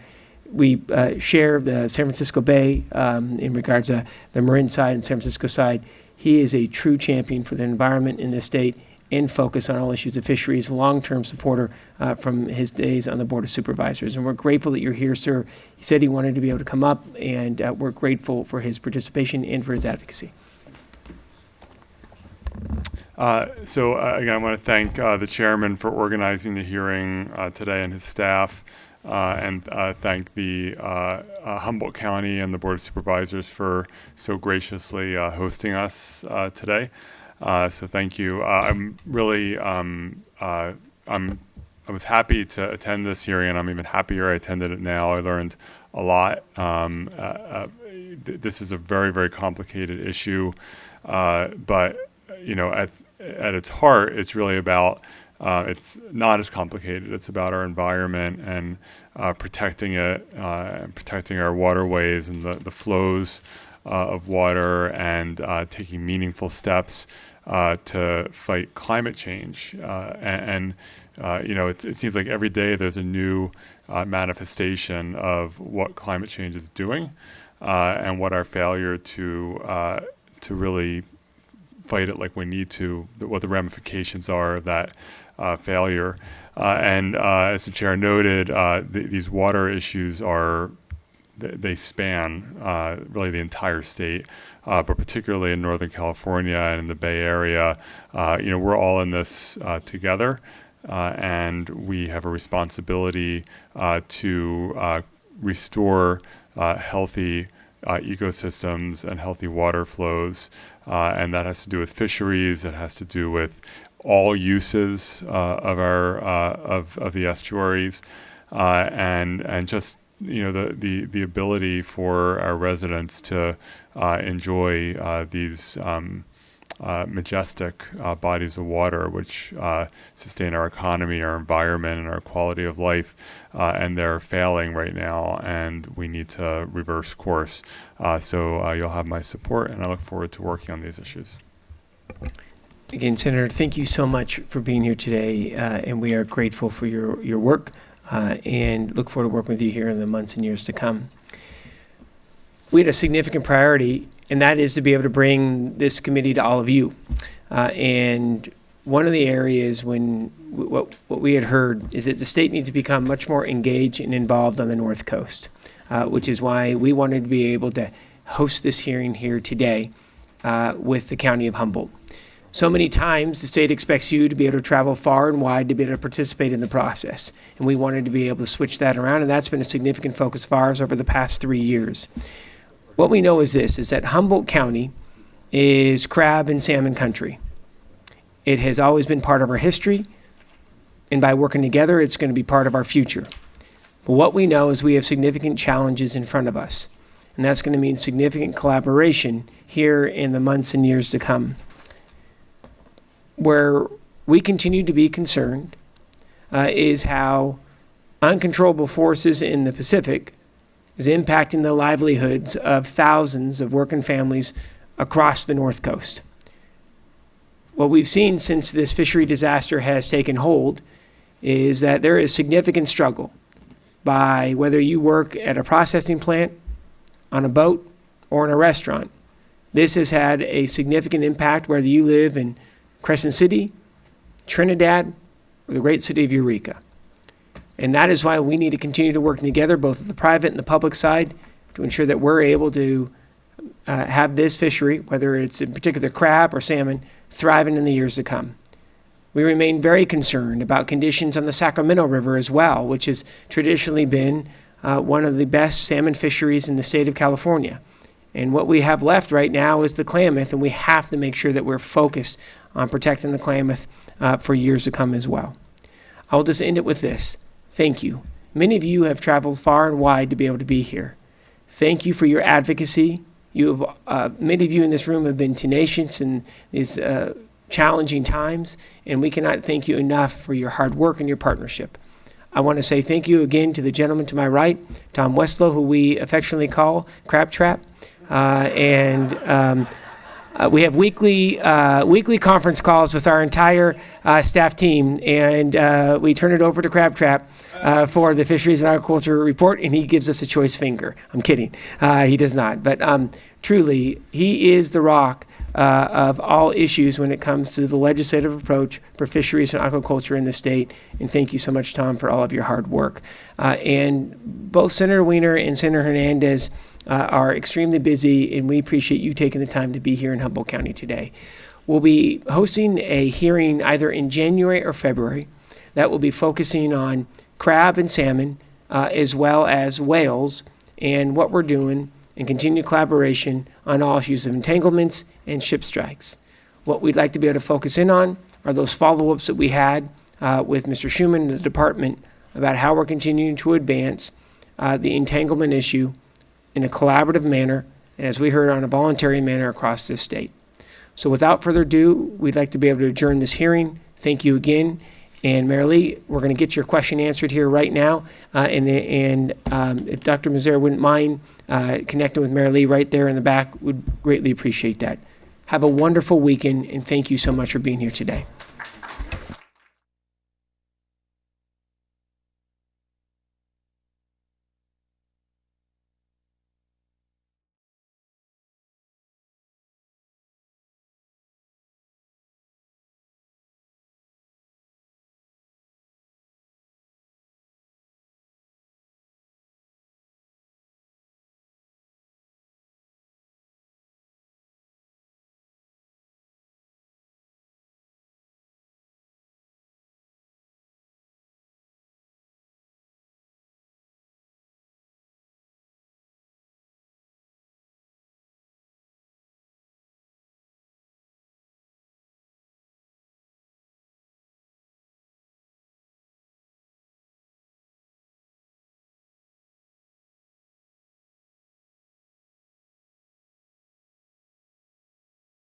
[SPEAKER 9] We share the San Francisco Bay in regards to the Marin side and San Francisco side. He is a true champion for the environment in this state and focus on all issues of fisheries, long-term supporter from his days on the Board of Supervisors. And we're grateful that you're here, sir. He said he wanted to be able to come up, and we're grateful for his participation and for his advocacy.
[SPEAKER 10] Again, I want to thank the chairman for organizing the hearing today and his staff, and thank the Humboldt County and the Board of Supervisors for so graciously hosting us today. So thank you. I'm really, I was happy to attend this hearing, and I'm even happier I attended it now. I learned a lot. This is a very, very complicated issue, but you know, at its heart, it's really about, it's not as complicated. It's about our environment and protecting it, protecting our waterways and the flows of water, and taking meaningful steps to fight climate change. You know, it seems like every day there's a new manifestation of what climate change is doing. and what our failure to really fight it like we need to, what the ramifications are of that failure. And as the chair noted, these water issues they span really the entire state, but particularly in Northern California and in the Bay Area. We're all in this together, and we have a responsibility to restore healthy ecosystems and healthy water flows, and that has to do with fisheries. It has to do with all uses of our of the estuaries, and just the ability for our residents to enjoy these majestic bodies of water, which sustain our economy, our environment, and our quality of life, and they're failing right now, and we need to reverse course. So you'll have my support, and I look forward to working on these issues.
[SPEAKER 9] Again, Senator, thank you so much for being here today, and we are grateful for your work, and look forward to working with you here in the months and years to come. We had a significant priority, and that is to be able to bring this committee to all of you. And one of the areas what we had heard is that the state needs to become much more engaged and involved on the North Coast, which is why we wanted to be able to host this hearing here today with the County of Humboldt. So many times the state expects you to be able to travel far and wide to be able to participate in the process. And we wanted to be able to switch that around, and that's been a significant focus of ours over the past 3 years. What we know is this, is that Humboldt County is crab and salmon country. It has always been part of our history, and by working together, it's going to be part of our future. But what we know is we have significant challenges in front of us, and that's going to mean significant collaboration here in the months and years to come. Where we continue to be concerned is how uncontrollable forces in the Pacific is impacting the livelihoods of thousands of working families across the North Coast. What we've seen since this fishery disaster has taken hold is that there is significant struggle by whether you work at a processing plant, on a boat, or in a restaurant. This has had a significant impact whether you live in Crescent City, Trinidad, or the great city of Eureka. And that is why we need to continue to work together, both at the private and the public side, to ensure that we're able to have this fishery, whether it's in particular crab or salmon, thriving in the years to come. We remain very concerned about conditions on the Sacramento River as well, which has traditionally been one of the best salmon fisheries in the state of California. And what we have left right now is the Klamath, and we have to make sure that we're focused on protecting the Klamath for years to come as well. I will just end it with this. Thank you. Many of you have traveled far and wide to be able to be here. Thank you for your advocacy. Many of you in this room have been tenacious in these challenging times, and we cannot thank you enough for your hard work and your partnership. I want to say thank you again to the gentleman to my right, Tom Westlow, who we affectionately call Crab Trap. We have weekly conference calls with our entire staff team, and we turn it over to Crab Trap for the Fisheries and Agriculture report, and he gives us a choice finger. I'm kidding. He does not. But truly, he is the rock of all issues when it comes to the legislative approach for fisheries and aquaculture in the state. And thank you so much, Tom, for all of your hard work. And both Senator Wiener and Senator Hernandez are extremely busy, and we appreciate you taking the time to be here in Humboldt County today. We'll be hosting a hearing either in January or February that will be focusing on crab and salmon, as well as whales, and what we're doing and continued collaboration on all issues of entanglements and ship strikes. What we'd like to be able to focus in on are those follow-ups that we had with Mr. Schumann and the department about how we're continuing to advance the entanglement issue in a collaborative manner, and as we heard, on a voluntary manner across this state. So without further ado, we'd like to be able to adjourn this hearing. Thank you again. And Mary Lee, we're going to get your question answered here right now. And if Dr. Mazzara wouldn't mind connecting with Mary Lee right there in the back, we'd greatly appreciate that. Have a wonderful weekend, and thank you so much for being here today.